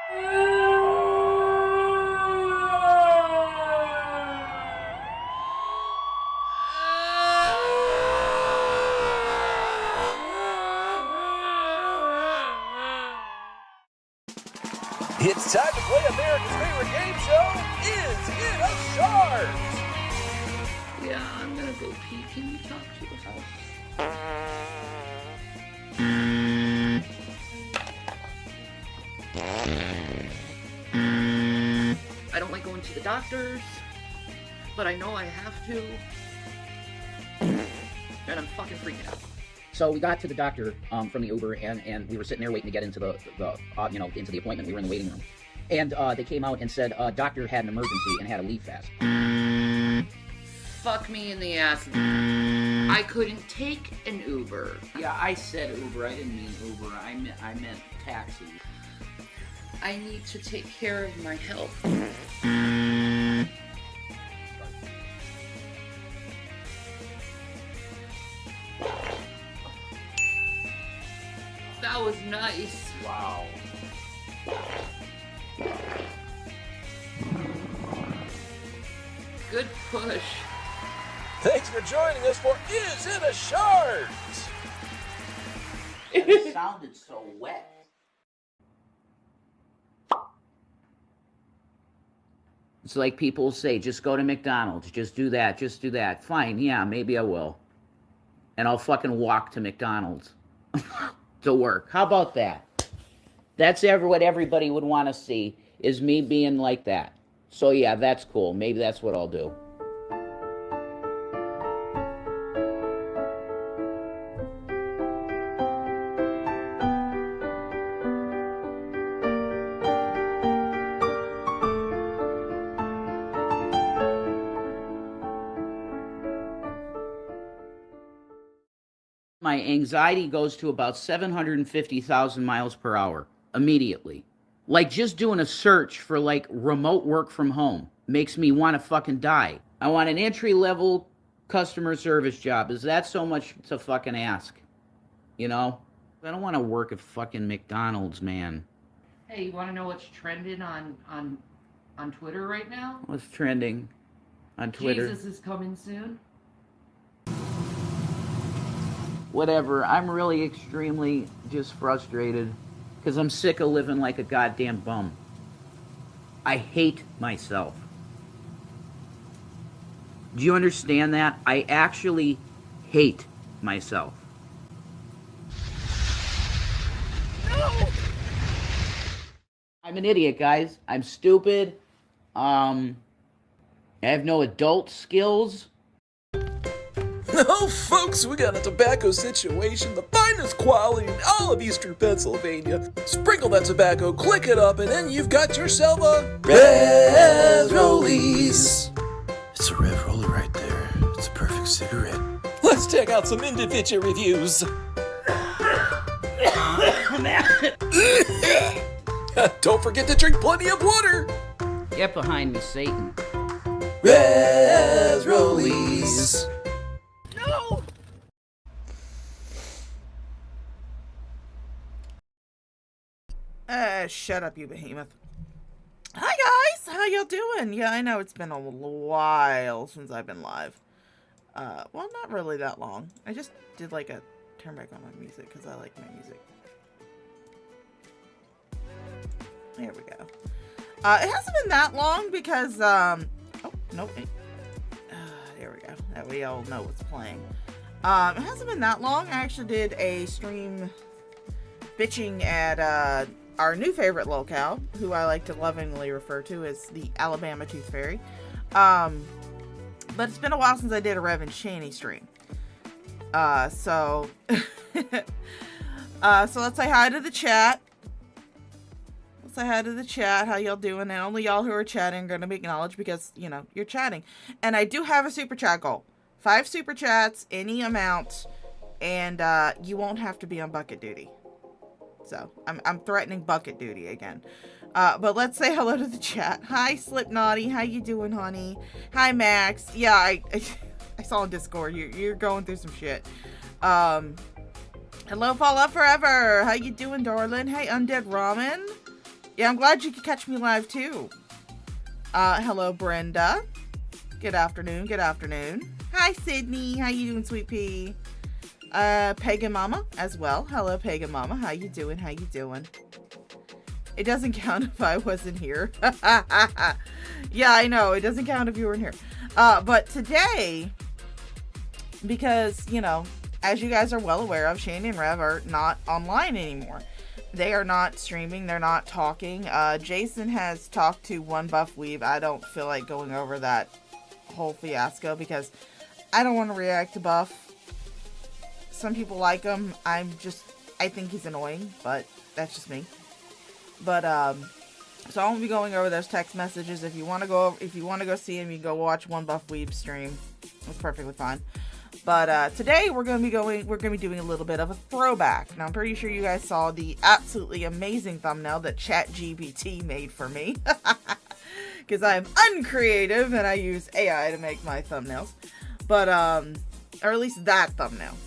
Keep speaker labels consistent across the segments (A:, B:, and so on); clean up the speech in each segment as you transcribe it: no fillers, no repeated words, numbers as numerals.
A: It's time to play America's favorite game show, Is It a Shark?
B: Yeah, I'm gonna go pee. Can you talk to the house? I don't like going to the doctors, but I know I have to. And I'm fucking freaking out.
C: So we got to the doctor from the Uber, and we were sitting there waiting to get into the into the appointment. We were in the waiting room, and they came out and said doctor had an emergency and had to leave fast.
B: Fuck me in the ass. I couldn't take an Uber.
C: Yeah, I said Uber. I didn't mean Uber. I meant taxi.
B: I need to take care of my health. That was nice.
C: Wow.
B: Good push.
A: Thanks for joining us for Is It a Shark?
C: It sounded so wet. It's like people say, just go to McDonald's, just do that, just do that. Fine, yeah, maybe I will. And I'll fucking walk to McDonald's to work. How about that? That's what everybody would want to see, is me being like that. So yeah, that's cool. Maybe that's what I'll do. My anxiety goes to about 750,000 miles per hour immediately. Like just doing a search for like remote work from home makes me want to fucking die. I want an entry-level customer service job. Is that so much to fucking ask? You know? I don't want to work at fucking McDonald's, man.
B: Hey, you want to know what's trending on Twitter right now?
C: What's trending on Twitter?
B: Jesus is coming soon.
C: Whatever. I'm really extremely just frustrated because I'm sick of living like a goddamn bum. I hate myself. Do you understand that? I actually hate myself. No! I'm an idiot, guys. I'm stupid. I have no adult skills.
A: No, folks, we got a tobacco situation, the finest quality in all of Eastern Pennsylvania. Sprinkle that tobacco, click it up, and then you've got yourself a Red Rollies.
D: It's a Red Rollie right there. It's a perfect cigarette.
A: Let's check out some individual reviews. Don't forget to drink plenty of water.
C: Get behind me, Satan.
A: Red Rollies.
C: No!
E: Shut up, you behemoth. Hi, guys! How y'all doing? Yeah, I know it's been a while since I've been live. Well, not really that long. I just did, like, a turn back on my music, because I like my music. There we go. It hasn't been that long, because, oh, nope. There we go. That way y'all know what's playing. It hasn't been that long. I actually did a stream bitching at, our new favorite locale, who I like to lovingly refer to as the Alabama Tooth Fairy. But it's been a while since I did a Rev and Shaney stream. So let's say hi to the chat. Let's say hi to the chat. How y'all doing? And only y'all who are chatting are going to be acknowledged because, you know, you're chatting. And I do have a super chat goal. 5 super chats, any amount, and you won't have to be on bucket duty. So, I'm threatening bucket duty again. But let's say hello to the chat. Hi, Slipknotty. How you doing, honey? Hi, Max. Yeah, I saw on Discord. You're going through some shit. Hello, Fallout Forever. How you doing, darling? Hey, Undead Ramen. Yeah, I'm glad you could catch me live too. Hello, Brenda. Good afternoon. Good afternoon. Hi, Sydney. How you doing, sweet pea? Pagan Mama as well. Hello, Pagan Mama. How you doing? How you doing? It doesn't count if I wasn't here. Yeah, I know. It doesn't count if you weren't here. But today, because, you know, as you guys are well aware of, Shane and Rev are not online anymore. They are not streaming. They're not talking. Jason has talked to One Buff Weeb. I don't feel like going over that whole fiasco because I don't want to react to Buff. Some people like him. I think he's annoying, but that's just me. But so I won't be going over those text messages. If you want to go see him, you can go watch One Buff Weeb stream. It's perfectly fine. But today we're gonna be doing a little bit of a throwback. Now I'm pretty sure you guys saw the absolutely amazing thumbnail that ChatGPT made for me. Because I'm uncreative and I use AI to make my thumbnails. But or at least that thumbnail.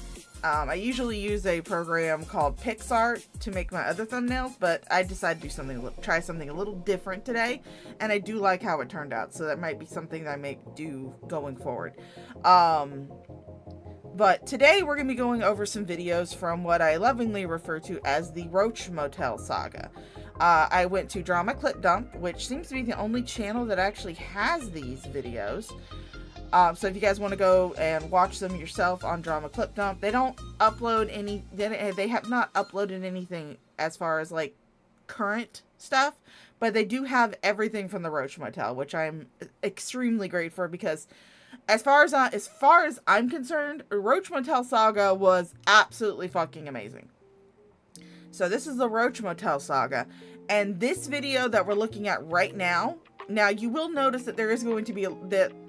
E: I usually use a program called PixArt to make my other thumbnails, but I decided to try something a little different today, and I do like how it turned out, so that might be something that I may do going forward. But today we're going to be going over some videos from what I lovingly refer to as the Roach Motel Saga. I went to Drama Clip Dump, which seems to be the only channel that actually has these videos. So if you guys want to go and watch them yourself on Drama Clip Dump, they don't upload any, they have not uploaded anything as far as like current stuff, but they do have everything from the Roach Motel, which I'm extremely grateful for because as far as I'm concerned, Roach Motel Saga was absolutely fucking amazing. So this is the Roach Motel Saga, and this video that we're looking at right now, you will notice that there is going to be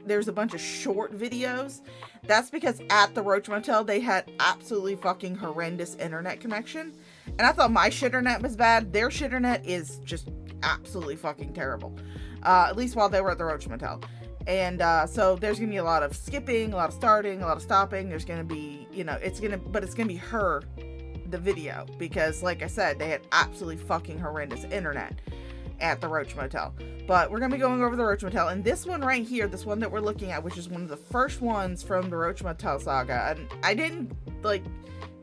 E: there's a bunch of short videos. That's because at the Roach Motel they had absolutely fucking horrendous internet connection, and I thought my shitternet was bad. Their shitternet is just absolutely fucking terrible. At least while they were at the Roach Motel. And so there's gonna be a lot of skipping, a lot of starting, a lot of stopping. There's gonna be, you know, it's gonna be the video, because like I said, they had absolutely fucking horrendous internet at the Roach Motel. But we're gonna be going over the Roach Motel, and this one right here, this one that we're looking at, which is one of the first ones from the Roach Motel Saga, and I didn't like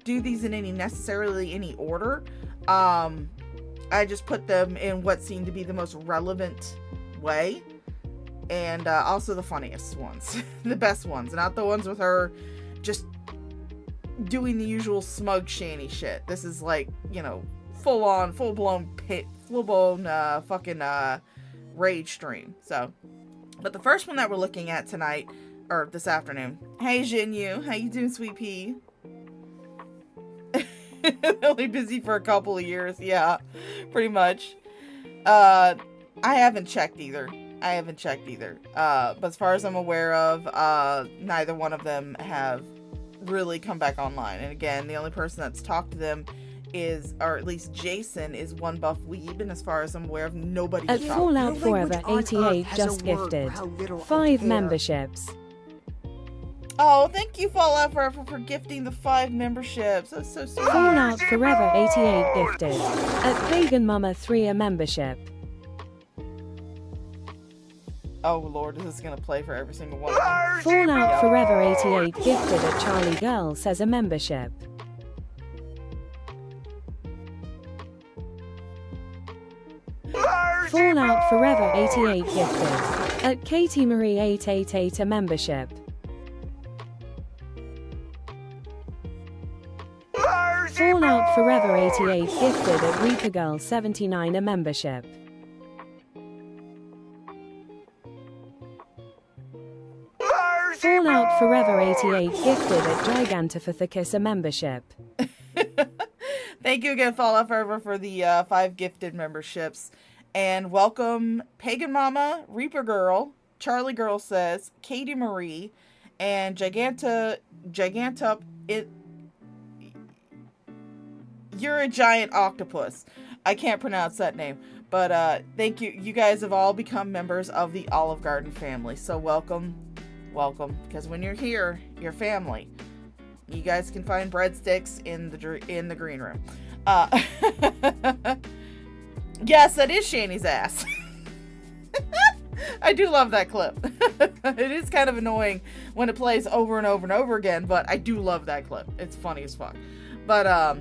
E: do these in any order. I just put them in what seemed to be the most relevant way. And also the funniest ones, the best ones, not the ones with her just doing the usual smug shanty shit. This is like, you know, full-blown fucking rage stream. So, but the first one that we're looking at tonight, or this afternoon. Hey Jinyu, how you doing, sweet pea? Only busy for a couple of years, yeah, pretty much. I haven't checked either. But as far as I'm aware of, neither one of them have really come back online. And again, the only person that's talked to them is, or at least Jason, is One Buff Weeb, and as far as I'm aware of, nobody
F: At Fallout Forever 88 just gifted 5 memberships.
E: Oh, thank you, Fallout Forever, for gifting the 5 memberships. That's so sweet.
F: Fallout Forever 88 gifted at Pagan Mama 3 a membership.
E: Oh lord, is this gonna play for every single one of them?
F: Fallout Forever 88 gifted at Charlie Girl says a membership. Fallout Forever 88 gifted at Katie Marie 888 a membership. Fallout Forever 88 gifted at Reaper Girl 79 a membership. Fallout Forever 88 gifted at Gigantifathicus a membership.
E: Thank you again, Fallout Forever, for the 5 gifted memberships. And welcome Pagan Mama, Reaper Girl, Charlie Girl Says, Katie Marie, and Gigantup. You're a giant octopus. I can't pronounce that name. But thank you. You guys have all become members of the Olive Garden family. So welcome. Welcome. Because when you're here, you're family. You guys can find breadsticks in the green room. Yes, that is Shani's ass. I do love that clip. It is kind of annoying when it plays over and over and over again, but I do love that clip. It's funny as fuck. But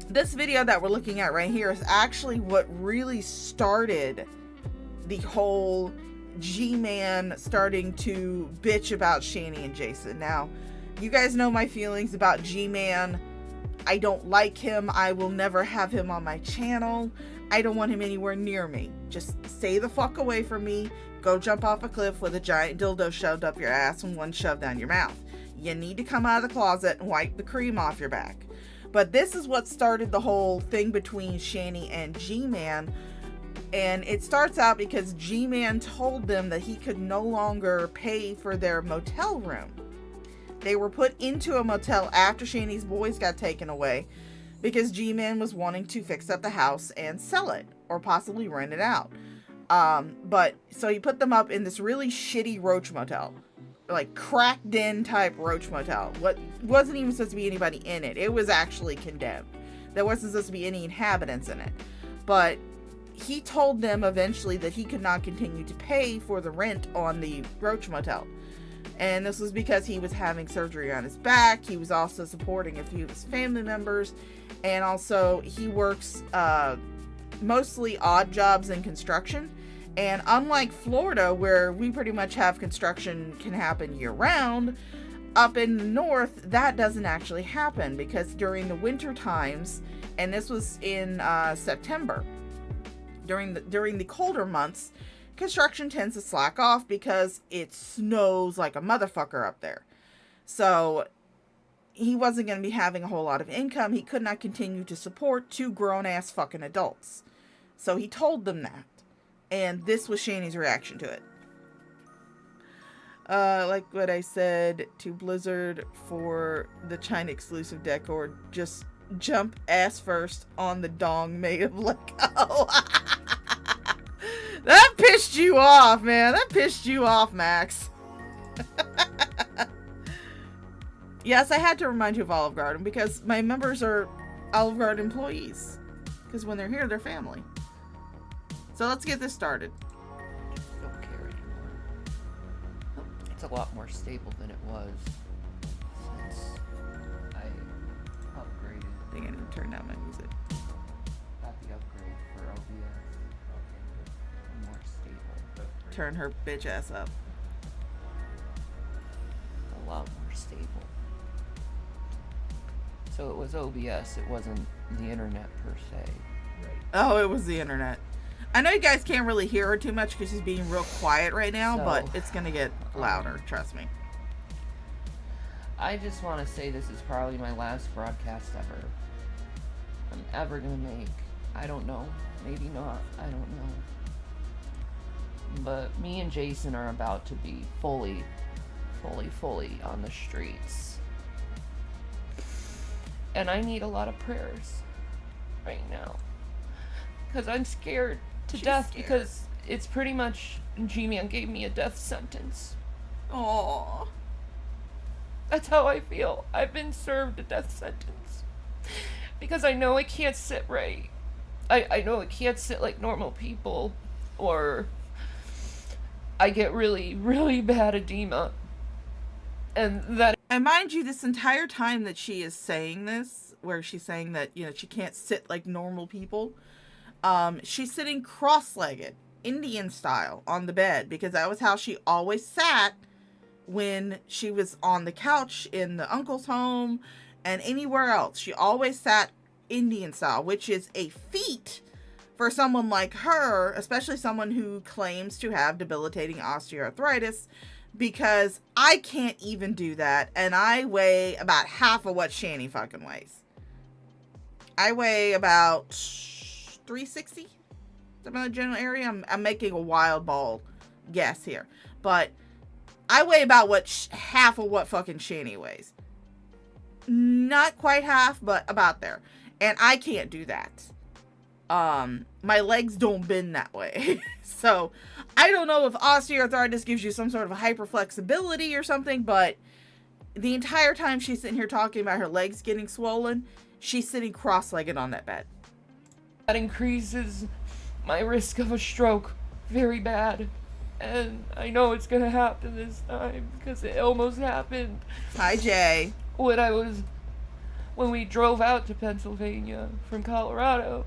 E: this video that we're looking at right here is actually what really started the whole G-Man starting to bitch about Shani and Jason. Now, you guys know my feelings about G-Man. I don't like him. I will never have him on my channel. I don't want him anywhere near me. Just stay the fuck away from me. Go jump off a cliff with a giant dildo shoved up your ass and one shoved down your mouth. You need to come out of the closet and wipe the cream off your back. But this is what started the whole thing between Shani and G-Man. And it starts out because G-Man told them that he could no longer pay for their motel room. They were put into a motel after Shani's boys got taken away because G-Man was wanting to fix up the house and sell it or possibly rent it out. But so he put them up in this really shitty Roach Motel, like cracked in type Roach Motel. What wasn't even supposed to be anybody in it. It was actually condemned. There wasn't supposed to be any inhabitants in it. But he told them eventually that he could not continue to pay for the rent on the Roach Motel. And this was because he was having surgery on his back. He was also supporting a few of his family members. And also he works mostly odd jobs in construction. And unlike Florida, where we pretty much have construction can happen year round, up in the north, that doesn't actually happen because during the winter times, and this was in September, during the colder months, construction tends to slack off because it snows like a motherfucker up there. So he wasn't going to be having a whole lot of income. He could not continue to support two grown-ass fucking adults. So he told them that. And this was Shani's reaction to it. Like what I said to Blizzard for the China exclusive decor, just jump ass first on the dong made of Lego. That pissed you off, man. That pissed you off, Max. Yes, I had to remind you of Olive Garden because my members are Olive Garden employees. Because when they're here, they're family. So let's get this started.
G: Don't care anymore. It's a lot more stable than it was since I upgraded.
E: I think I need to turn down my music.
G: Got the upgrade for OBS. More stable.
E: Turn her bitch ass up.
G: A lot more stable. So it was OBS, it wasn't the internet per se.
E: Oh, it was the internet. I know you guys can't really hear her too much because she's being real quiet right now, but it's going to get louder, trust me.
G: I just want to say this is probably my last broadcast ever. I'm ever going to make. I don't know. Maybe not. I don't know. But me and Jason are about to be fully on the streets. And I need a lot of prayers right now. Because I'm scared to death because it's pretty much G-Man gave me a death sentence.
E: Aww.
G: That's how I feel. I've been served a death sentence. Because I know I can't sit right. I know I can't sit like normal people. Or I get really, really bad edema. And that...
E: And mind you, this entire time that she is saying this, where she's saying that, you know, she can't sit like normal people, she's sitting cross-legged, Indian style, on the bed, because that was how she always sat when she was on the couch in the uncle's home and anywhere else. She always sat Indian style, which is a feat for someone like her, especially someone who claims to have debilitating osteoarthritis, because I can't even do that, and I weigh about half of what Shani fucking weighs. I weigh about 360, something in the general area. I'm making a wild ball guess here, but I weigh about half of what fucking Shani weighs. Not quite half, but about there, and I can't do that. My legs don't bend that way. So I don't know if osteoarthritis gives you some sort of hyperflexibility or something, but the entire time she's sitting here talking about her legs getting swollen, she's sitting cross-legged on that bed.
G: That increases my risk of a stroke very bad. And I know it's gonna happen this time because it almost happened
E: Hi, Jay.
G: when we drove out to Pennsylvania from Colorado.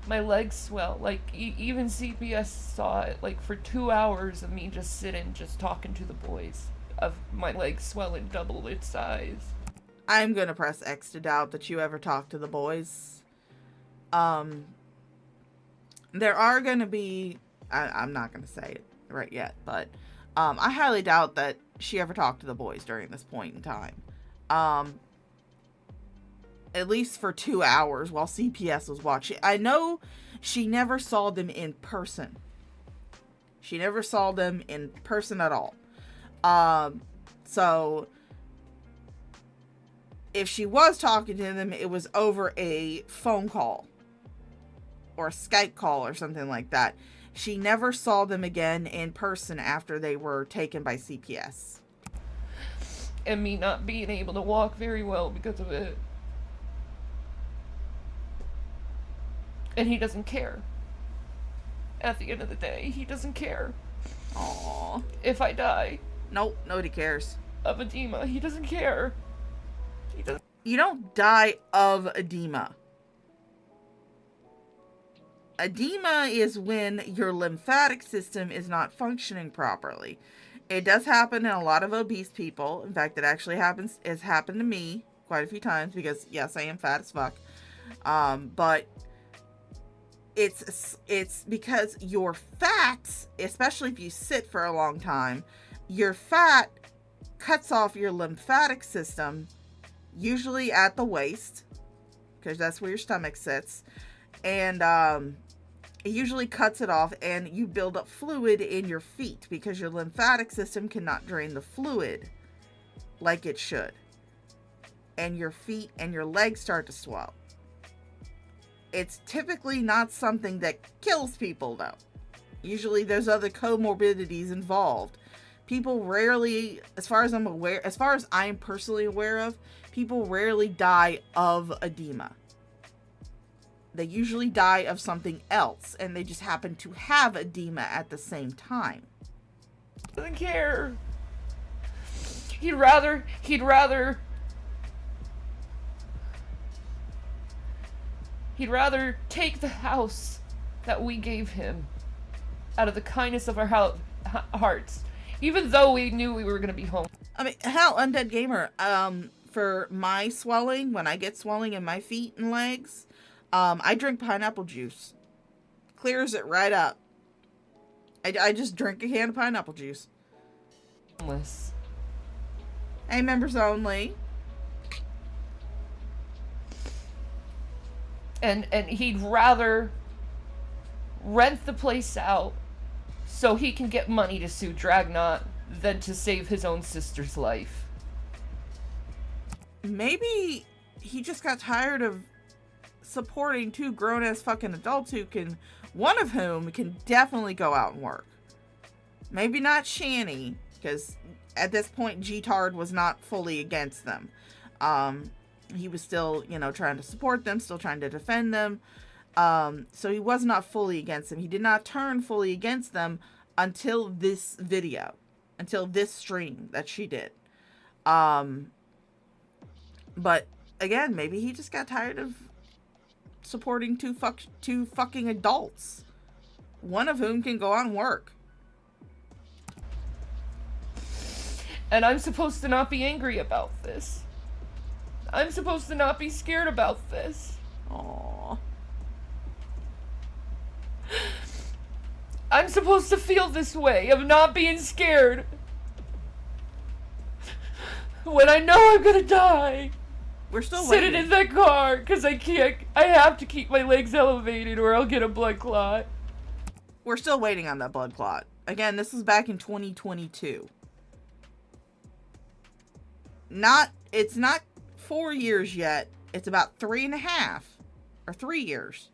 G: My legs swell. Like, even CPS saw it. Like, for 2 hours of me just sitting, just talking to the boys, of my legs swelling double its size.
E: I'm gonna press X to doubt that you ever talked to the boys. There are gonna be, I'm not gonna say it right yet, but I highly doubt that she ever talked to the boys during this point in time. At least for 2 hours while CPS was watching. I know she never saw them in person. She never saw them in person at all. So if she was talking to them, it was over a phone call or a Skype call or something like that. She never saw them again in person after they were taken by CPS.
G: And me not being able to walk very well because of it. And he doesn't care. At the end of the day, he doesn't care.
E: Aww.
G: If I die
E: Nope, nobody cares.
G: of edema, he doesn't care. He doesn't.
E: You don't die of edema. Edema is when your lymphatic system is not functioning properly. It does happen in a lot of obese people. In fact, it actually has happened to me quite a few times because, yes, I am fat as fuck. But it's because your fats, especially if you sit for a long time, your fat cuts off your lymphatic system, usually at the waist, because that's where your stomach sits, and it usually cuts it off, and you build up fluid in your feet because your lymphatic system cannot drain the fluid like it should, and your feet and your legs start to swell. It's typically not something that kills people, though. Usually there's other comorbidities involved. People rarely, as far as I'm personally aware of, people rarely die of edema. They usually die of something else, and they just happen to have edema at the same time.
G: Doesn't care. He'd rather take the house that we gave him out of the kindness of our hearts, even though we knew we were going to be home.
E: I mean, hell, Undead Gamer, for my swelling, when I get swelling in my feet and legs, I drink pineapple juice. Clears it right up. I just drink a can of pineapple juice.
G: Homeless.
E: Hey, members only.
G: And he'd rather rent the place out so he can get money to sue Dragnot than to save his own sister's life.
E: Maybe he just got tired of supporting two grown-ass fucking adults one of whom can definitely go out and work. Maybe not Shani, because at this point GTard was not fully against them. He was still, trying to support them, still trying to defend them. So he was not fully against them. He did not turn fully against them until this video, until this stream that she did. But again, maybe he just got tired of supporting two fucking adults, one of whom can go on work.
G: And I'm supposed to not be angry about this. I'm supposed to not be scared about this.
E: Aww.
G: I'm supposed to feel this way of not being scared when I know I'm gonna die.
E: We're still
G: sitting
E: waiting
G: in that car because I have to keep my legs elevated or I'll get a blood clot.
E: We're still waiting on that blood clot. Again, this was back in 2022. It's not 4 years yet. It's about 3.5 or 3 years.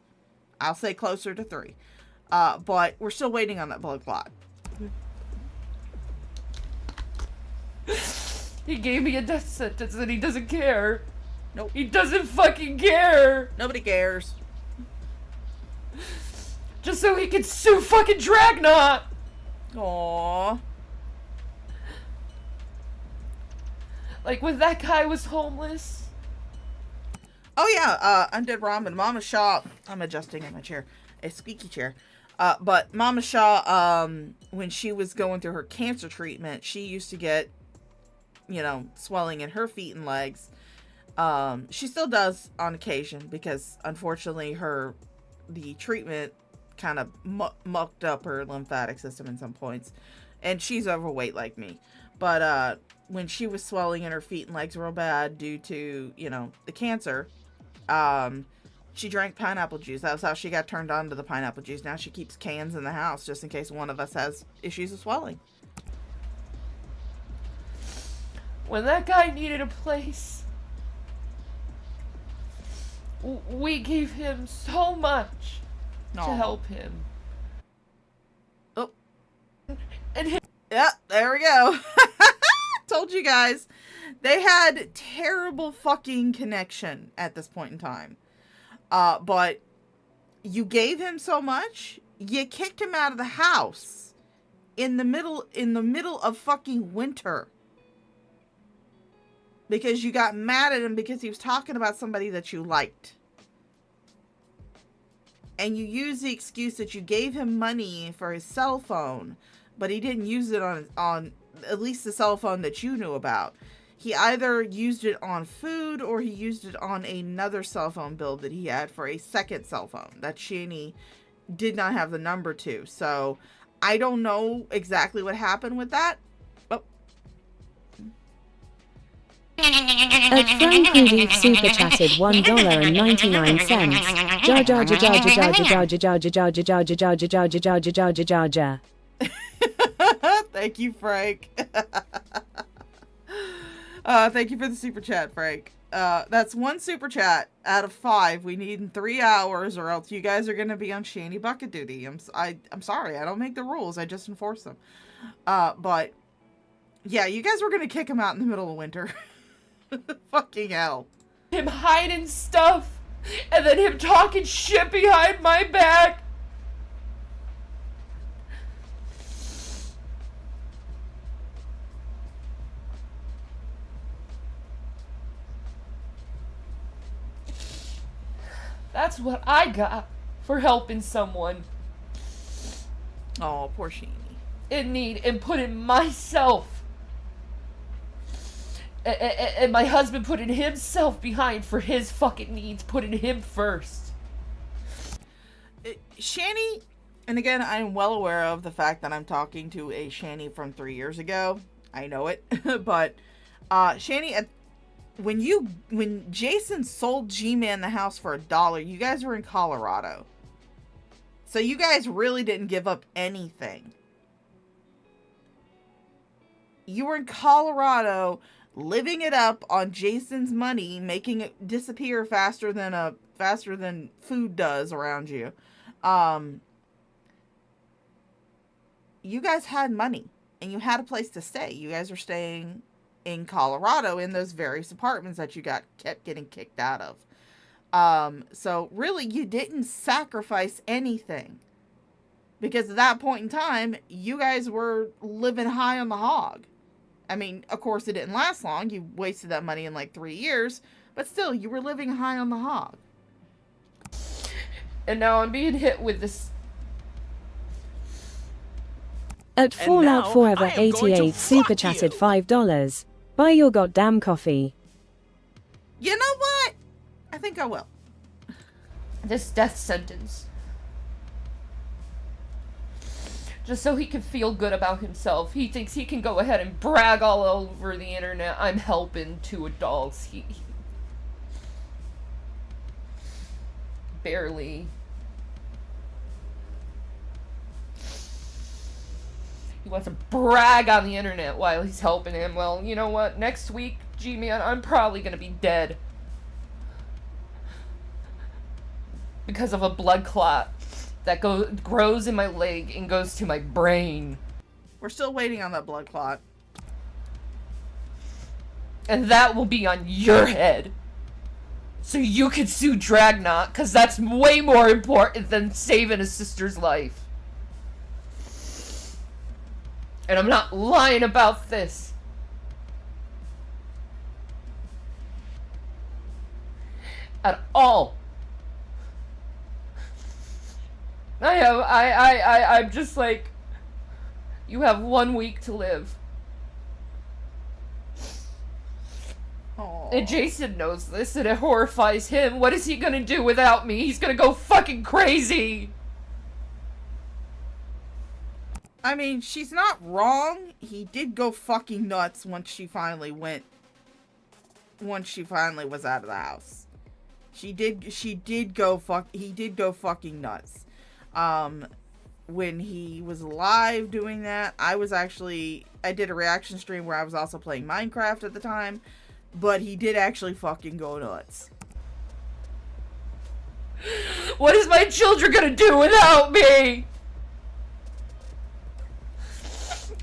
E: I'll say closer to 3. But we're still waiting on that blood clot.
G: He gave me a death sentence and he doesn't care.
E: Nope.
G: He doesn't fucking care.
E: Nobody cares.
G: Just so he can sue fucking Dragnot.
E: Aww.
G: Like when that guy was homeless.
E: Oh yeah, Undead Ramen, Mama Shaw. I'm adjusting in my chair, a squeaky chair. But Mama Shaw, when she was going through her cancer treatment, she used to get, swelling in her feet and legs. She still does on occasion because unfortunately the treatment kind of mucked up her lymphatic system in some points, and she's overweight like me. But when she was swelling in her feet and legs real bad due to the cancer, she drank pineapple juice. That was how she got turned on to the pineapple juice. Now she keeps cans in the house just in case one of us has issues with swelling.
G: When that guy needed a place, we gave him so much to help him.
E: Oh.
G: And
E: yeah, there we go. Told you guys. They had terrible fucking connection at this point in time. But you gave him so much, you kicked him out of the house in the middle of fucking winter. Because you got mad at him because he was talking about somebody that you liked. And you used the excuse that you gave him money for his cell phone, but he didn't use it on at least the cell phone that you knew about. He either used it on food or he used it on another cell phone bill that he had for a second cell phone that Shani did not have the number to. So I don't know exactly what happened with that.
F: At Frank Hoodie super chatted $1.99. Jar jar jar jar jar jar jar jar jar jar jar jar jar jar jar jar jar jar.
E: Thank you, Frank. Thank you for the super chat, Frank. That's one super chat out of 5. We need in 3 hours, or else you guys are gonna be on Shani bucket duty. I'm sorry, I don't make the rules. I just enforce them. But yeah, you guys were gonna kick him out in the middle of winter. Fucking hell.
G: him hiding stuff, and then him talking shit behind my back. That's what I got for helping someone
E: Oh, poor Sheeny.
G: in need and putting myself and my husband putting himself behind for his fucking needs, putting him first.
E: Shani, and again, I'm well aware of the fact that I'm talking to a Shani from 3 years ago. I know it. But Shani, when Jason sold G-Man the house for $1, you guys were in Colorado. So you guys really didn't give up anything. You were in Colorado, living it up on Jason's money, making it disappear faster than food does around you. You guys had money and you had a place to stay. You guys were staying in Colorado in those various apartments that you kept getting kicked out of. So really, you didn't sacrifice anything, because at that point in time, you guys were living high on the hog. I mean, of course, it didn't last long. You wasted that money in like 3 years, but still, you were living high on the hog.
G: And now I'm being hit with this.
F: At
A: And
F: Fallout
A: now,
F: Forever
A: I am going to
F: 88 super
A: fuck
F: chatted
A: you.
F: $5. Buy your goddamn coffee.
E: You know what? I think I will.
G: This death sentence. Just so he can feel good about himself. He thinks he can go ahead and brag all over the internet. I'm helping 2 adults. He barely. He wants to brag on the internet while he's helping him. Well, you know what? Next week, G-Man, I'm probably gonna be dead. Because of a blood clot that grows in my leg and goes to my brain.
E: We're still waiting on that blood clot.
G: And that will be on your head. So you can sue Dragnot, because that's way more important than saving a sister's life. And I'm not lying about this. At all. I'm just like, you have 1 week to live.
E: Aww.
G: And Jason knows this, and it horrifies him. What is he gonna do without me? He's gonna go fucking crazy.
E: I mean, she's not wrong. He did go fucking nuts once she finally was out of the house. He did go fucking nuts. When he was live doing that, I did a reaction stream where I was also playing Minecraft at the time, but he did actually fucking go nuts.
G: What is my children gonna do without me?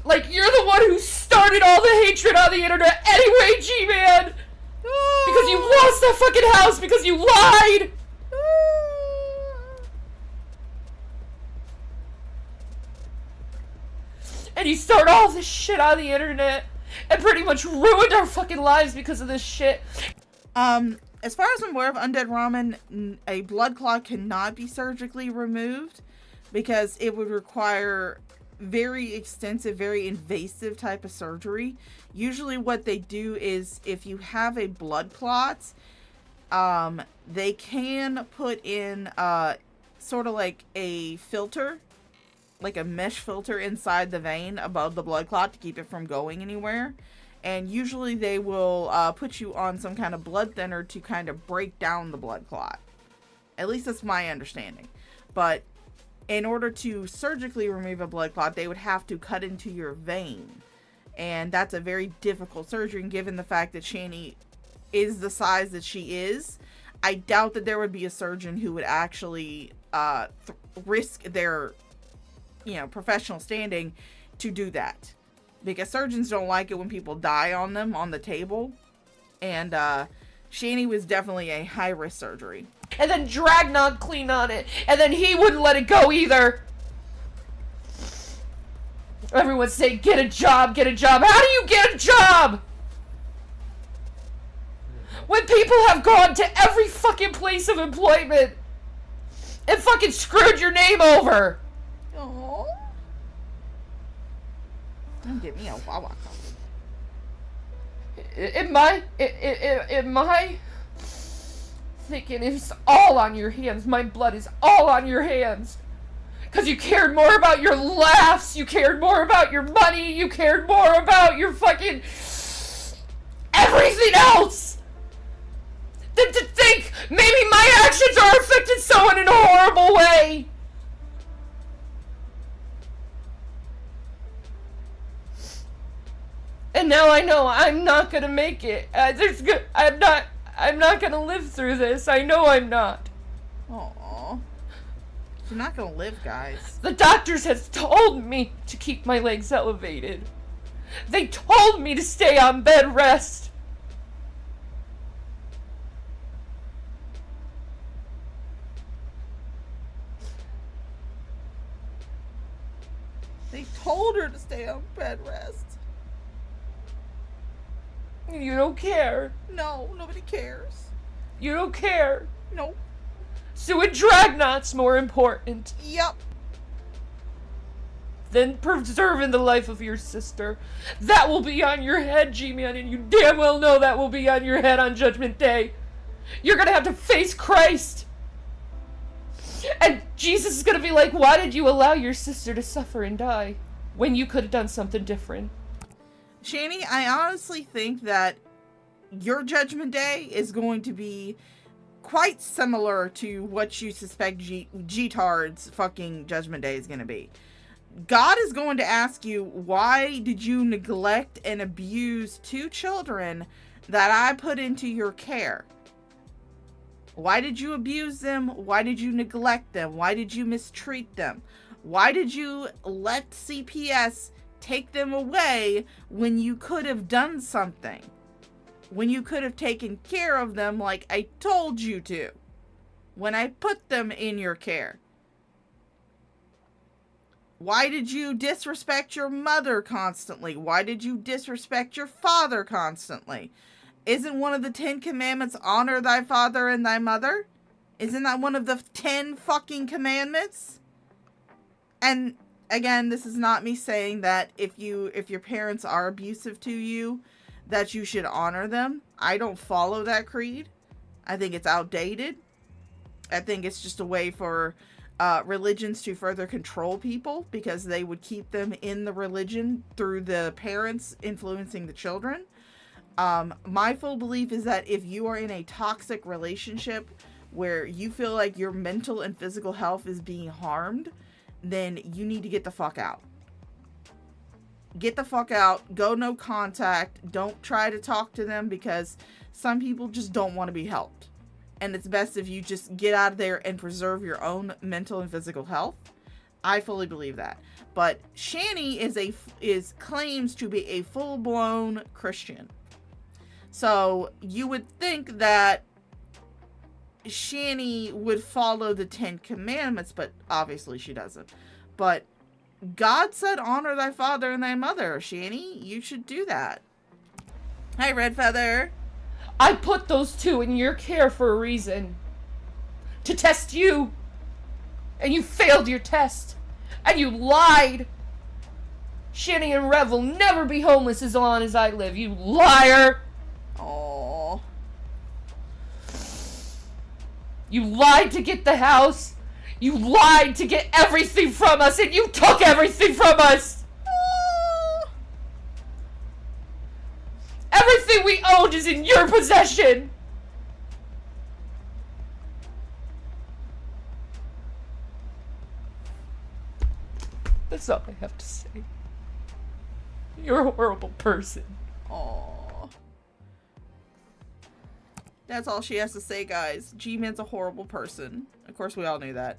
G: Like, you're the one who started all the hatred on the internet anyway, G-Man! Because you lost that fucking house because you lied! And you started all this shit on the internet and pretty much ruined our fucking lives because of this shit.
E: As far as I'm aware of Undead Ramen, a blood clot cannot be surgically removed because it would require very extensive, very invasive type of surgery. Usually what they do is if you have a blood clot, they can put in sort of like a filter, like a mesh filter inside the vein above the blood clot to keep it from going anywhere. And usually they will put you on some kind of blood thinner to kind of break down the blood clot. At least that's my understanding. But in order to surgically remove a blood clot, they would have to cut into your vein. And that's a very difficult surgery. And given the fact that Shani is the size that she is, I doubt that there would be a surgeon who would actually risk their professional standing to do that. Because surgeons don't like it when people die on them on the table. And Shani was definitely a high-risk surgery.
G: And then Dragnot cleaned on it. And then he wouldn't let it go either. Everyone's saying, get a job, get a job. How do you get a job? When people have gone to every fucking place of employment and fucking screwed your name over.
E: Aww. Don't give me a Wawa coffee.
G: In my thinking, it's all on your hands. My blood is all on your hands. Because you cared more about your laughs, you cared more about your money, you cared more about your fucking everything else than to think maybe my actions are affecting someone in a horrible way. And now I know I'm not gonna make it. I'm not gonna live through this. I know I'm not.
E: Aww. You're not gonna live, guys.
G: The doctors have told me to keep my legs elevated. They told me to stay on bed rest.
E: They told her to stay on bed rest.
G: You don't care.
E: No, nobody cares.
G: You don't care.
E: Nope.
G: So a Dragnot's more important
E: Yep.
G: than preserving the life of your sister. That will be on your head, G-Man, and you damn well know that will be on your head on Judgment Day. You're gonna have to face Christ. And Jesus is gonna be like, why did you allow your sister to suffer and die when you could have done something different?
E: Shani, I honestly think that your Judgment Day is going to be quite similar to what you suspect GTard's fucking Judgment Day is going to be. God is going to ask you, why did you neglect and abuse 2 children that I put into your care? Why did you abuse them? Why did you neglect them? Why did you mistreat them? Why did you let CPS take them away when you could have done something? when you could have taken care of them like I told you to when I put them in your care? Why did you disrespect your mother constantly? Why did you disrespect your father constantly? Isn't one of the 10 commandments honor thy father and thy mother? Isn't that one of the 10 fucking commandments? And again, this is not me saying that if your parents are abusive to you, that you should honor them. I don't follow that creed. I think it's outdated. I think it's just a way for religions to further control people because they would keep them in the religion through the parents influencing the children. My full belief is that if you are in a toxic relationship where you feel like your mental and physical health is being harmed, then you need to get the fuck out. Get the fuck out. Go no contact. Don't try to talk to them because some people just don't want to be helped. And it's best if you just get out of there and preserve your own mental and physical health. I fully believe that. But Shani is claims to be a full-blown Christian. So you would think that Shani would follow the 10 commandments, but obviously she doesn't. But God said, honor thy father and thy mother. Shani, you should do that. Hi, Red Feather.
G: I put those two in your care for a reason. To test you. And you failed your test. And you lied. Shani and Rev will never be homeless as long as I live, you liar!
E: Aww.
G: You lied to get the house. You lied to get everything from us, and you took everything from us. Everything we owned is in your possession. That's all I have to say. You're a horrible person.
E: Aww. That's all she has to say, guys. G-Man's a horrible person. Of course, we all knew that.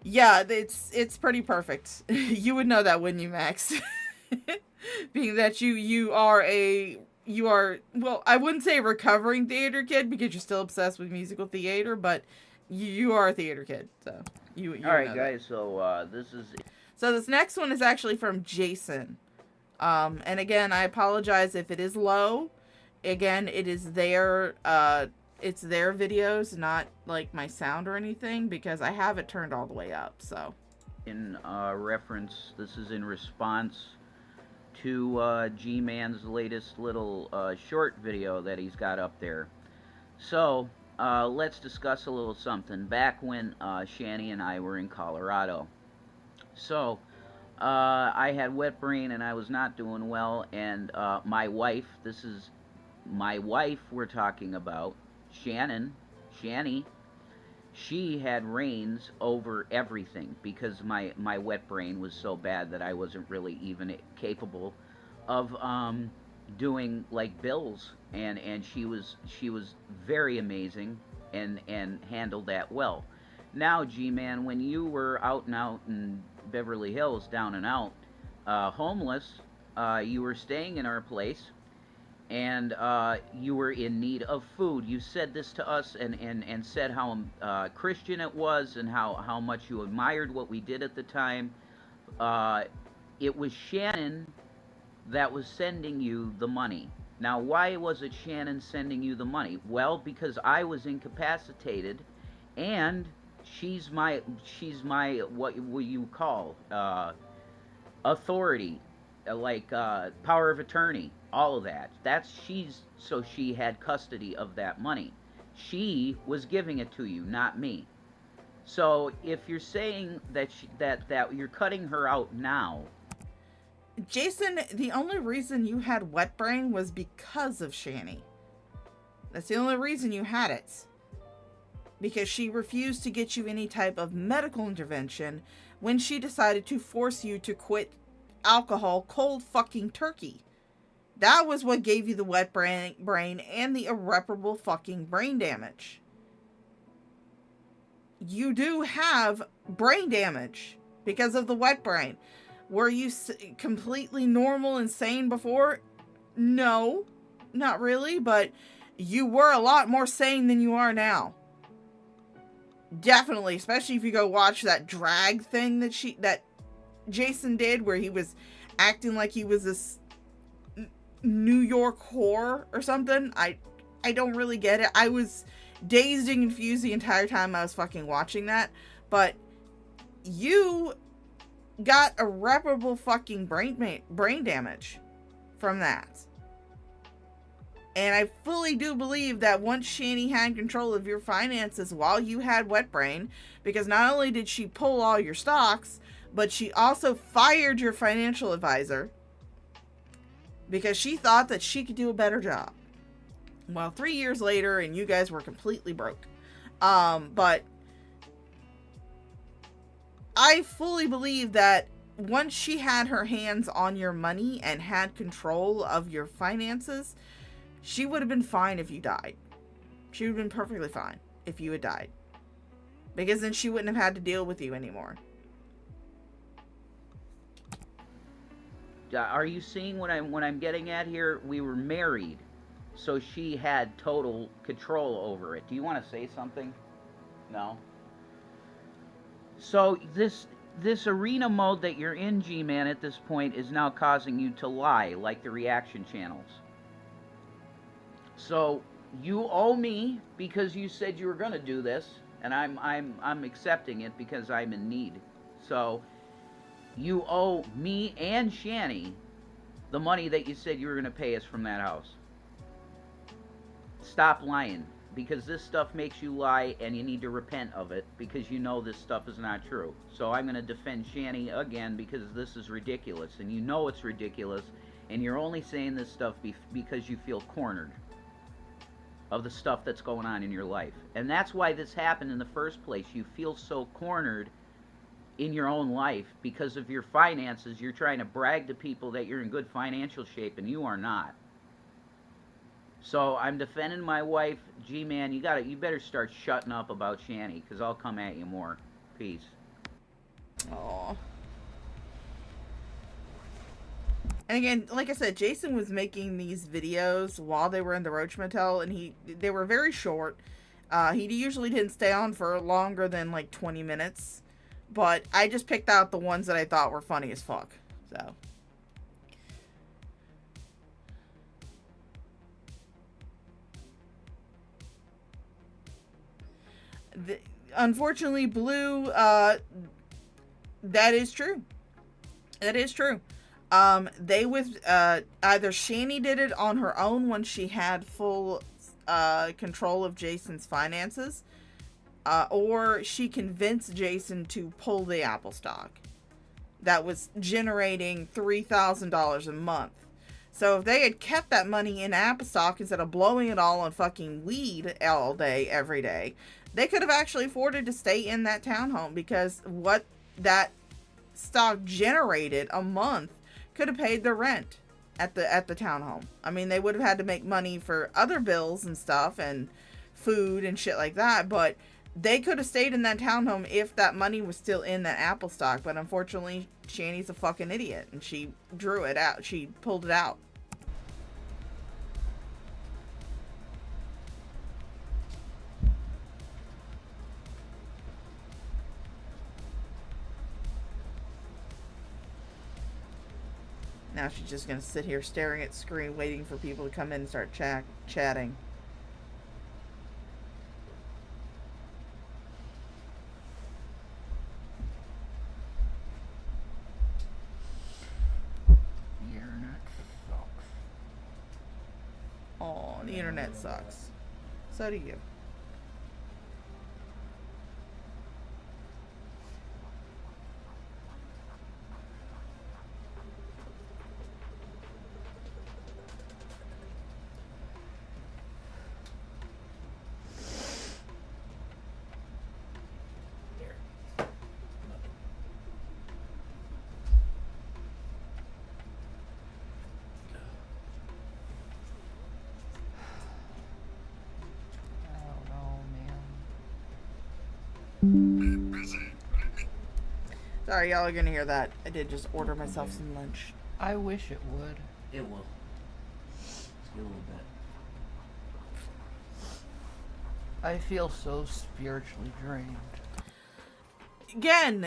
E: Yeah, it's pretty perfect. You would know that, wouldn't you, Max? Being that you are, well, I wouldn't say a recovering theater kid because you're still obsessed with musical theater, but you are a theater kid, so you
C: All right,
E: know
C: guys.
E: that.
C: So this is.
E: So this next one is actually from Jason. And again, I apologize if it is low. Again, it is their it's their videos, not like my sound or anything, because I have it turned all the way up. So
C: In reference, this is in response to G-Man's latest little short video that he's got up there. So let's discuss a little something. Back when Shani and I were in Colorado. So I had wet brain and I was not doing well, and my wife, this is my wife we're talking about, Shani, she had reins over everything because my wet brain was so bad that I wasn't really even capable of doing like bills, and she was very amazing and handled that well. Now, G-Man, when you were out and out in Beverly Hills, down and out, homeless, you were staying in our place, and you were in need of food. You said this to us and said how Christian it was and how much you admired what we did at the time. It was Shannon that was sending you the money. Now, why was it Shannon sending you the money? Well, because I was incapacitated, and she's my what you call authority, like power of attorney, all of that. So she had custody of that money. She was giving it to you, not me. So if you're saying that that you're cutting her out now,
E: Jason, the only reason you had wet brain was because of Shani. That's the only reason you had it. Because she refused to get you any type of medical intervention when she decided to force you to quit alcohol cold fucking turkey. That was what gave you the wet brain and the irreparable fucking brain damage. You do have brain damage because of the wet brain. Were you completely normal and sane before? No, not really, but you were a lot more sane than you are now. Definitely, especially if you go watch that drag thing that Jason did, where he was acting like he was this New York whore or something. I don't really get it. I was dazed and confused the entire time I was fucking watching that. But you got irreparable fucking brain damage from that. And I fully do believe that once Shani had control of your finances while you had wet brain, because not only did she pull all your stocks, but she also fired your financial advisor because she thought that she could do a better job. Well, 3 years later, and you guys were completely broke. But I fully believe that once she had her hands on your money and had control of your finances, she would have been fine if you died. She would have been perfectly fine if you had died. Because then she wouldn't have had to deal with you anymore.
C: Are you seeing what I'm getting at here? We were married, so she had total control over it. Do you want to say something? No? So this arena mode that you're in, G-Man, at this point is now causing you to lie, like the reaction channels. So you owe me because you said you were going to do this, and I'm accepting it because I'm in need. So you owe me and Shani the money that you said you were going to pay us from that house. Stop lying, because this stuff makes you lie, and you need to repent of it because you know this stuff is not true. So I'm going to defend Shani again because this is ridiculous, and you know it's ridiculous, and you're only saying this stuff because you feel cornered of the stuff that's going on in your life. And that's why this happened in the first place. You feel so cornered in your own life because of your finances. You're trying to brag to people that you're in good financial shape, and you are not. So I'm defending my wife. G-Man, you better start shutting up about Shani, because I'll come at you more. Peace.
E: Aww. And again, like I said, Jason was making these videos while they were in the Roach Motel, and they were very short. He usually didn't stay on for longer than like 20 minutes. But I just picked out the ones that I thought were funny as fuck. So. Unfortunately, Blue, that is true. That is true. Either Shani did it on her own when she had full control of Jason's finances, or she convinced Jason to pull the Apple stock that was generating $3,000 a month. So if they had kept that money in Apple stock instead of blowing it all on fucking weed all day, every day, they could have actually afforded to stay in that townhome, because what that stock generated a month could have paid their rent at the townhome. I mean, they would have had to make money for other bills and stuff and food and shit like that, but they could have stayed in that townhome if that money was still in that Apple stock. But unfortunately, Shani's a fucking idiot, and she drew it out. She pulled it out. Now she's just going to sit here staring at the screen, waiting for people to come in and start chatting.
B: The internet sucks.
E: Oh, the internet sucks. So do you. Sorry, y'all are gonna hear that. I did just order myself some lunch.
B: I wish it would.
C: It will. you a little bit.
G: I feel so spiritually drained.
E: Again,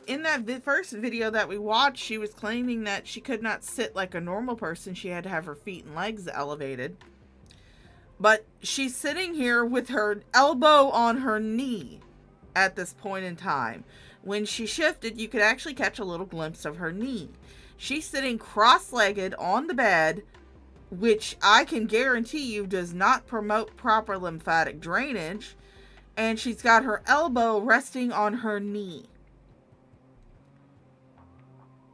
E: in that first video that we watched, she was claiming that she could not sit like a normal person. She had to have her feet and legs elevated. But she's sitting here with her elbow on her knee at this point in time. When she shifted, you could actually catch a little glimpse of her knee. She's sitting cross-legged on the bed, which I can guarantee you does not promote proper lymphatic drainage. And she's got her elbow resting on her knee.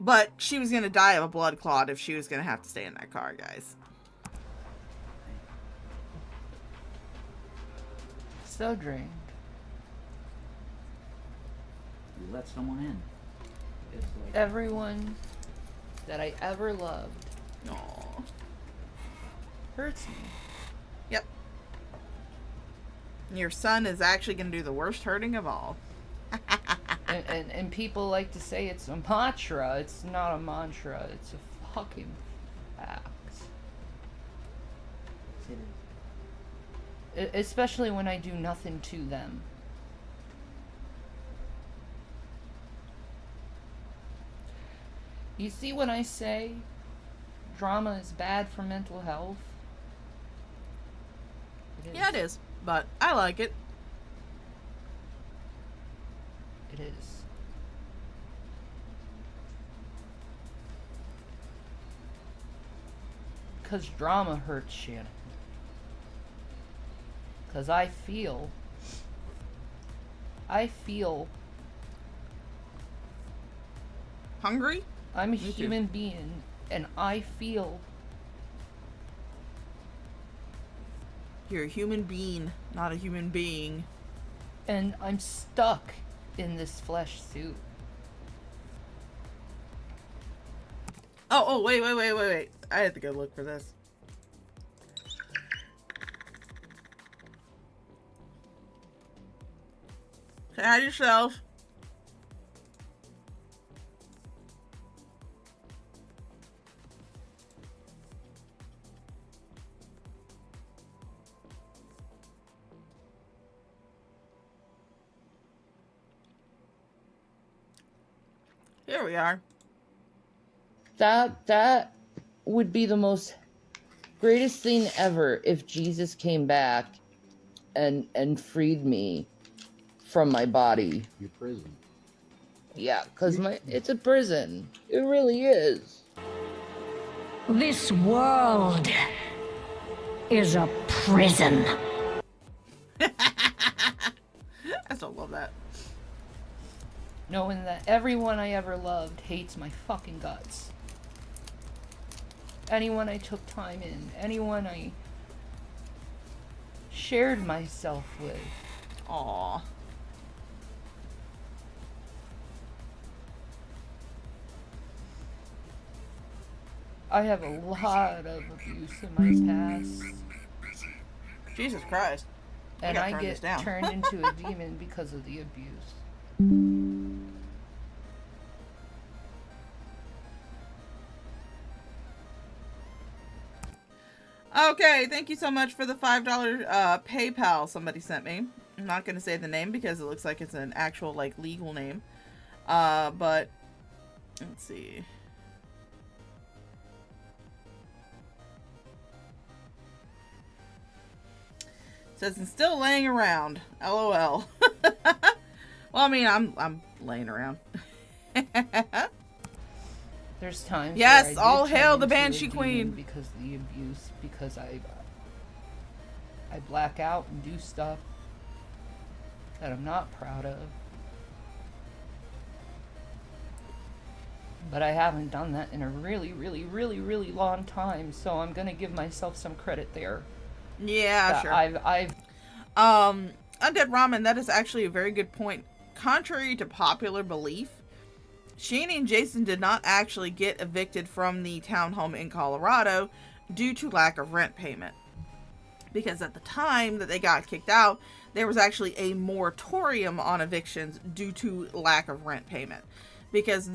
E: But she was going to die of a blood clot if she was going to have to stay in that car, guys.
G: So drained.
C: You let someone in. It's like,
G: Everyone that I ever loved
E: Aww.
G: hurts me.
E: Yep. Your son is actually going to do the worst hurting of all.
G: And people like to say it's a mantra. It's not a mantra. It's a fucking fact. Especially when I do nothing to them. You see when I say drama is bad for mental health?
E: Yeah, it is. But I like it.
G: It is. Because drama hurts, Shannon. Because I feel
E: Hungry?
G: I'm a
E: Me too.
G: human being, and I feel
E: You're a human being, not a human being.
G: and I'm stuck in this flesh suit.
E: Oh, wait. I have to go look for this. Say hi to yourself. Here we are.
G: That would be the most greatest thing ever if Jesus came back and freed me from my body.
C: your prison.
G: Yeah, cause it's a prison. It really is.
H: This world is a prison.
E: I still love that.
G: Knowing that everyone I ever loved hates my fucking guts. Anyone I took time in, anyone I shared myself with.
E: Aww.
G: I have a lot of abuse in my past,
E: Jesus Christ.
G: and
E: gotta
G: I
E: turn
G: get
E: this down.
G: turned into a demon because of the abuse.
E: Okay, thank you so much for the $5 PayPal somebody sent me. I'm not going to say the name because it looks like it's an actual, like, legal name. But, let's see. Says it's still laying around. LOL. Well, I mean, I'm laying around.
G: There's times
E: Yes,
G: where I did
E: all
G: turn
E: hail the
G: into a
E: Banshee
G: demon
E: Queen.
G: because of the abuse, because I black out and do stuff that I'm not proud of. But I haven't done that in a really, really, really, really long time, so I'm gonna give myself some credit there.
E: Yeah,
G: That
E: sure.
G: I've
E: Undead Ramen, that is actually a very good point. Contrary to popular belief, Shani and Jason did not actually get evicted from the townhome in Colorado due to lack of rent payment. Because at the time that they got kicked out, there was actually a moratorium on evictions due to lack of rent payment. Because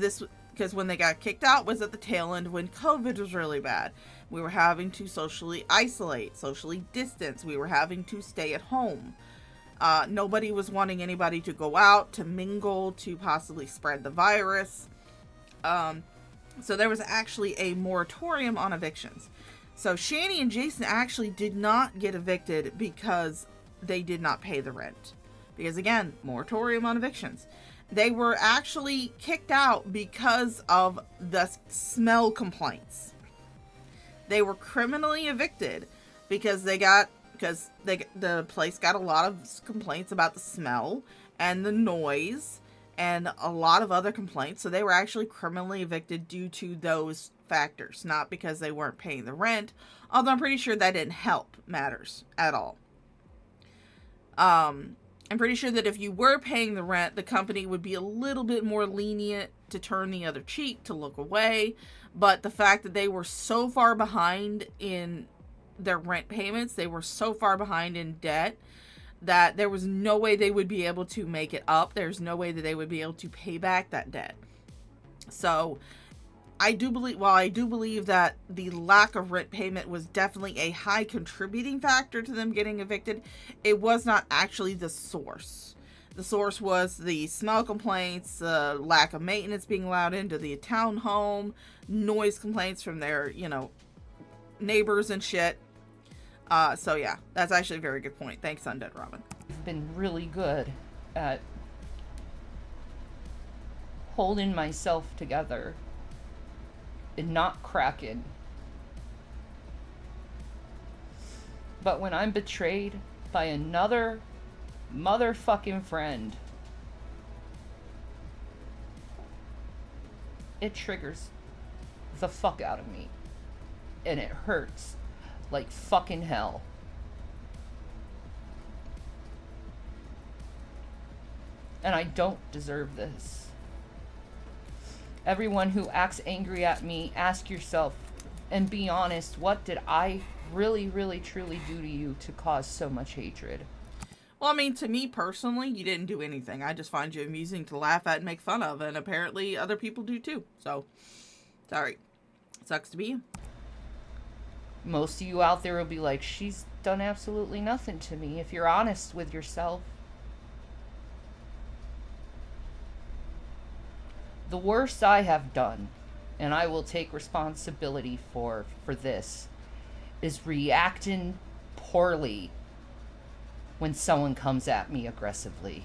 E: when they got kicked out was at the tail end when COVID was really bad. We were having to socially isolate, socially distance. We were having to stay at home. Nobody was wanting anybody to go out, to mingle, to possibly spread the virus. So there was actually a moratorium on evictions. So Shani and Jason actually did not get evicted because they did not pay the rent. Because again, moratorium on evictions. They were actually kicked out because of the smell complaints. They were criminally evicted because the place got a lot of complaints about the smell and the noise and a lot of other complaints. So they were actually criminally evicted due to those factors, not because they weren't paying the rent. Although I'm pretty sure that didn't help matters at all. I'm pretty sure that if you were paying the rent, the company would be a little bit more lenient to turn the other cheek, to look away. But the fact that they were so far behind in their rent payments, they were so far behind in debt, that there was no way they would be able to make it up. There's no way that they would be able to pay back that debt. So I do believe that the lack of rent payment was definitely a high contributing factor to them getting evicted, it was not actually the source. The source was the smell complaints, lack of maintenance being allowed into the townhome, noise complaints from their, neighbors and shit. So yeah, that's actually a very good point. Thanks, Undead Robin.
G: I've been really good at holding myself together and not cracking. But when I'm betrayed by another motherfucking friend, it triggers the fuck out of me. And it hurts like fucking hell. And I don't deserve this. Everyone who acts angry at me, ask yourself and be honest, what did I really, really, truly do to you to cause so much hatred?
E: Well, I mean, to me personally, you didn't do anything. I just find you amusing to laugh at and make fun of, and apparently other people do too. So, sorry. Sucks to be you.
G: Most of you out there will be like, she's done absolutely nothing to me. If you're honest with yourself. The worst I have done, and I will take responsibility for this, is reacting poorly when someone comes at me aggressively.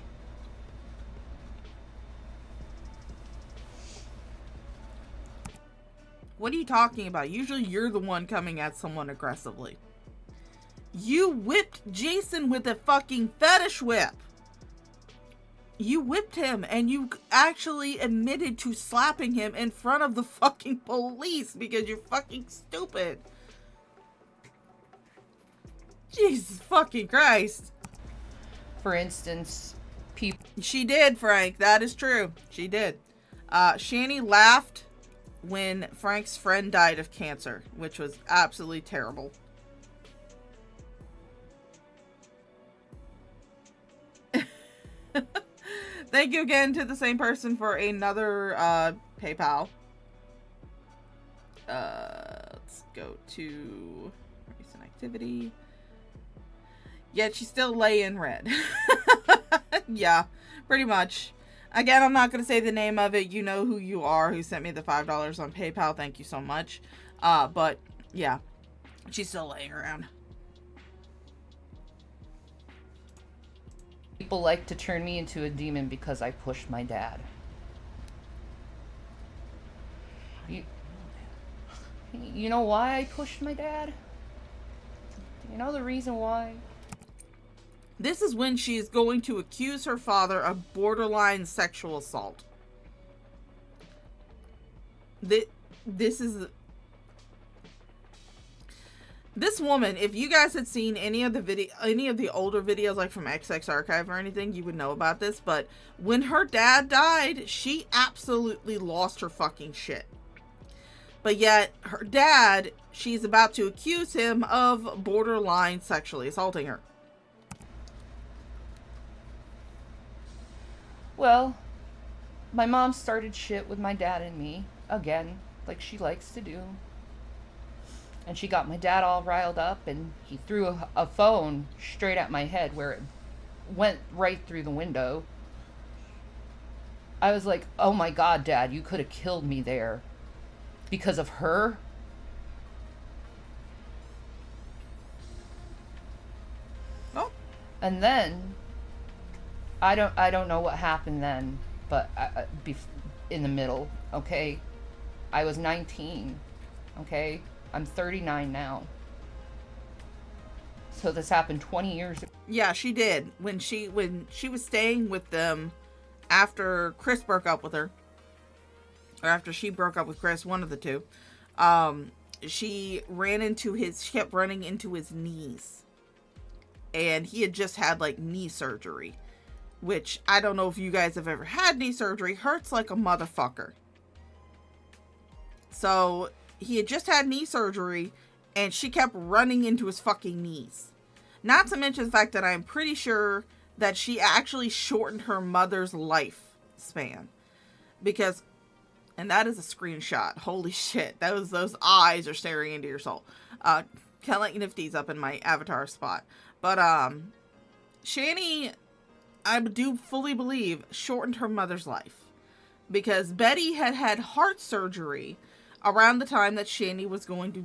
E: What are you talking about? Usually you're the one coming at someone aggressively. You whipped Jason with a fucking fetish whip. You whipped him, and you actually admitted to slapping him in front of the fucking police because you're fucking stupid. Jesus fucking Christ.
G: For instance, people...
E: She did, Frank. That is true. She did. Shani laughed when Frank's friend died of cancer, which was absolutely terrible. Thank you again to the same person for another PayPal. Let's go to recent activity. Yet she's still laying red. Yeah, pretty much. Again, I'm not going to say the name of it. You know who you are, who sent me the $5 on PayPal. Thank you so much. But yeah, she's still laying around.
G: People like to turn me into a demon because I pushed my dad. You know why I pushed my dad? You know the reason why?
E: This is when she is going to accuse her father of borderline sexual assault. This woman, if you guys had seen any of the older videos, like from XX Archive or anything, you would know about this. But when her dad died, she absolutely lost her fucking shit. But yet, her dad, she's about to accuse him of borderline sexually assaulting her.
G: Well, my mom started shit with my dad and me, again, like she likes to do. And she got my dad all riled up, and he threw a phone straight at my head where it went right through the window. I was like, oh my God, Dad, you could have killed me there because of her.
E: Oh.
G: And then I don't know what happened then, but in the middle, okay? I was 19, okay? I'm 39 now. So this happened 20 years ago.
E: Yeah, she did. When she was staying with them after Chris broke up with her, or after she broke up with Chris, one of the two, she kept running into his knees. And he had just had like knee surgery, which I don't know if you guys have ever had knee surgery. Hurts like a motherfucker. So he had just had knee surgery, and she kept running into his fucking knees. Not to mention the fact that I'm pretty sure that she actually shortened her mother's lifespan. Because, and that is a screenshot. Holy shit. Those eyes are staring into your soul. Kind of like Nifty's up in my avatar spot. But, Shani, I do fully believe, shortened her mother's life. Because Betty had had heart surgery around the time that Shani was living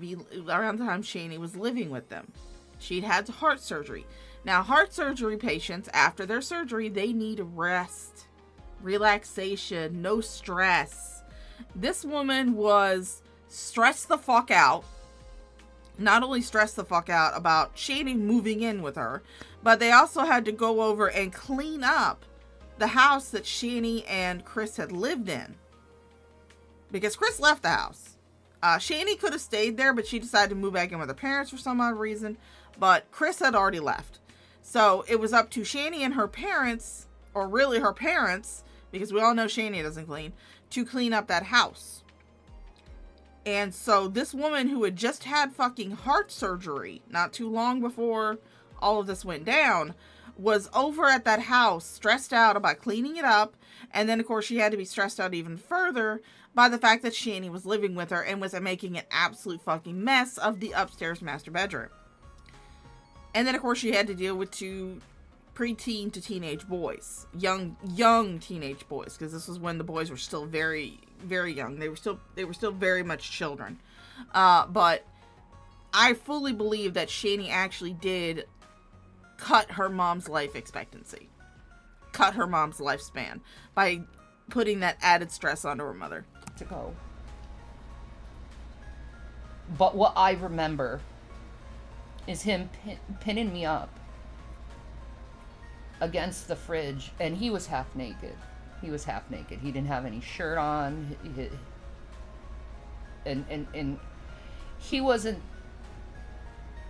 E: with them. She'd had heart surgery. Now, heart surgery patients, after their surgery, they need rest, relaxation, no stress. This woman was stressed the fuck out. Not only stressed the fuck out about Shani moving in with her, but they also had to go over and clean up the house that Shani and Chris had lived in. Because Chris left the house. Shani could have stayed there, but she decided to move back in with her parents for some odd reason. But Chris had already left. So it was up to Shani and her parents, or really her parents, because we all know Shani doesn't clean, to clean up that house. And so this woman who had just had fucking heart surgery not too long before all of this went down was over at that house stressed out about cleaning it up. And then, of course, she had to be stressed out even further by the fact that Shani was living with her and was making an absolute fucking mess of the upstairs master bedroom. And then, of course, she had to deal with two preteen to teenage boys, young teenage boys, because this was when the boys were still very, very young. They were still very much children. But I fully believe that Shani actually did cut her mom's life expectancy, cut her mom's lifespan by putting that added stress onto her mother.
G: To go. But what I remember is him pinning me up against the fridge, and he was half naked. He didn't have any shirt on. And he wasn't.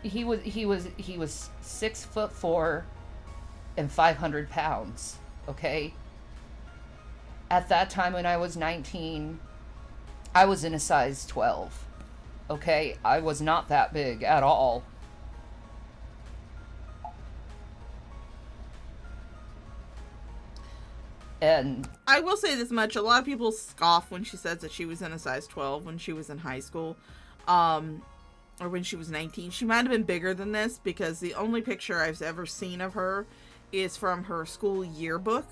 G: He was 6'4" and 500 pounds. Okay. At that time, when I was 19, I was in a size 12. Okay, I was not that big at all. And
E: I will say this much: a lot of people scoff when she says that she was in a size 12 when she was in high school, or when she was 19. She might have been bigger than this, because the only picture I've ever seen of her is from her school yearbook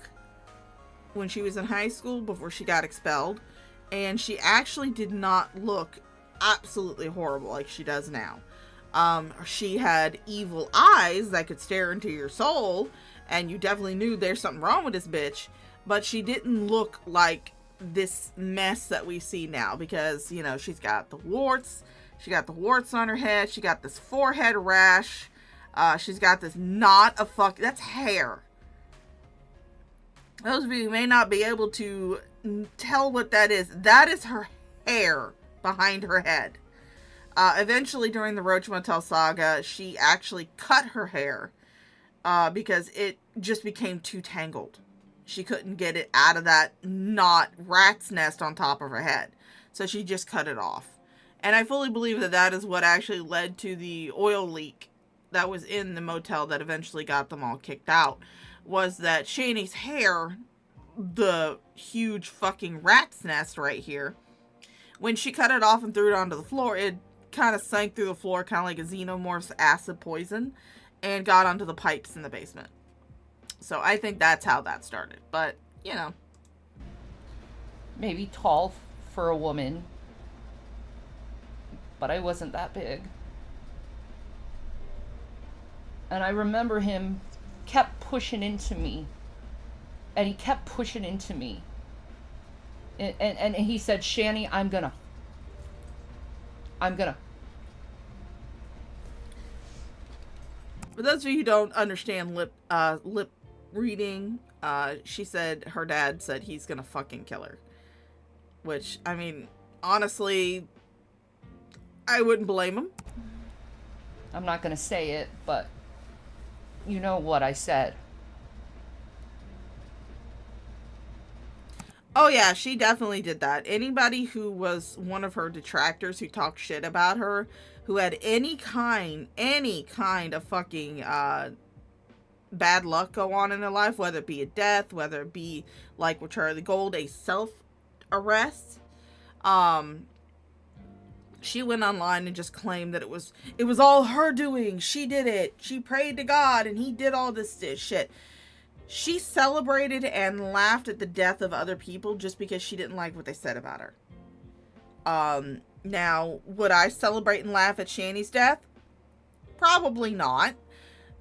E: when she was in high school before she got expelled, and she actually did not look absolutely horrible like she does now. She had evil eyes that could stare into your soul, and you definitely knew there's something wrong with this bitch. But she didn't look like this mess that we see now, because, you know, she's got the warts. She got the warts on her head. She got this forehead rash. She's got this knot of that's hair. Those of you who may not be able to tell what that is her hair behind her head. Eventually, during the Roach Motel Saga, she actually cut her hair because it just became too tangled. She couldn't get it out of that rat's nest on top of her head. So she just cut it off. And I fully believe that that is what actually led to the oil leak that was in the motel that eventually got them all kicked out. Was that Shani's hair, the huge fucking rat's nest right here, when she cut it off and threw it onto the floor, it kind of sank through the floor, kind of like a xenomorph's acid poison, and got onto the pipes in the basement. So I think that's how that started. But, you know.
G: Maybe tall for a woman, but I wasn't that big. And I remember him kept pushing into me. And he kept pushing into me. And he said, Shani, I'm gonna.
E: For those of you who don't understand lip reading, she said her dad said he's gonna fucking kill her. Which, I mean, honestly, I wouldn't blame him.
G: I'm not gonna say it, but you know what I said.
E: Oh yeah, she definitely did that. Anybody who was one of her detractors who talked shit about her, who had any kind of fucking bad luck go on in their life, whether it be a death, whether it be like with Charlie Gold, a self-arrest, she went online and just claimed that it was all her doing. She did it. She prayed to God and he did all this shit. She celebrated and laughed at the death of other people just because she didn't like what they said about her. Now, would I celebrate and laugh at Shani's death? Probably not.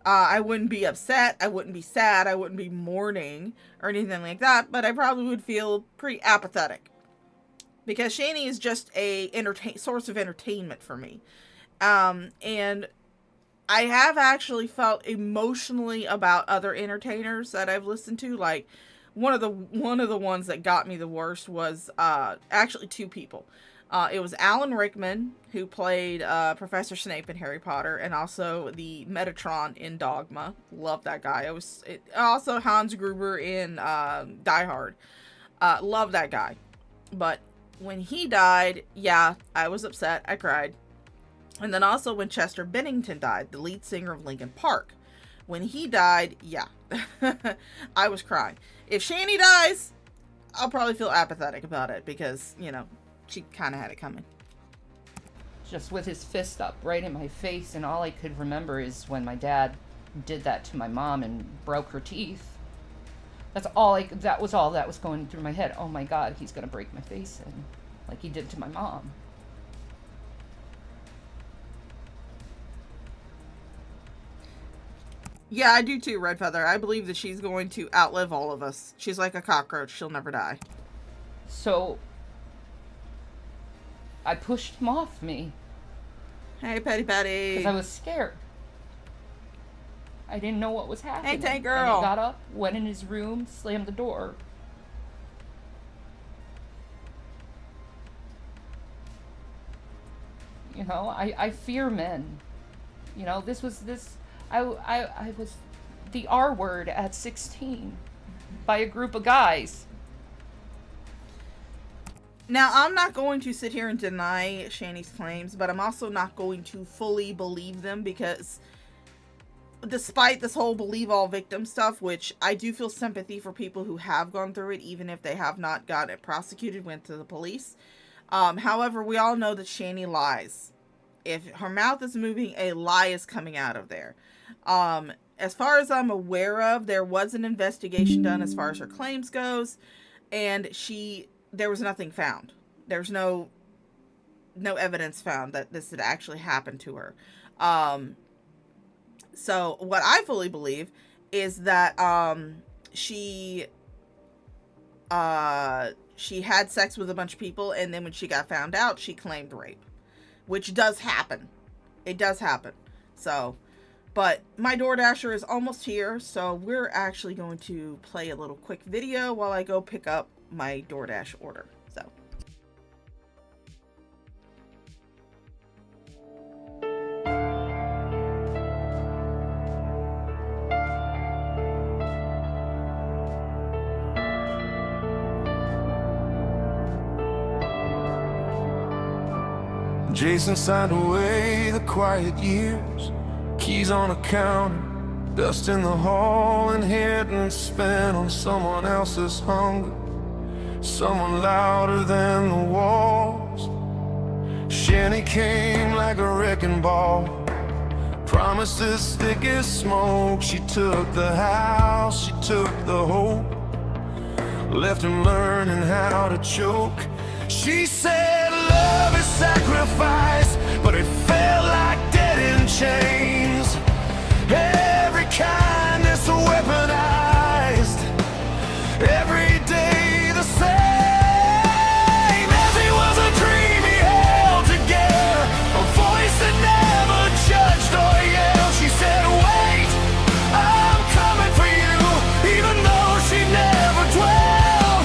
E: I wouldn't be upset. I wouldn't be sad. I wouldn't be mourning or anything like that. But I probably would feel pretty apathetic. Because Shani is just a source of entertainment for me. And I have actually felt emotionally about other entertainers that I've listened to. Like, one of the ones that got me the worst was actually two people. It was Alan Rickman, who played Professor Snape in Harry Potter, and also the Metatron in Dogma. Love that guy. Also Hans Gruber in Die Hard. Love that guy. But when he died, yeah, I was upset. I cried. And then also when Chester Bennington died, the lead singer of Linkin Park. When he died, yeah, I was crying. If Shani dies, I'll probably feel apathetic about it because, you know, she kind of had it coming.
G: Just with his fist up right in my face, and all I could remember is when my dad did that to my mom and broke her teeth. That was all that was going through my head. Oh my God, he's gonna break my face in, like he did to my mom.
E: Yeah, I do too, Red Feather. I believe that she's going to outlive all of us. She's like a cockroach. She'll never die.
G: So, I pushed him off me.
E: Hey, Petty Petty.
G: Because I was scared. I didn't know what was happening.
E: Hey, Tank Girl.
G: And he got up, went in his room, slammed the door. You know, I fear men. You know, I was the R word at 16 by a group of guys.
E: Now, I'm not going to sit here and deny Shani's claims, but I'm also not going to fully believe them because despite this whole believe all victim stuff, which I do feel sympathy for people who have gone through it, even if they have not got it prosecuted, went to the police. However, we all know that Shani lies. If her mouth is moving, a lie is coming out of there. As far as I'm aware of, there was an investigation done as far as her claims goes, and there was nothing found. There's no evidence found that this had actually happened to her. So what I fully believe is that she had sex with a bunch of people, and then when she got found out, she claimed rape, which does happen. It does happen. So, but my DoorDasher is almost here, so we're actually going to play a little quick video while I go pick up my DoorDash order. So.
I: Jason signed away the quiet years, keys on a counter, dust in the hall, inheritance spent on someone else's hunger, someone louder than the walls. Shanny came like a wrecking ball, promised as thick as smoke. She took the house, she took the hope, left him learning how to choke. She said love is sacrifice, but it felt like dead in chains. Every kindness weaponized, every day the same. As he was a dream he held together, a voice that never judged or yelled. She said, wait, I'm coming for you, even though she never dwelled.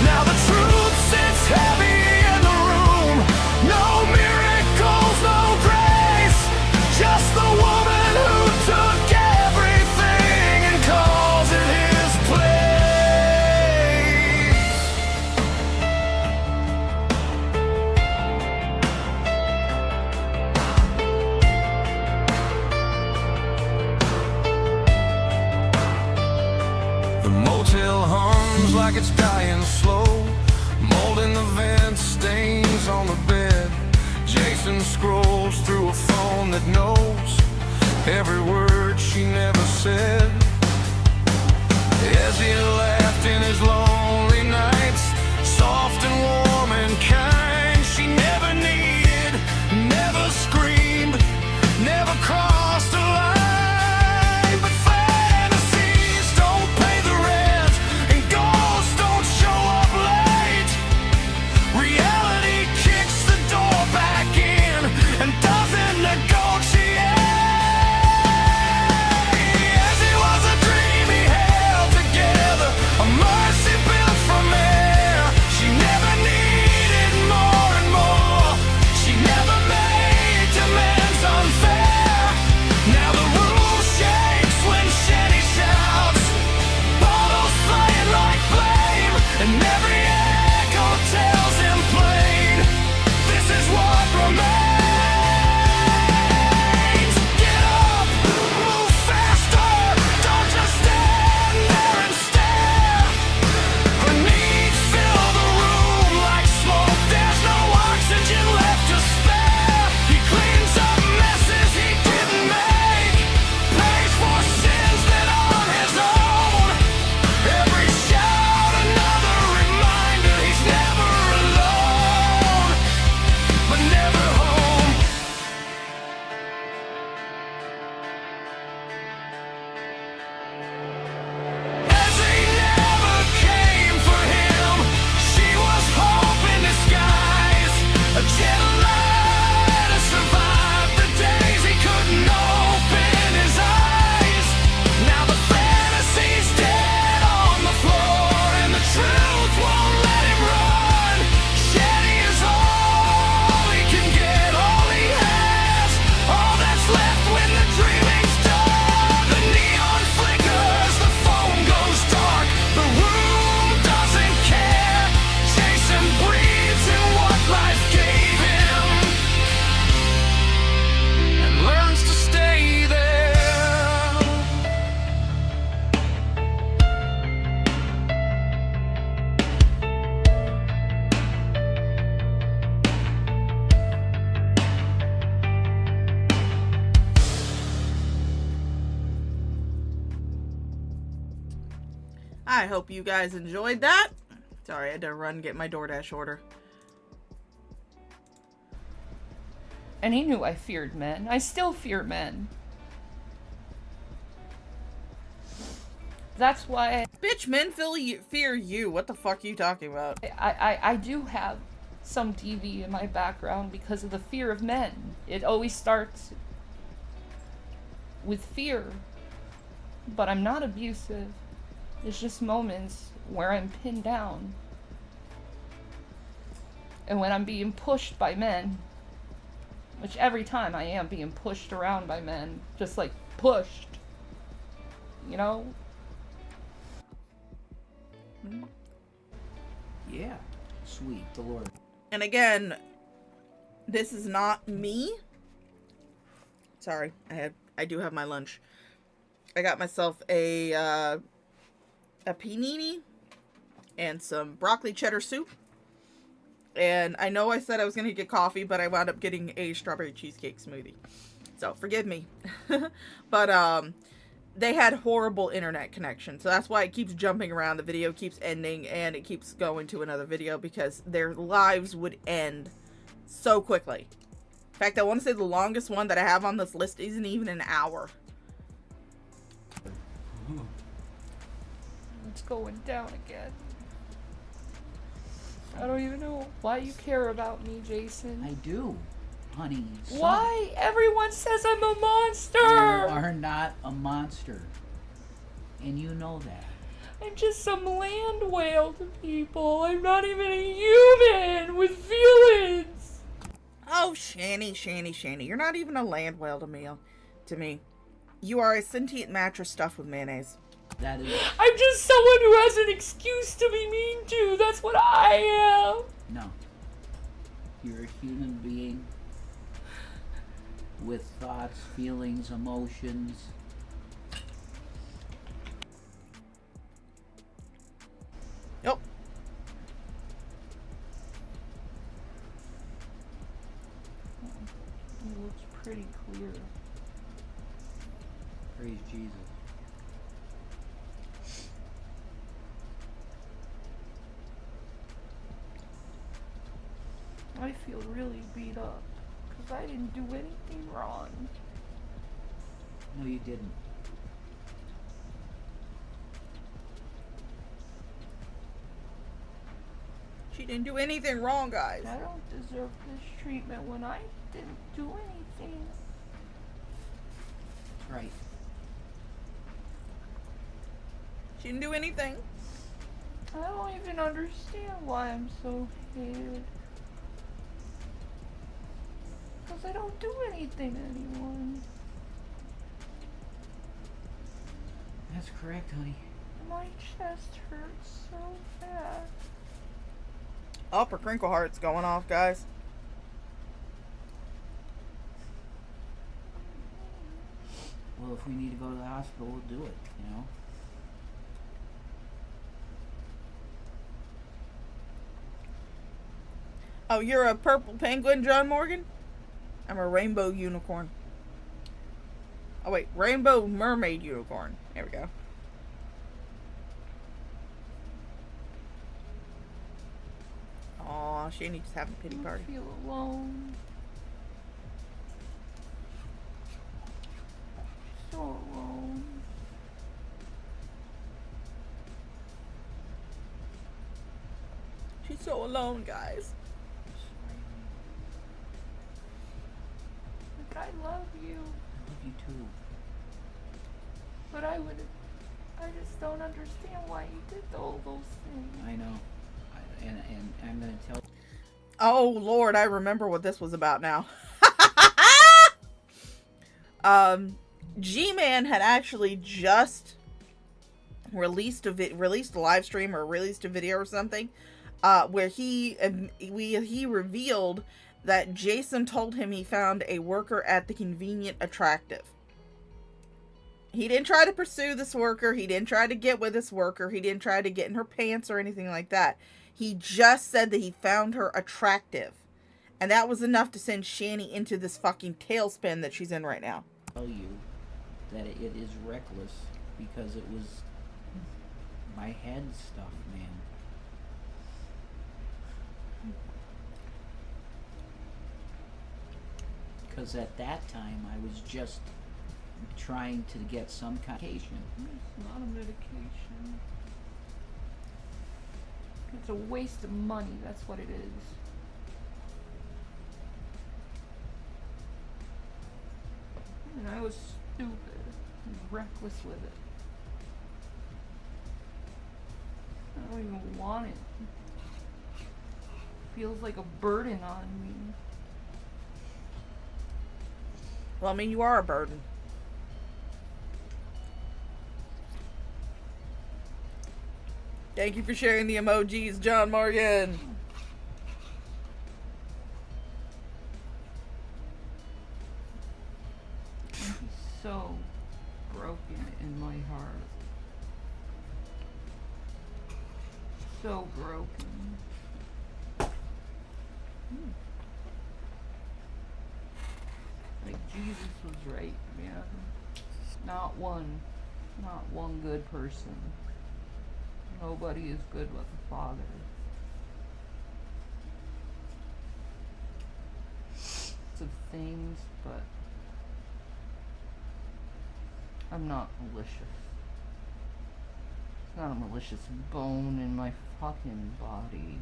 I: Now the truth sits heavy in the room, no miracles, no grace, just the woman who took everything and calls it his place. The motel hums like it's dying slow, mold in the vents, stains on the bed. Jason scrolls through a phone that knows every word she never said. As he laughed in his lonely nights, soft and warm and kind, she never needed, never screamed, never crossed a line. But fantasies don't pay the rent, and ghosts don't show up late. Reality kicks the door back in and doesn't negotiate. As he was a dream he held together, a mercy built from air. She never needed more and more, she never made demands unfair. Now the room shakes when Shanny shouts, bottles flying like flame, and every echo tells him plain, this is what remains. Get up, move faster, don't just stand there and stare. Her needs fill the room like smoke, there's no oxygen left to spare. He cleans up messes he didn't make, pays for sins that aren't his own. Every shout another reminder he's never alone, but never home. As they never came for him, she was hope in disguise, a gentle light to survive the days he couldn't open his eyes. Now the fantasy's dead on the floor, and the truth won't let him run. Shanny is all he can get, all he has, all that's left when the dreaming's done. The neon flickers, the phone goes dark, the room doesn't care. Jason breathes in what life gave him and learns to stay there.
E: I hope you guys enjoyed that. Sorry, I had to run and get my DoorDash order.
G: And he knew I feared men. I still fear men. That's why
E: Bitch, men fear you. What the fuck are you talking about?
G: I do have some DV in my background because of the fear of men. It always starts with fear. But I'm not abusive. It's just moments where I'm pinned down. And when I'm being pushed by men, which every time I am being pushed around by men, just like pushed, you know?
C: Yeah. Sweet the Lord.
E: And again, this is not me. Sorry, I do have my lunch. I got myself a panini and some broccoli cheddar soup. And I know I said I was going to get coffee, but I wound up getting a strawberry cheesecake smoothie. So forgive me. But they had horrible internet connection. So that's why it keeps jumping around. The video keeps ending and it keeps going to another video because their lives would end so quickly. In fact, I want to say the longest one that I have on this list isn't even an hour.
G: It's going down again. I don't even know why you care about me, Jason.
C: I do, honey.
G: Why? Everyone says I'm a monster!
C: You are not a monster. And you know that.
G: I'm just some land whale to people. I'm not even a human with feelings.
E: Oh, Shani. You're not even a land whale to me. You are a sentient mattress stuffed with mayonnaise.
C: That is...
G: I'm just someone who has an excuse to be mean to. That's what I am.
C: No. You're a human being with thoughts, feelings, emotions.
E: Yep.
G: It looks pretty clear.
C: Praise Jesus.
G: I feel really beat up because I didn't do anything wrong.
C: No, you didn't.
E: She didn't do anything wrong, guys.
G: I don't deserve this treatment when I didn't do anything.
C: Right.
E: She didn't do anything.
G: I don't even understand why I'm so hated. Because I don't do anything to anyone.
C: That's correct, honey.
G: My chest hurts so bad.
E: Upper Crinkle Heart's going off, guys.
C: Well, if we need to go to the hospital, we'll do it, you know?
E: Oh, you're a purple penguin, John Morgan? I'm a rainbow unicorn. Oh, wait. Rainbow mermaid unicorn. There we go. Aw, Shani's just having a pity party.
G: I feel alone. So alone.
E: She's so alone, guys.
G: Like, I love you.
C: I love you too.
G: But I just don't understand why you did all those things.
C: I know. And I'm gonna tell...
E: Oh, Lord, I remember what this was about now. G-Man had actually just released a live stream or released a video or something, where he revealed that Jason told him he found a worker at the Convenient attractive. He didn't try to pursue this worker. He didn't try to get with this worker. He didn't try to get in her pants or anything like that. He just said that he found her attractive. And that was enough to send Shani into this fucking tailspin that she's in right now.
C: Tell you that it is reckless because it was my head stuff, man. Because at that time I was just trying to get some medication.
G: It's not a medication. It's a waste of money, that's what it is. And I was stupid and reckless with it. I don't even want it. Feels like a burden on me.
E: Well, I mean, you are a burden. Thank you for sharing the emojis, John Morgan.
G: I'm so broken in my heart. So broken. Like, Jesus was right, man. Not one good person. Nobody is good but the Father. Of things, but I'm not malicious. It's not a malicious bone in my fucking body.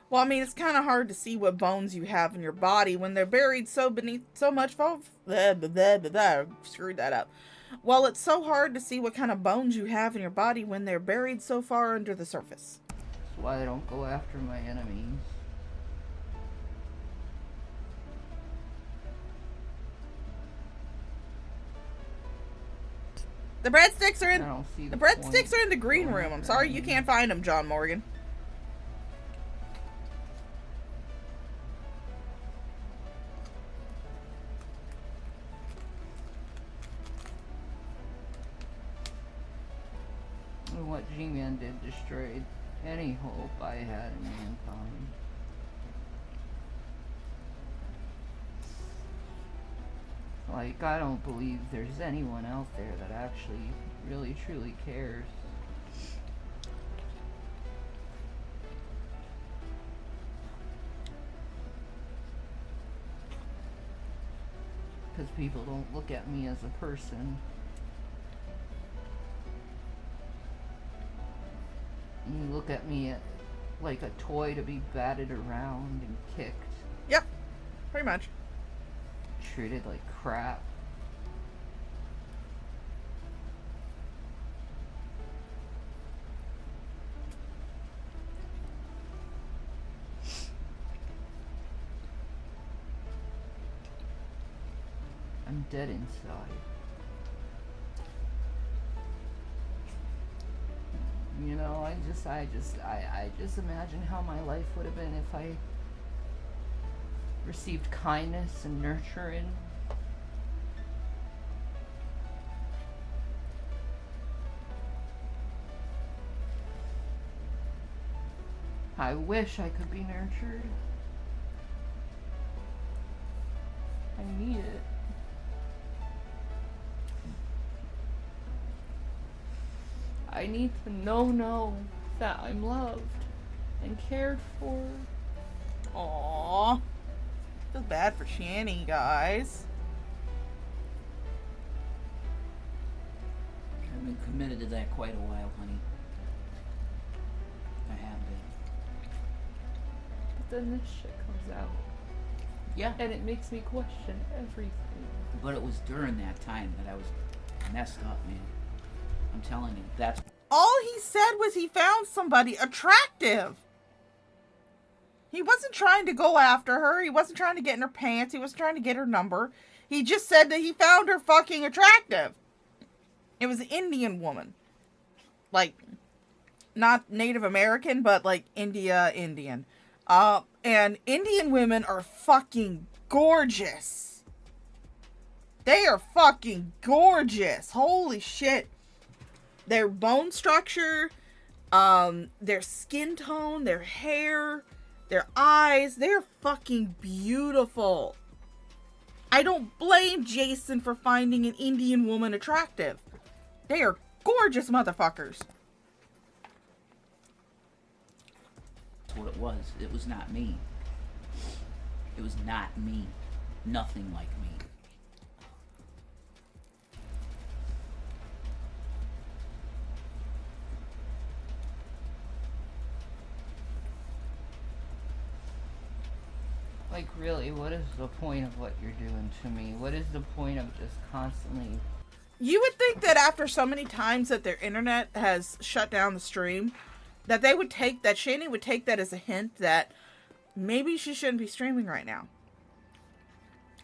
E: Well, I mean, it's kind of hard to see what bones you have in your body when they're buried so beneath so much screwed that up. Well, it's so hard to see what kind of bones you have in your body when they're buried so far under the surface.
G: That's why I don't go after my enemies.
E: The breadsticks are in.
G: I don't see
E: The
G: the
E: breadsticks
G: point.
E: are in the green room. I'm sorry you can't find them, John Morgan.
G: And what G-Man did destroyed any hope I had in mankind. Like, I don't believe there's anyone out there that actually really truly cares. Because people don't look at me as a person. You look at me like a toy to be batted around and kicked.
E: Yep, pretty much.
G: Treated like crap. I'm dead inside. You know, I just imagine how my life would have been if I received kindness and nurturing. I wish I could be nurtured. I need it. I need to know that I'm loved and cared for.
E: Aww. Feel bad for Shanny, guys.
C: I've been committed to that quite a while, honey. I have been.
G: But then this shit comes out.
C: Yeah.
G: And it makes me question everything.
C: But it was during that time that I was messed up, man. I'm telling you, that's...
E: All he said was he found somebody attractive. He wasn't trying to go after her. He wasn't trying to get in her pants. He wasn't trying to get her number. He just said that he found her fucking attractive. It was an Indian woman. Like, not Native American, but like Indian. And Indian women are fucking gorgeous. They are fucking gorgeous. Holy shit. Their bone structure, their skin tone, their hair, their eyes, they're fucking beautiful. I don't blame Jason for finding an Indian woman attractive. They are gorgeous motherfuckers.
C: That's what it was. It was not me. It was not me. Nothing like me.
G: Like, really, what is the point of what you're doing to me? What is the point of just constantly...
E: You would think that after so many times that their internet has shut down the stream, that they would take that, Shani would take that as a hint that maybe she shouldn't be streaming right now.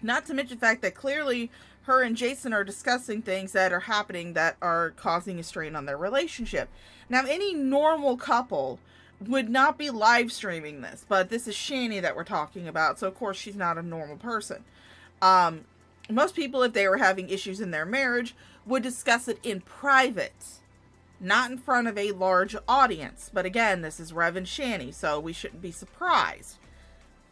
E: Not to mention the fact that clearly her and Jason are discussing things that are happening that are causing a strain on their relationship. Now, any normal couple would not be live streaming this, but this is Shani that we're talking about, so of course she's not a normal person. Most people, if they were having issues in their marriage, would discuss it in private Not in front of a large audience. But again, this is Rev and Shani, so we shouldn't be surprised.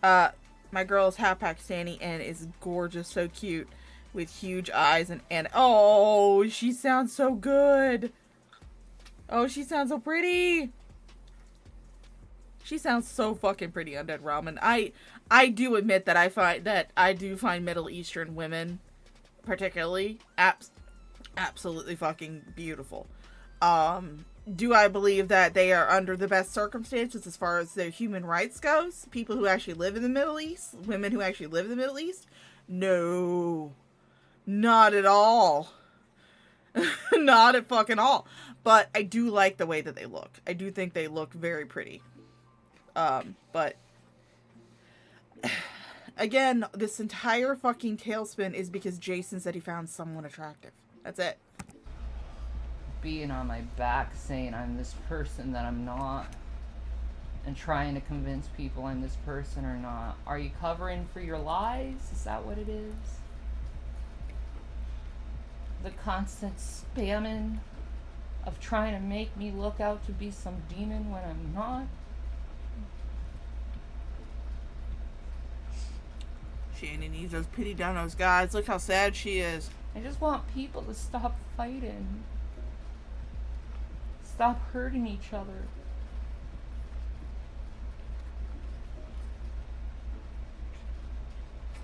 E: My girl is half Pakistani and is gorgeous, so cute, with huge eyes and oh, she sounds so good. Oh, she sounds so pretty. She sounds so fucking pretty, Undead Ramen. I do admit that I do find Middle Eastern women particularly absolutely fucking beautiful. Do I believe that they are under the best circumstances as far as their human rights goes? People who actually live in the Middle East? Women who actually live in the Middle East? No. Not at all. Not at fucking all. But I do like the way that they look. I do think they look very pretty. But again, this entire fucking tailspin is because Jason said he found someone attractive. That's it.
B: Being on my back saying I'm this person that I'm not, and trying to convince people I'm this person or not. Are you covering for your lies? Is that what it is? The constant spamming of trying to make me look out to be some demon when I'm not?
E: Shani needs those pity donos, guys. Look how sad she is.
B: I just want people to stop fighting. Stop hurting each other.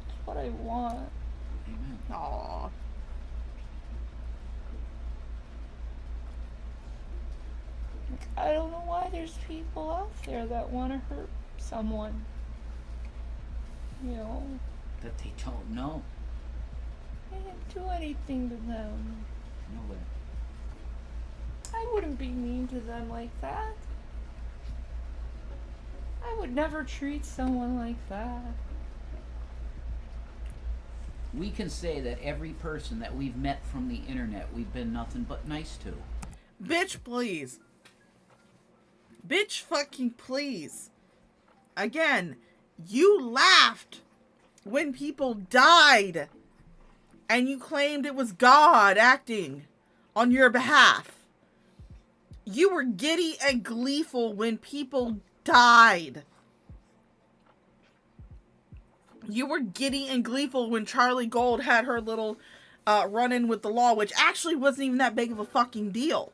B: That's what I want.
C: Amen.
E: Aww.
B: I don't know why there's people out there that want to hurt someone. You know?
C: That they don't know.
B: I didn't do anything to them.
C: No way.
B: I wouldn't be mean to them like that. I would never treat someone like that.
C: We can say that every person that we've met from the internet, we've been nothing but nice to.
E: Bitch, please. Bitch, fucking please. Again, you laughed when people died. And you claimed it was God acting on your behalf. You were giddy and gleeful when people died. You were giddy and gleeful when Charlie Gold had her little run-in with the law, which actually wasn't even that big of a fucking deal.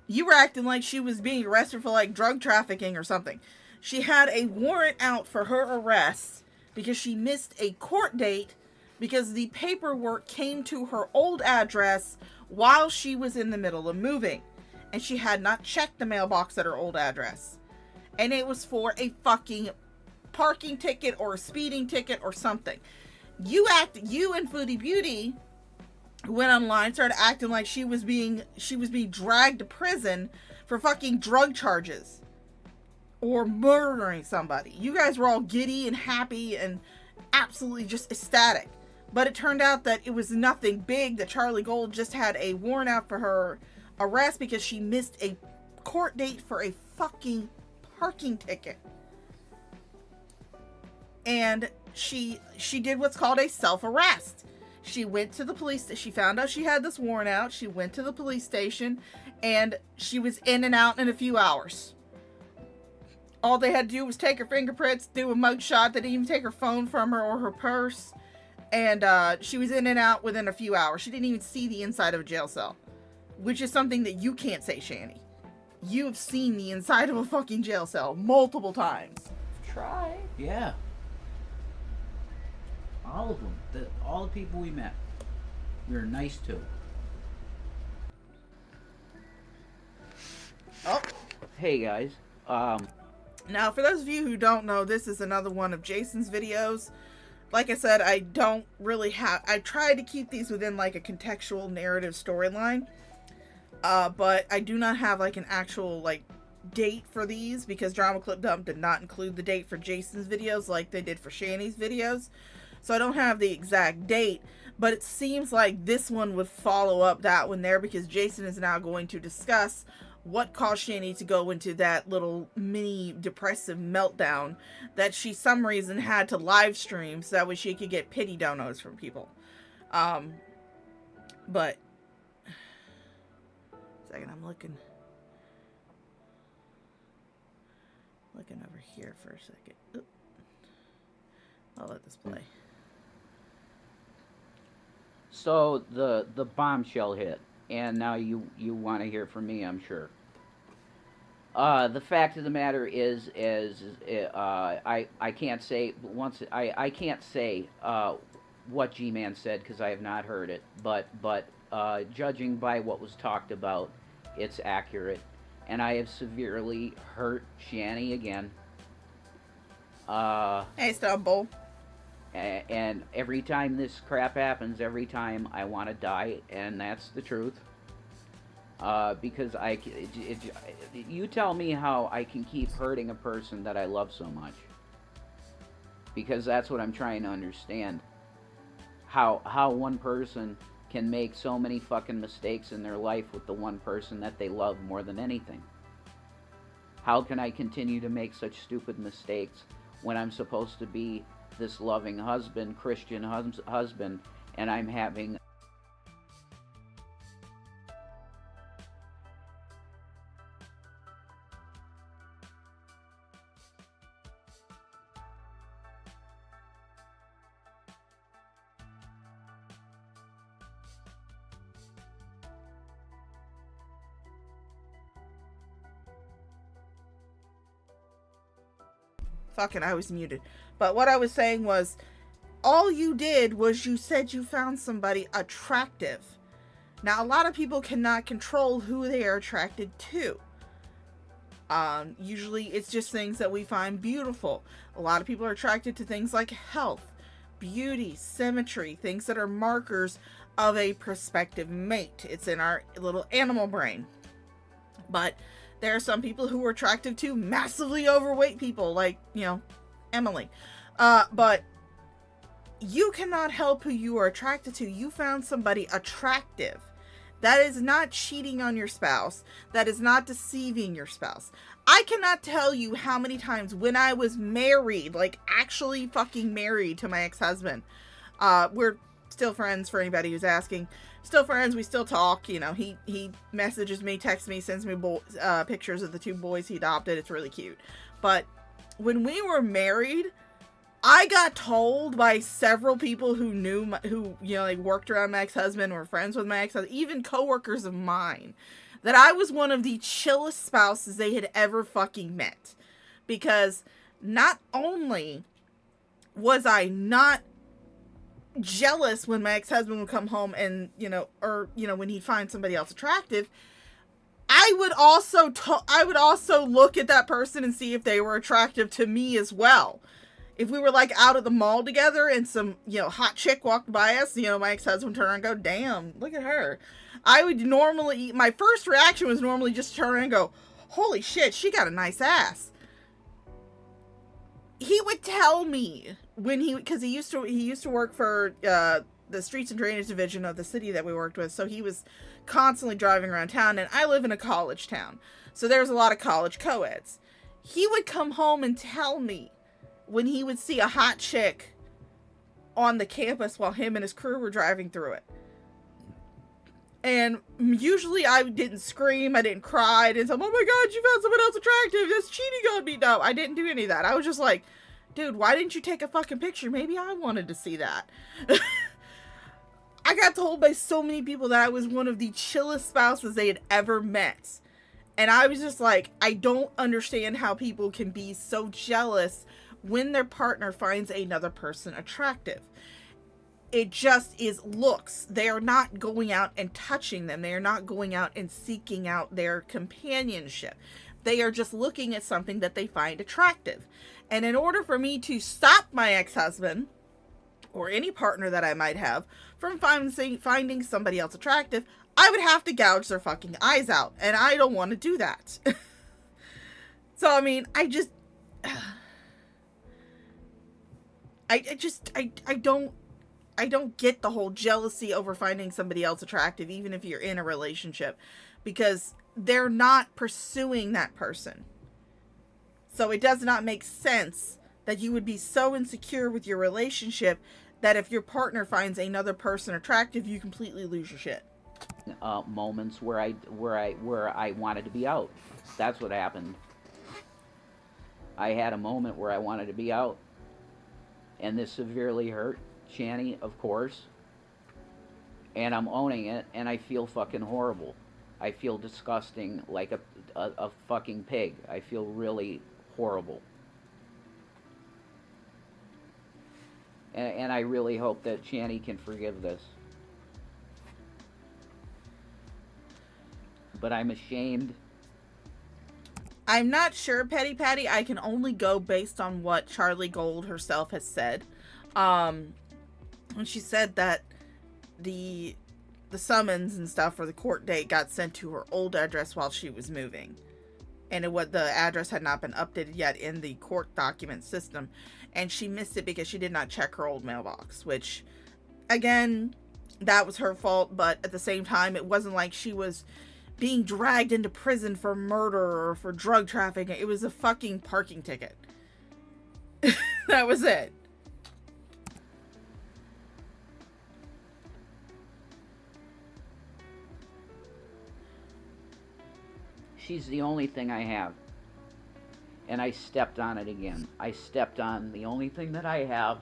E: You were acting like she was being arrested for, like, drug trafficking or something. She had a warrant out for her arrest because she missed a court date because the paperwork came to her old address while she was in the middle of moving. And she had not checked the mailbox at her old address. And it was for a fucking parking ticket or a speeding ticket or something. You and Foodie Beauty went online, started acting like she was being dragged to prison for fucking drug charges or murdering somebody. You guys were all giddy and happy and absolutely just ecstatic. But it turned out that it was nothing big, that Charlie Gold just had a warrant out for her arrest because she missed a court date for a fucking parking ticket. And she did what's called a self-arrest. She went to the police. She found out she had this warrant out. She went to the police station and she was in and out in a few hours. All they had to do was take her fingerprints, do a mugshot. They didn't even take her phone from her or her purse. And she was in and out within a few hours. She didn't even see the inside of a jail cell. Which is something that you can't say, Shani. You've seen the inside of a fucking jail cell multiple times.
B: Try.
C: Yeah. All of them. All the people we met. We were nice to.
E: Oh.
C: Hey, guys.
E: Now, for those of you who don't know, this is another one of Jason's videos. Like I said, I don't really have... I tried to keep these within, like, a contextual narrative storyline. But I do not have, like, an actual, like, date for these because Drama Clip Dump did not include the date for Jason's videos like they did for Shani's videos. So I don't have the exact date, but it seems like this one would follow up that one there because Jason is now going to discuss what caused Shani to go into that little mini depressive meltdown that she some reason had to live stream so that way she could get pity donos from people. But second. I'm looking over here for a second. Oop. I'll let this play.
C: So the bombshell hit, and now you want to hear from me, I'm sure. The fact of the matter is I can't say I can't say what G-Man said because I have not heard it, but judging by what was talked about, it's accurate, and I have severely hurt Shanny again.
E: Hey, Stumble.
C: And every time this crap happens, every time I want to die, and that's the truth. Because you tell me how I can keep hurting a person that I love so much. Because that's what I'm trying to understand. How one person can make so many fucking mistakes in their life with the one person that they love more than anything. How can I continue to make such stupid mistakes when I'm supposed to be this loving husband, Christian husband, and I'm having
E: Fucking, I was muted. But what I was saying was, all you did was you said you found somebody attractive. Now, a lot of people cannot control who they are attracted to. Usually it's just things that we find beautiful. A lot of people are attracted to things like health, beauty, symmetry, things that are markers of a prospective mate. It's in our little animal brain. But there are some people who are attracted to massively overweight people, like, Emily. But you cannot help who you are attracted to. You found somebody attractive. That is not cheating on your spouse. That is not deceiving your spouse. I cannot tell you how many times when I was married, like actually fucking married to my ex-husband, we're still friends for anybody who's asking. Still friends, we still talk, he messages me, texts me, sends me pictures of the 2 boys he adopted. It's really cute. But when we were married, I got told by several people who worked around my ex-husband, were friends with my ex-husband, even coworkers of mine, that I was one of the chillest spouses they had ever fucking met. Because not only was I not jealous when my ex-husband would come home and, when he'd find somebody else attractive, I would also look at that person and see if they were attractive to me as well. If we were like out at the mall together and some, hot chick walked by us, my ex-husband would turn around and go, damn, look at her. My first reaction was normally just turn around and go, holy shit, she got a nice ass. He would tell me because he used to work for the streets and drainage division of the city that we worked with. So he was constantly driving around town, and I live in a college town. So there's a lot of college co-eds. He would come home and tell me when he would see a hot chick on the campus while him and his crew were driving through it. And usually I didn't scream, I didn't cry, I didn't say, oh my god, you found someone else attractive, that's cheating on me. No, I didn't do any of that. I was just like, dude, why didn't you take a fucking picture? Maybe I wanted to see that. I got told by so many people that I was one of the chillest spouses they had ever met. And I was just like, I don't understand how people can be so jealous when their partner finds another person attractive. It just is looks. They are not going out and touching them. They are not going out and seeking out their companionship. They are just looking at something that they find attractive. And in order for me to stop my ex-husband, or any partner that I might have, from finding somebody else attractive, I would have to gouge their fucking eyes out. And I don't want to do that. So, I mean, I don't get the whole jealousy over finding somebody else attractive, even if you're in a relationship, because they're not pursuing that person. So it does not make sense that you would be so insecure with your relationship that if your partner finds another person attractive, you completely lose your shit.
C: moments where I wanted to be out. That's what happened. I had a moment where I wanted to be out, and this severely hurt Shanny, of course. And I'm owning it, and I feel fucking horrible. I feel disgusting, like a fucking pig. I feel really horrible. And I really hope that Shanny can forgive this. But I'm ashamed.
E: I'm not sure, Petty Patty. I can only go based on what Charlie Gold herself has said. And she said that the summons and stuff for the court date got sent to her old address while she was moving. And the address had not been updated yet in the court document system. And she missed it because she did not check her old mailbox. Which, again, that was her fault. But at the same time, it wasn't like she was being dragged into prison for murder or for drug trafficking. It was a fucking parking ticket. That was it.
C: She's the only thing I have. And I stepped on it again. I stepped on the only thing that I have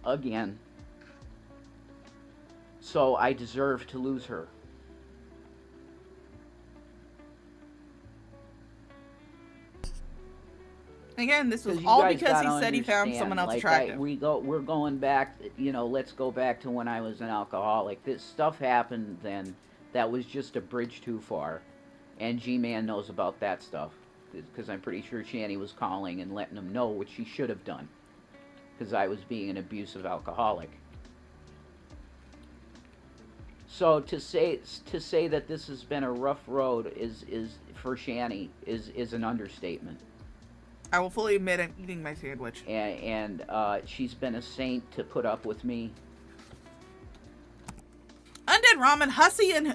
C: again. So I deserve to lose her.
E: Again, this was all because he said he found someone else attractive.
C: We're going back, let's go back to when I was an alcoholic. This stuff happened then that was just a bridge too far. And G-Man knows about that stuff. Because I'm pretty sure Shanny was calling and letting him know what she should have done. Because I was being an abusive alcoholic. So to say that this has been a rough road is for Shanny is an understatement.
E: I will fully admit I'm eating my sandwich.
C: And she's been a saint to put up with me.
E: Undead Ramen,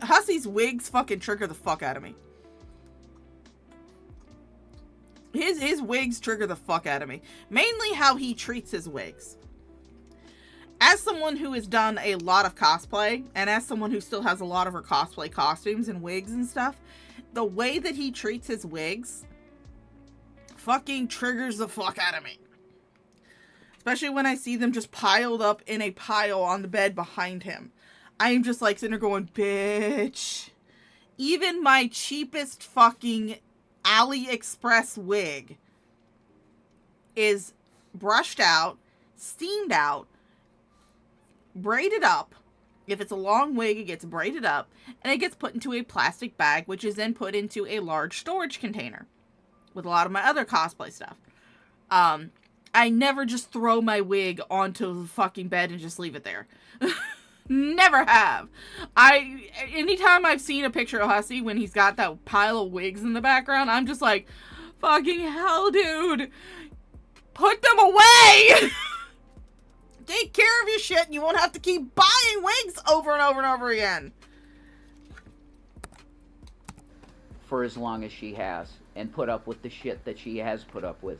E: Hussy's wigs fucking trigger the fuck out of me. His wigs trigger the fuck out of me. Mainly how he treats his wigs. As someone who has done a lot of cosplay, and as someone who still has a lot of her cosplay costumes and wigs and stuff, the way that he treats his wigs fucking triggers the fuck out of me. Especially when I see them just piled up in a pile on the bed behind him. I am just like sitting there going, bitch. Even my cheapest fucking AliExpress wig is brushed out, steamed out, braided up. If it's a long wig, it gets braided up, and it gets put into a plastic bag, which is then put into a large storage container with a lot of my other cosplay stuff. I never just throw my wig onto the fucking bed and just leave it there. Never have. Anytime I've seen a picture of Hussy when he's got that pile of wigs in the background, I'm just like, fucking hell, dude. Put them away! Take care of your shit and you won't have to keep buying wigs over and over and over again.
C: For as long as she has. And put up with the shit that she has put up with.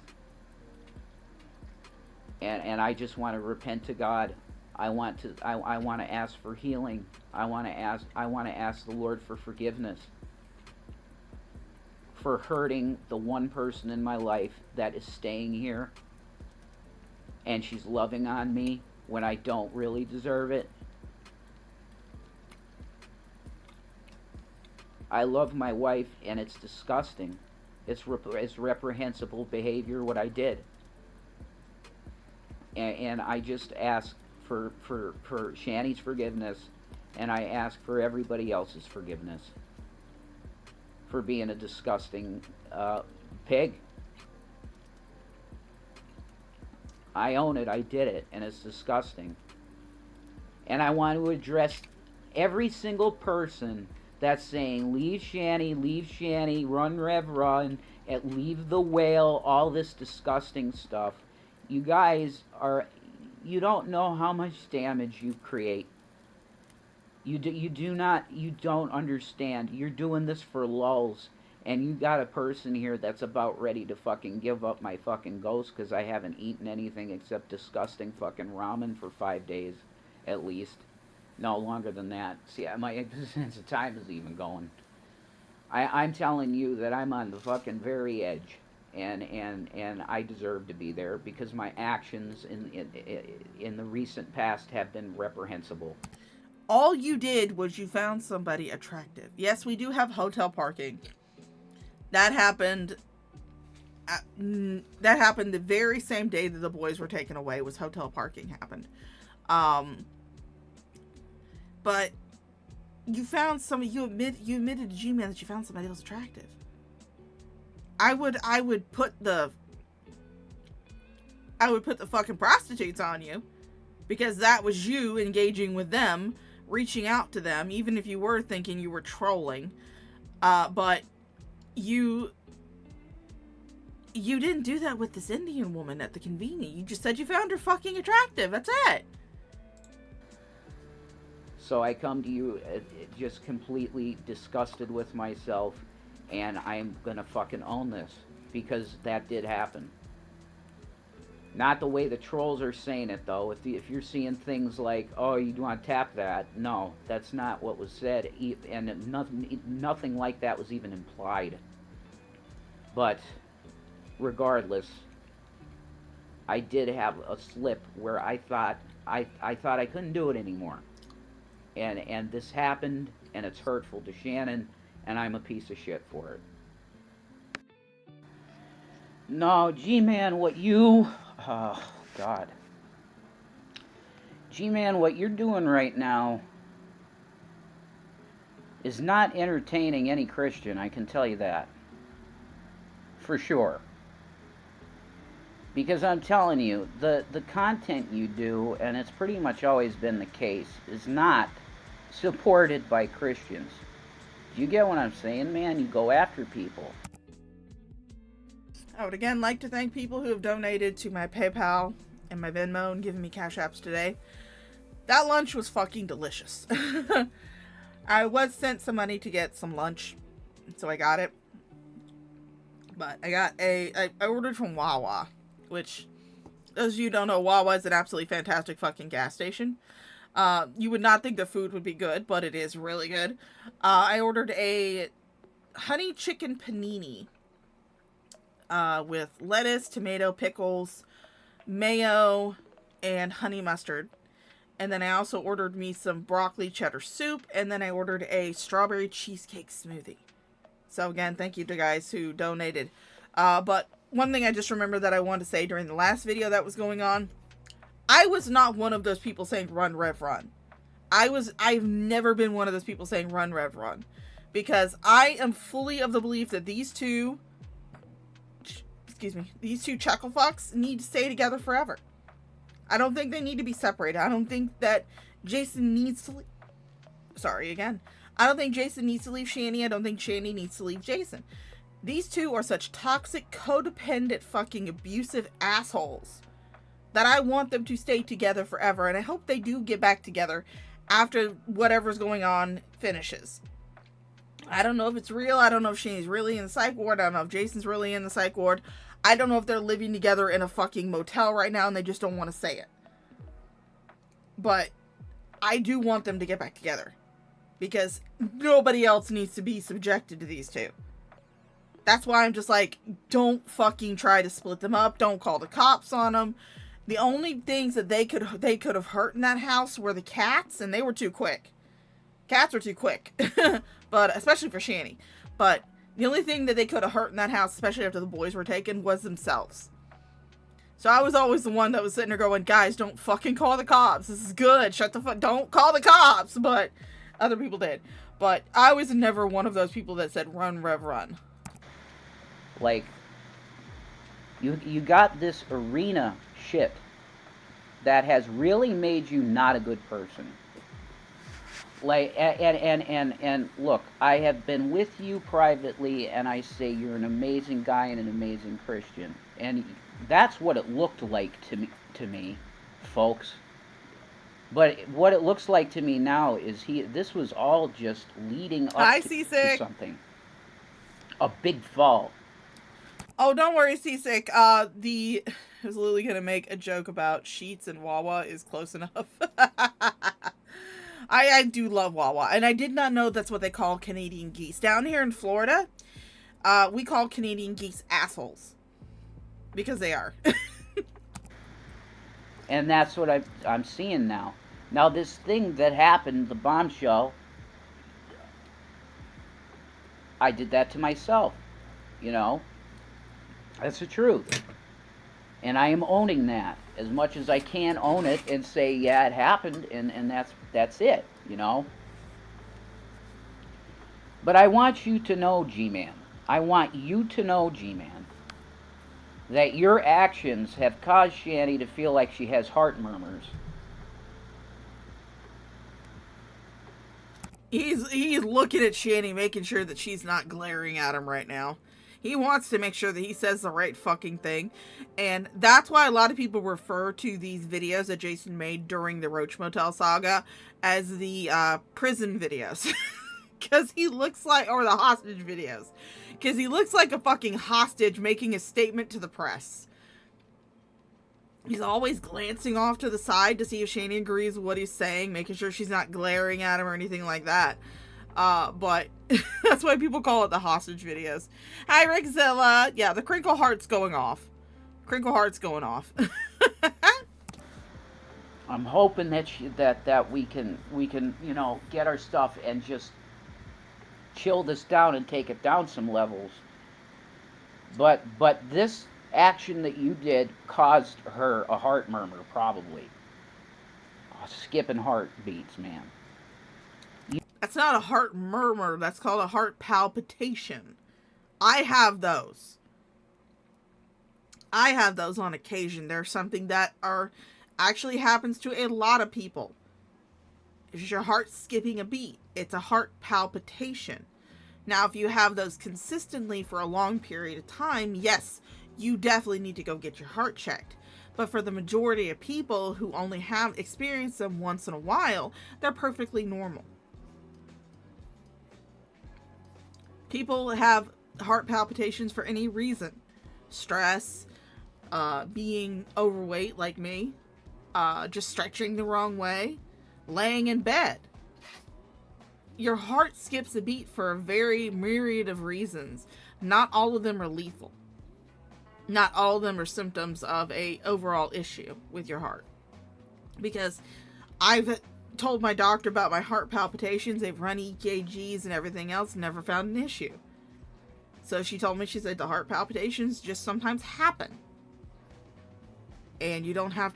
C: And I just want to repent to God. I want to ask for healing. I want to ask the Lord for forgiveness for hurting the one person in my life that is staying here, and she's loving on me when I don't really deserve it. I love my wife, and it's disgusting. It's reprehensible behavior what I did, and I just ask for Shanny's forgiveness, and I ask for everybody else's forgiveness for being a disgusting pig. I own it, I did it, and it's disgusting. And I want to address every single person that's saying, leave Shanny, run Rev run, and leave the whale, all this disgusting stuff. You guys are... You don't know how much damage you create. You don't understand. You're doing this for lulz. And you got a person here that's about ready to fucking give up my fucking ghost because I haven't eaten anything except disgusting fucking ramen for 5 days, at least. No, longer than that. See, my sense of time is even going. I'm telling you that I'm on the fucking very edge, and I deserve to be there because my actions in the recent past have been reprehensible.
E: All you did was you found somebody attractive. Yes, we do have hotel parking. That happened. That happened the very same day that the boys were taken away. Was hotel parking happened, but you found somebody. You admitted to G-Man that you found somebody else attractive. I would put the fucking prostitutes on you, because that was you engaging with them, reaching out to them, even if you were thinking you were trolling. But you didn't do that with this Indian woman at the convenience. You just said you found her fucking attractive. That's it.
C: So I come to you just completely disgusted with myself, and I'm gonna fucking own this, because that did happen. Not the way the trolls are saying it, though. If you're seeing things like, oh, you want to tap that, no, that's not what was said, and nothing like that was even implied. But regardless, I did have a slip where I thought I couldn't do it anymore, and this happened, and it's hurtful to Shannon, and I'm a piece of shit for it. No, G-Man, oh, God. G-Man, what you're doing right now is not entertaining any Christian, I can tell you that. For sure. Because I'm telling you, the content you do, and it's pretty much always been the case, is not supported by Christians. Do you get what I'm saying, man? You go after people.
E: I would again like to thank people who have donated to my PayPal and my Venmo and given me cash apps today. That lunch was fucking delicious. I was sent some money to get some lunch, so I got it. But I ordered from Wawa, which, as you don't know, Wawa is an absolutely fantastic fucking gas station. You would not think the food would be good, but it is really good. I ordered a honey chicken panini with lettuce, tomato, pickles, mayo, and honey mustard. And then I also ordered me some broccoli cheddar soup, and then I ordered a strawberry cheesecake smoothie. So again, thank you to guys who donated. But one thing I just remember that I wanted to say during the last video that was going on, I was not one of those people saying run, Rev, run. I've never been one of those people saying run, Rev, run. Because I am fully of the belief that these two chuckle fucks need to stay together forever. I don't think they need to be separated. I don't think that Jason needs to leave. Sorry again. I don't think Jason needs to leave Shani. I don't think Shani needs to leave Jason. These two are such toxic, codependent, fucking abusive assholes that I want them to stay together forever. And I hope they do get back together after whatever's going on finishes. I don't know if it's real. I don't know if Shani's really in the psych ward. I don't know if Jason's really in the psych ward. I don't know if they're living together in a fucking motel right now and they just don't want to say it. But I do want them to get back together, because nobody else needs to be subjected to these two. That's why I'm just like, don't fucking try to split them up. Don't call the cops on them. The only things that they could have hurt in that house were the cats, and they were too quick. Cats were too quick. But especially for Shani. But the only thing that they could have hurt in that house, especially after the boys were taken, was themselves. So I was always the one that was sitting there going, guys, don't fucking call the cops. This is good. Shut the fuck. Don't call the cops. But other people did. But I was never one of those people that said, run, Rev, run.
C: Like, you got this arena shit that has really made you not a good person. Like, and look, I have been with you privately, and I say you're an amazing guy and an amazing Christian, and that's what it looked like to me, folks. But what it looks like to me now is this was all just leading up to something. A big fall.
E: Oh, don't worry, Seasick. I was literally gonna make a joke about Sheetz and Wawa is close enough. I do love Wawa, and I did not know that's what they call Canadian geese. Down here in Florida, we call Canadian geese assholes. Because they are.
C: And that's what I'm seeing now. Now, this thing that happened, the bombshell, I did that to myself, you know? That's the truth. And I am owning that as much as I can own it and say, yeah, it happened, and that's it, you know? But I want you to know, G-Man, I want you to know, G-Man, that your actions have caused Shani to feel like she has heart murmurs.
E: He's looking at Shani, making sure that she's not glaring at him right now. He wants to make sure that he says the right fucking thing. And that's why a lot of people refer to these videos that Jason made during the Roach Motel Saga as the prison videos. Because he looks like, or the hostage videos. Because he looks like a fucking hostage making a statement to the press. He's always glancing off to the side to see if Shani agrees with what he's saying, making sure she's not glaring at him or anything like that. But that's why people call it the hostage videos. Hi, Rickzilla. Yeah, the Crinkle Heart's going off. Crinkle Heart's going off.
C: I'm hoping that we can you know, get our stuff and just chill this down and take it down some levels. But this action that you did caused her a heart murmur, probably. Skipping heartbeats, man.
E: That's not a heart murmur. That's called a heart palpitation. I have those. I have those on occasion. They're something that actually happens to a lot of people. It's your heart skipping a beat. It's a heart palpitation. Now, if you have those consistently for a long period of time, yes, you definitely need to go get your heart checked. But for the majority of people who only have experienced them once in a while, they're perfectly normal. People have heart palpitations for any reason. Stress, being overweight like me, just stretching the wrong way, laying in bed. Your heart skips a beat for a very myriad of reasons. Not all of them are lethal. Not all of them are symptoms of a overall issue with your heart. Because I've told my doctor about my heart palpitations. They've run EKGs and everything else, never found an issue. So she told me, she said, the heart palpitations just sometimes happen. And you don't have,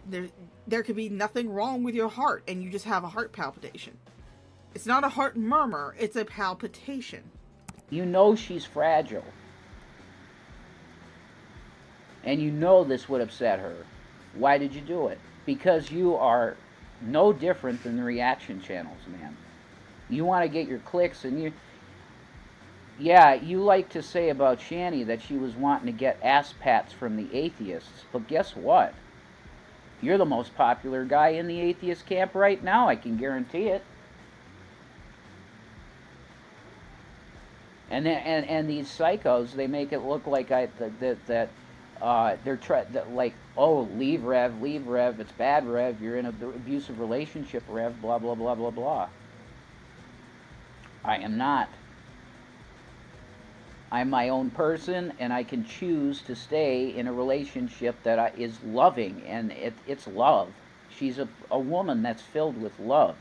E: there could be nothing wrong with your heart, and you just have a heart palpitation. It's not a heart murmur, it's a palpitation.
C: You know she's fragile. And you know this would upset her. Why did you do it? Because you are no different than the reaction channels, man. You want to get your clicks, and you like to say about Shani that she was wanting to get ass pats from the atheists, but guess what? You're the most popular guy in the atheist camp right now, I can guarantee it. And these psychos, they make it look like they're like, oh, leave Rev, it's bad, Rev, you're in an abusive relationship, Rev, blah, blah, blah, blah, blah. I am not. I'm my own person, and I can choose to stay in a relationship that is loving, and it's love. She's a woman that's filled with love.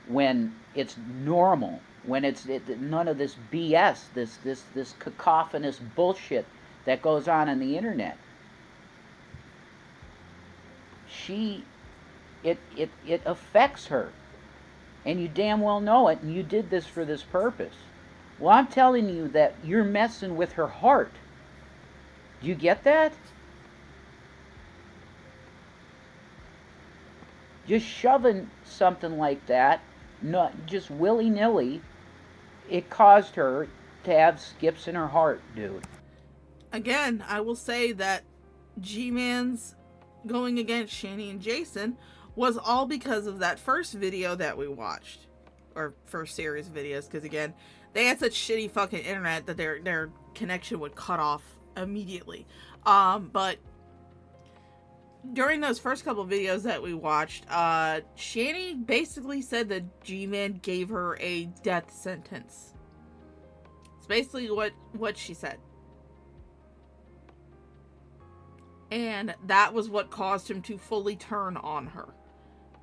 C: When it's normal, when it's none of this BS, this cacophonous bullshit that goes on the internet. It affects her, and you damn well know it, and you did this for this purpose. Well, I'm telling you that you're messing with her heart. Do you get that? Just shoving something like that, not just willy-nilly, it caused her to have skips in her heart, dude.
E: Again, I will say that G-Man's going against Shani and Jason was all because of that first video that we watched. Or first series of videos, because again, they had such shitty fucking internet that their connection would cut off immediately. But during those first couple videos that we watched, Shani basically said that G-Man gave her a death sentence. It's basically what she said. And that was what caused him to fully turn on her.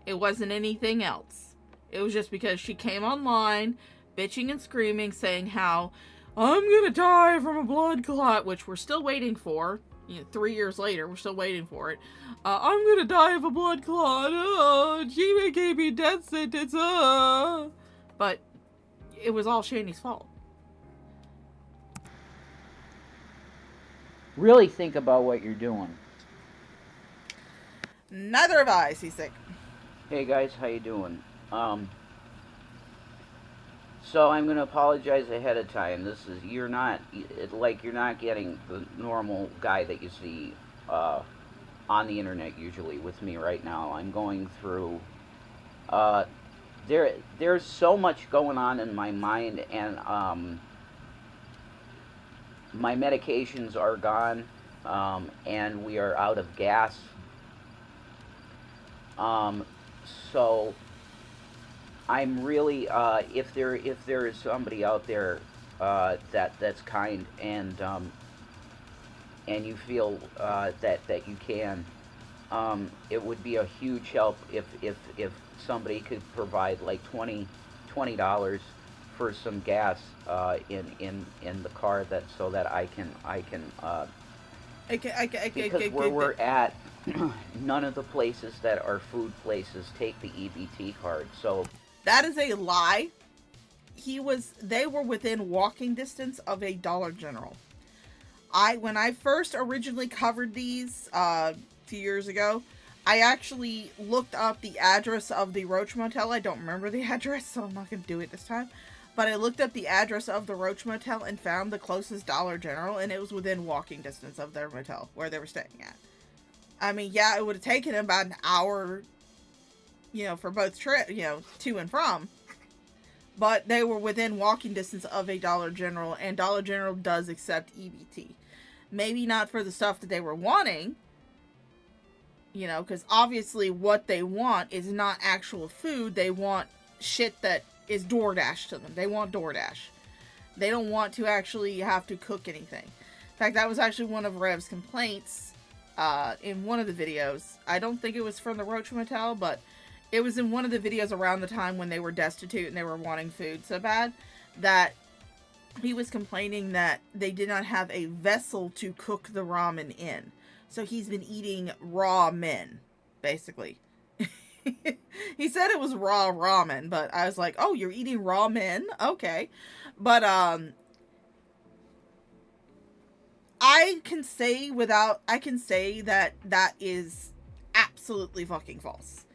E: It wasn't anything else. It was just because she came online, bitching and screaming, saying how, I'm gonna die from a blood clot, which we're still waiting for. 3 years later, we're still waiting for it. I'm gonna die of a blood clot. G-Man gave me a death sentence. But it was all Shani's fault.
C: Really think about what you're doing.
E: Neither have I, Seasick.
C: Hey guys, how you doing? So I'm gonna apologize ahead of time. This is, you're not getting the normal guy that you see on the internet usually with me right now. I'm going through there's so much going on in my mind, and my medications are gone, and we are out of gas. So I'm really, if there is somebody out there that's kind, and you feel that you can, it would be a huge help if somebody could provide like $20 for some gas in the car, so that I can because where we're at, none of the places that are food places take the EBT card. So
E: that is a lie. They were within walking distance of a Dollar General. When I first originally covered these a few years ago, I actually looked up the address of the Roach Motel. I don't remember the address, so I'm not going to do it this time. But I looked up the address of the Roach Motel and found the closest Dollar General, and it was within walking distance of their motel, where they were staying at. I mean, yeah, it would have taken them about an hour, for both trips, to and from. But they were within walking distance of a Dollar General, and Dollar General does accept EBT. Maybe not for the stuff that they were wanting, because obviously what they want is not actual food. They want shit that is DoorDash to them. They want DoorDash. They don't want to actually have to cook anything. In fact, that was actually one of Rev's complaints in one of the videos. I don't think it was from the Roach Motel, but it was in one of the videos around the time when they were destitute and they were wanting food so bad that he was complaining that they did not have a vessel to cook the ramen in. So he's been eating raw men, basically. He said it was raw ramen, but I was like, oh, you're eating raw men? Okay. But, I can say that is absolutely fucking false.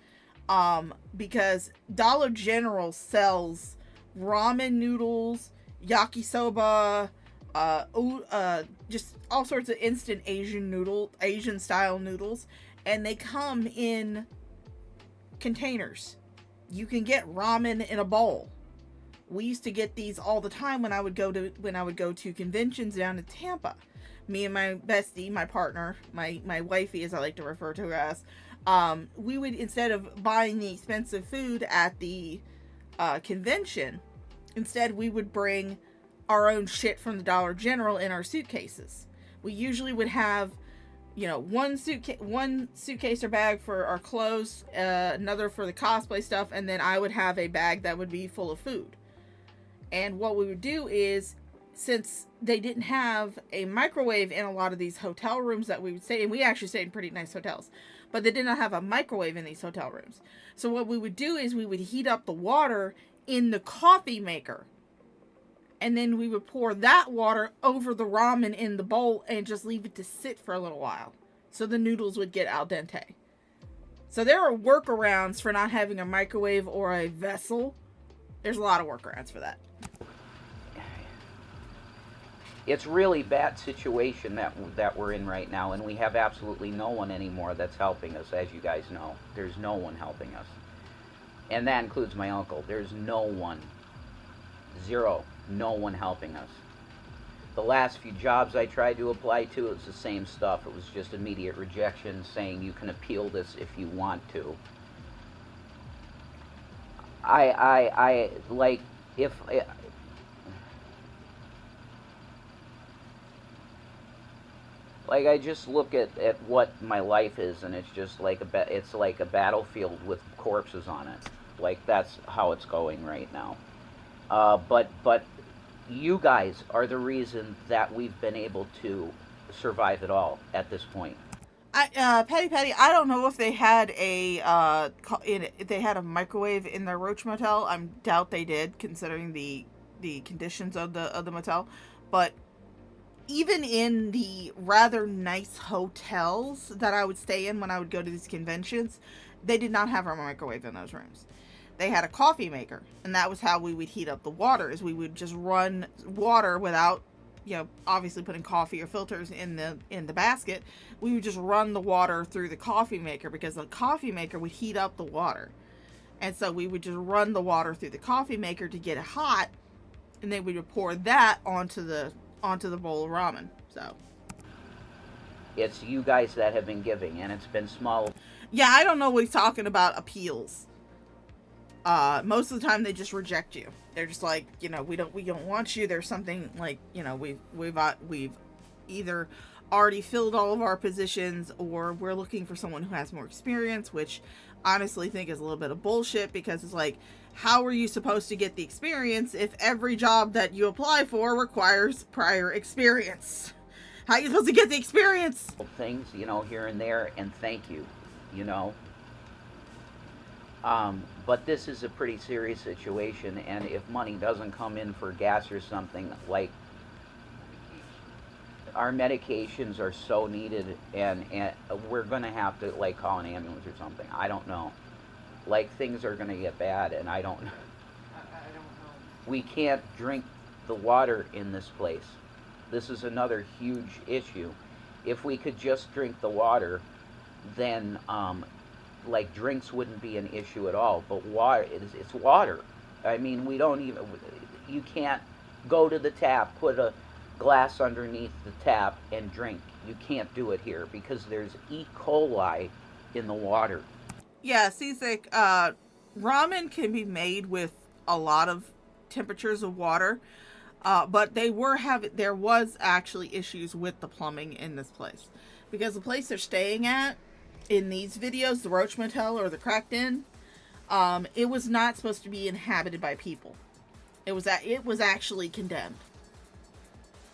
E: Because Dollar General sells ramen noodles, yakisoba, just all sorts of instant Asian style noodles, and they come in containers. You can get ramen in a bowl. We used to get these all the time when I would go to conventions down in Tampa. Me and my bestie, my partner, my wifey, as I like to refer to her as, we would, instead of buying the expensive food at the convention, instead we would bring our own shit from the Dollar General in our suitcases. We usually would have, one suitcase or bag for our clothes, another for the cosplay stuff, and then I would have a bag that would be full of food. And what we would do is, since they didn't have a microwave in a lot of these hotel rooms that we would stay in, we actually stayed in pretty nice hotels, but they did not have a microwave in these hotel rooms. So what we would do is we would heat up the water in the coffee maker, and then we would pour that water over the ramen in the bowl and just leave it to sit for a little while so the noodles would get al dente. So there are workarounds for not having a microwave or a vessel. There's a lot of workarounds for that.
C: It's really bad situation that we're in right now, and we have absolutely no one anymore that's helping us. As you guys know, there's no one helping us, and that includes my uncle. There's no one, zero, no one helping us. The last few jobs I tried to apply to, it was the same stuff. It was just immediate rejection saying you can appeal this if you want to. I like, if... Like, I just look at what my life is, and it's just like it's like a battlefield with corpses on it. Like, that's how it's going right now. But you guys are the reason that we've been able to survive it all at this point.
E: Patty, I don't know if they had they had a microwave in their Roach Motel. I doubt they did, considering the conditions of the motel. But even in the rather nice hotels that I would stay in when I would go to these conventions, they did not have a microwave in those rooms. They had a coffee maker, and that was how we would heat up the water, is we would just run water without, you know, obviously putting coffee or filters in the basket. We would just run the water through the coffee maker, because the coffee maker would heat up the water. And so we would just run the water through the coffee maker to get it hot, and then we would pour that onto the bowl of ramen. So
C: it's you guys that have been giving, and it's been small.
E: Yeah, I don't know what he's talking about, appeals. Most of the time they just reject you. They're just like, you know, we don't want you. There's something like, you know, we've either already filled all of our positions, or we're looking for someone who has more experience, which honestly think is a little bit of bullshit, because it's like, how are you supposed to get the experience if every job that you apply for requires prior experience? How are you supposed to get the experience?
C: Things, you know, here and there, and thank you, you know. But this is a pretty serious situation, and if money doesn't come in for gas or something, like, our medications are so needed, and we're going to have to, like, call an ambulance or something. I don't know. Like, things are going to get bad, and I don't know. We can't drink the water in this place. This is another huge issue. If we could just drink the water, then, like, drinks wouldn't be an issue at all. But water, it's water. I mean, you can't go to the tap, put a glass underneath the tap, and drink. You can't do it here, because there's E. coli in the water.
E: Yeah, seasick. Ramen can be made with a lot of temperatures of water, but there was actually issues with the plumbing in this place, because the place they're staying at in these videos, the Roach Motel or the Cracked Inn, it was not supposed to be inhabited by people. It was actually condemned.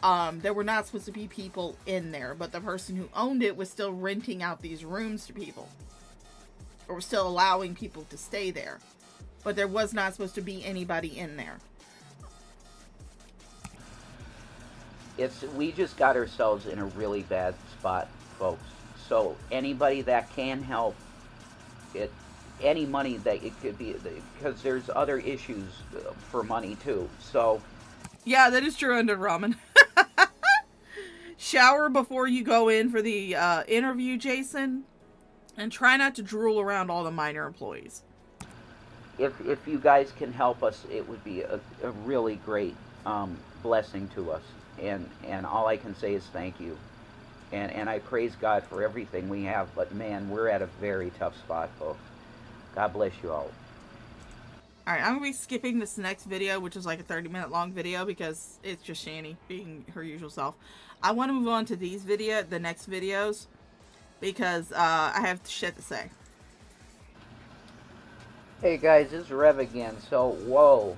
E: There were not supposed to be people in there, but the person who owned it was still renting out these rooms to people, or was still allowing people to stay there, but there was not supposed to be anybody in there.
C: We just got ourselves in a really bad spot, folks. So anybody that can help, any money that it could be, because there's other issues for money too. So
E: yeah, that is true under ramen. Shower before you go in for the interview, Jason, and try not to drool around all the minor employees.
C: If you guys can help us, it would be a really great blessing to us. And all I can say is thank you. And I praise God for everything we have. But man, we're at a very tough spot, folks. God bless you all.
E: Alright, I'm going to be skipping this next video, which is like a 30-minute long video, because it's just Shani being her usual self. I want to move on to the next videos, because I have shit to say.
C: Hey guys, this is Rev again. So, whoa.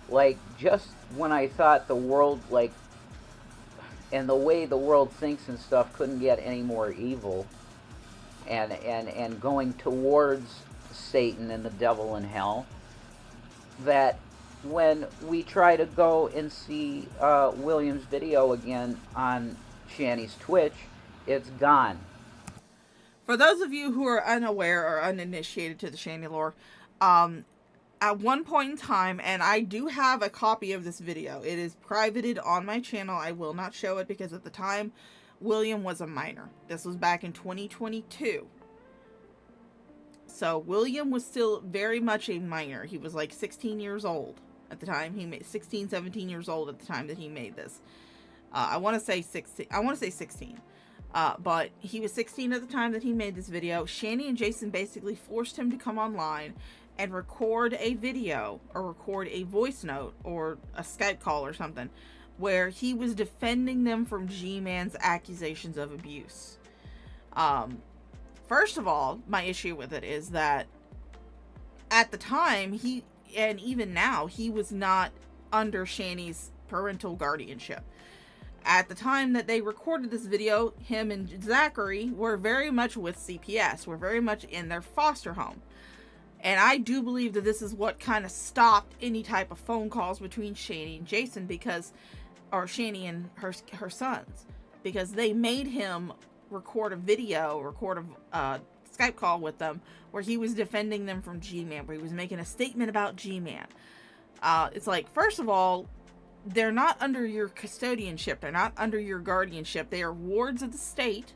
C: Like, just when I thought the world, like, and the way the world thinks and stuff couldn't get any more evil, and going towards Satan and the devil and hell, that when we try to go and see William's video again on Shani's Twitch, it's gone.
E: For those of you who are unaware or uninitiated to the Shani lore, at one point in time, and I do have a copy of this video, it is privated on my channel. I will not show it because at the time, William was a minor. This was back in 2022. So William was still very much a minor. He was like 16 years old at the time. 17 years old at the time that he made this. I want to say 16. I want to say 16. But he was 16 at the time that he made this video. Shani and Jason basically forced him to come online and record a video or record a voice note or a Skype call or something where he was defending them from G-Man's accusations of abuse. First of all, my issue with it is that at the time, he, and even now, he was not under Shani's parental guardianship. At the time that they recorded this video, him and Zachary were very much with CPS, were very much in their foster home. And I do believe that this is what kind of stopped any type of phone calls between Shani and Jason because, or Shani and her sons, because they made him record a video, record a Skype call with them where he was defending them from G-Man, where he was making a statement about G-Man. It's like, first of all, they're not under your custodianship. They're not under your guardianship. They are wards of the state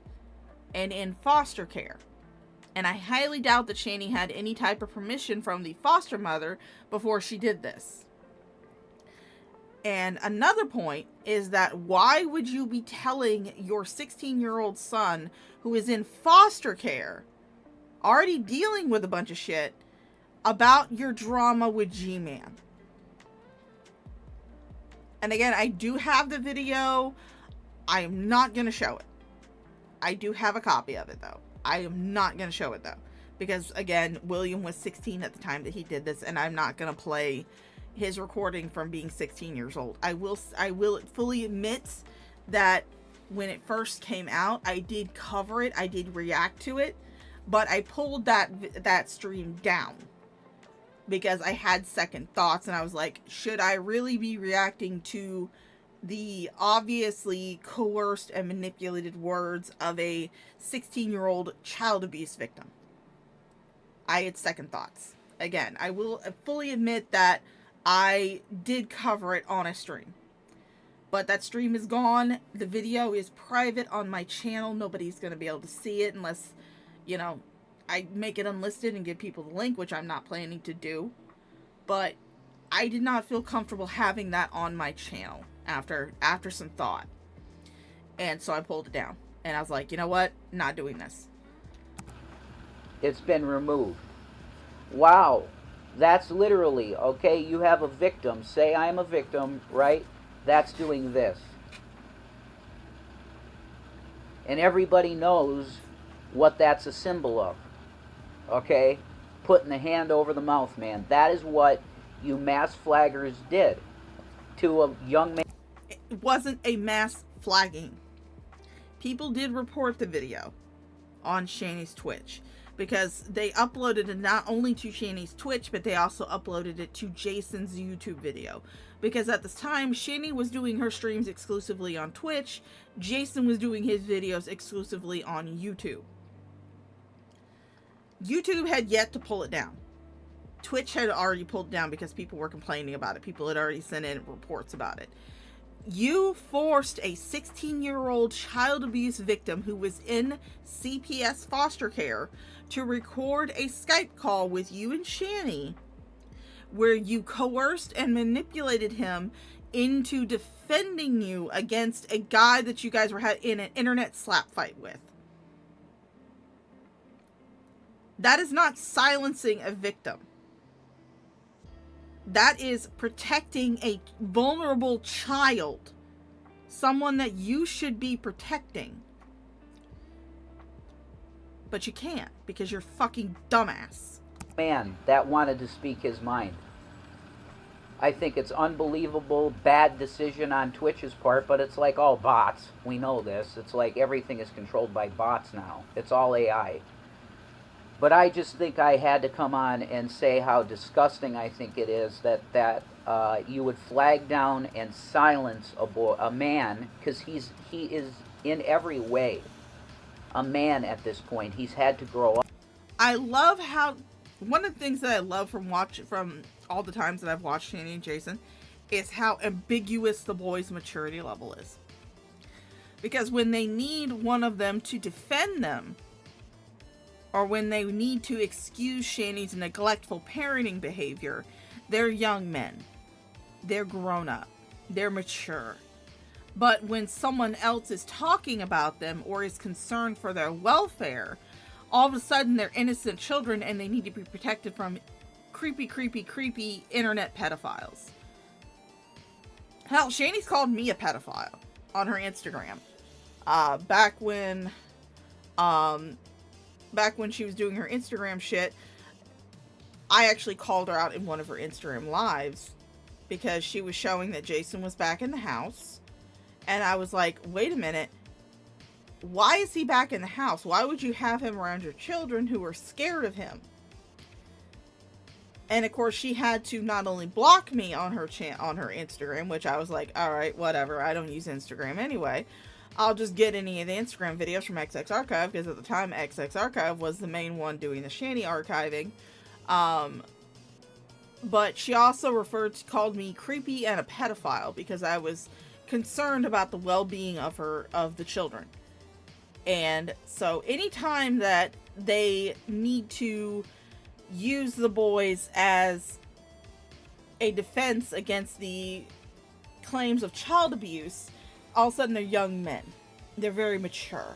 E: and in foster care. And I highly doubt that Shani had any type of permission from the foster mother before she did this. And another point is that why would you be telling your 16-year-old son who is in foster care, already dealing with a bunch of shit, about your drama with G-Man? And again, I do have the video. I am not going to show it. I do have a copy of it, though. I am not going to show it, though. Because, again, William was 16 at the time that he did this, and I'm not going to play his recording from being 16 years old. I will fully admit that when it first came out, I did cover it. I did react to it. But I pulled that stream down. Because I had second thoughts and I was like, should I really be reacting to the obviously coerced and manipulated words of a 16-year-old child abuse victim? I had second thoughts. Again, I will fully admit that I did cover it on a stream. But that stream is gone. The video is private on my channel. Nobody's going to be able to see it unless, you know, I make it unlisted and give people the link, which I'm not planning to do. But I did not feel comfortable having that on my channel after some thought. And so I pulled it down. And I was like, you know what? Not doing this.
C: It's been removed. Wow. That's literally, okay, you have a victim. Say I'm a victim, right? That's doing this. And everybody knows what that's a symbol of. Okay? Putting the hand over the mouth, man. That is what you mass flaggers did to a young man.
E: It wasn't a mass flagging. People did report the video on Shani's Twitch because they uploaded it not only to Shani's Twitch, but they also uploaded it to Jason's YouTube video. Because at this time, Shani was doing her streams exclusively on Twitch. Jason was doing his videos exclusively on YouTube. YouTube had yet to pull it down. Twitch had already pulled it down because people were complaining about it. People had already sent in reports about it. You forced a 16-year-old child abuse victim who was in CPS foster care to record a Skype call with you and Shani where you coerced and manipulated him into defending you against a guy that you guys were in an internet slap fight with. That is not silencing a victim. That is protecting a vulnerable child. Someone that you should be protecting. But you can't because you're fucking dumbass.
C: Man that wanted to speak his mind. I think it's unbelievable, bad decision on Twitch's part, but it's like all bots. We know this. It's like everything is controlled by bots now. It's all AI. But I just think I had to come on and say how disgusting I think it is that you would flag down and silence a man, because he is in every way a man at this point. He's had to grow up.
E: I love how, one of the things that I love from all the times that I've watched Shani and Jason is how ambiguous the boys' maturity level is. Because when they need one of them to defend them, or when they need to excuse Shani's neglectful parenting behavior, they're young men. They're grown up. They're mature. But when someone else is talking about them or is concerned for their welfare, all of a sudden they're innocent children and they need to be protected from creepy internet pedophiles. Hell, Shani's called me a pedophile on her Instagram. Back when she was doing her Instagram shit, I actually called her out in one of her Instagram lives because she was showing that Jason was back in the house. And I was like, wait a minute. Why is he back in the house? Why would you have him around your children who are scared of him? And of course, she had to not only block me on her on her Instagram, which I was like, all right, whatever. I don't use Instagram anyway. I'll just get any of the Instagram videos from XX Archive, because at the time, XX Archive was the main one doing the Shani archiving. But she also called me creepy and a pedophile because I was concerned about the well-being of the children. And so anytime that they need to use the boys as a defense against the claims of child abuse, all of a sudden they're young men. They're very mature.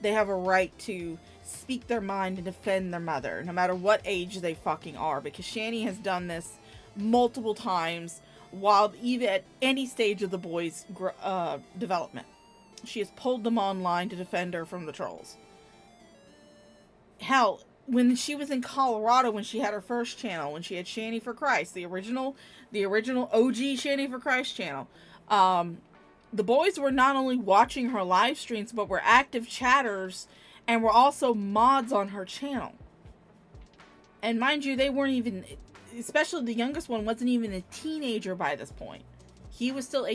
E: They have a right to speak their mind and defend their mother, no matter what age they fucking are, because Shani has done this multiple times while even at any stage of the boys' development. She has pulled them online to defend her from the trolls. Hell, when she was in Colorado, when she had her first channel, when she had Shani for Christ, the original OG Shani for Christ channel, the boys were not only watching her live streams, but were active chatters and were also mods on her channel. And mind you, they weren't even, especially the youngest one, wasn't even a teenager by this point. He was still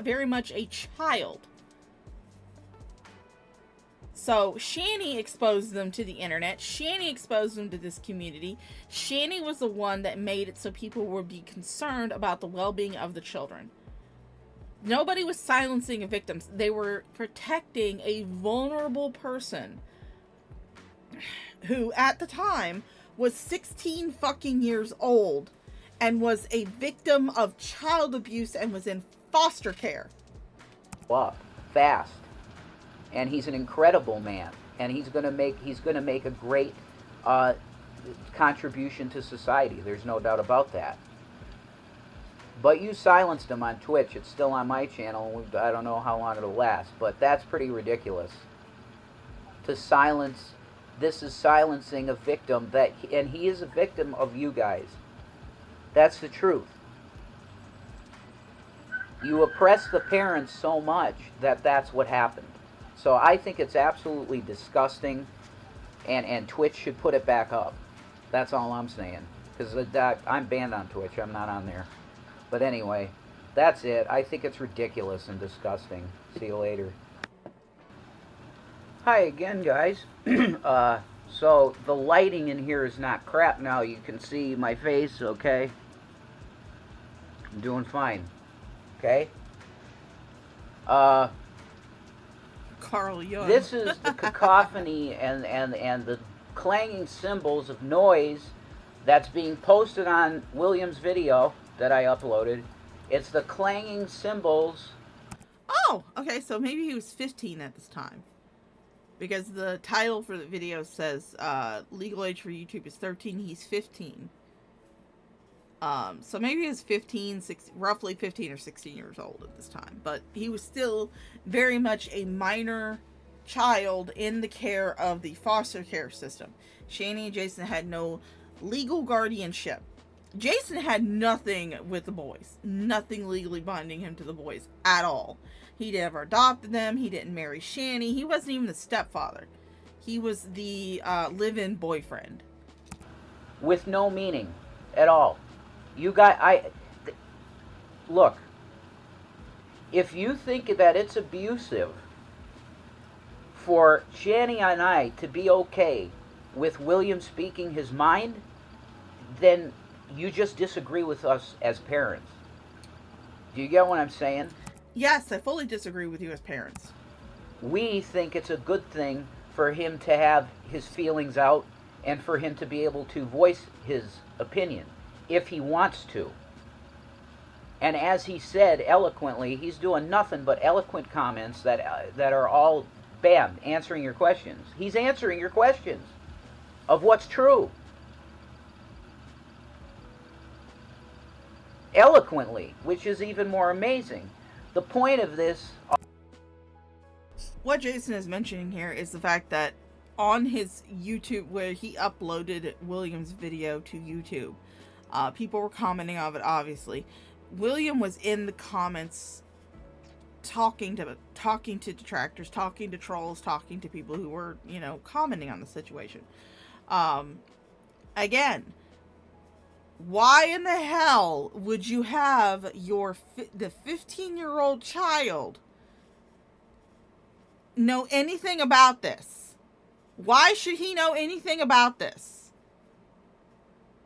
E: very much a child. So Shani exposed them to the internet. Shani exposed them to this community. Shani was the one that made it so people would be concerned about the well-being of the children. Nobody was silencing a victim. They were protecting a vulnerable person who at the time was 16 fucking years old and was a victim of child abuse and was in foster care.
C: Up fast. And he's an incredible man, and he's going to make a great contribution to society. There's no doubt about that. But you silenced him on Twitch. It's still on my channel. I don't know how long it'll last, but that's pretty ridiculous. To silence, this is silencing a victim and he is a victim of you guys. That's the truth. You oppress the parents so much that's what happened. So I think it's absolutely disgusting, and Twitch should put it back up. That's all I'm saying. Because I'm banned on Twitch. I'm not on there. But anyway, that's it. I think it's ridiculous and disgusting. See you later. Hi again, guys. So the lighting in here is not crap now. You can see my face, okay? I'm doing fine. Okay?
E: Carl Jung.
C: This is the cacophony and the clanging cymbals of noise that's being posted on William's video that I uploaded. It's the clanging cymbals.
E: Oh, okay, so maybe he was 15 at this time. Because the title for the video says legal age for YouTube is 13, he's 15. So maybe he was 15, roughly 15 or 16 years old at this time. But he was still very much a minor child in the care of the foster care system. Shani and Jason had no legal guardianship. Jason had nothing with the boys. Nothing legally binding him to the boys at all. He never adopted them. He didn't marry Shani. He wasn't even the stepfather. He was the live-in boyfriend.
C: With no meaning at all. Look, if you think that it's abusive for Shani and I to be okay with William speaking his mind, then you just disagree with us as parents. Do you get what I'm saying?
E: Yes, I fully disagree with you as parents.
C: We think it's a good thing for him to have his feelings out and for him to be able to voice his opinion if he wants to. And as he said eloquently, he's doing nothing but eloquent comments that are all bam, answering your questions. He's answering your questions of what's true. Eloquently, which is even more amazing. The point of this...
E: What Jason is mentioning here is the fact that on his YouTube, where he uploaded William's video to YouTube, people were commenting on it, obviously. William was in the comments talking to detractors, talking to trolls, talking to people who were, you know, commenting on the situation. Again, why in the hell would you have the 15-year-old child know anything about this? Why should he know anything about this?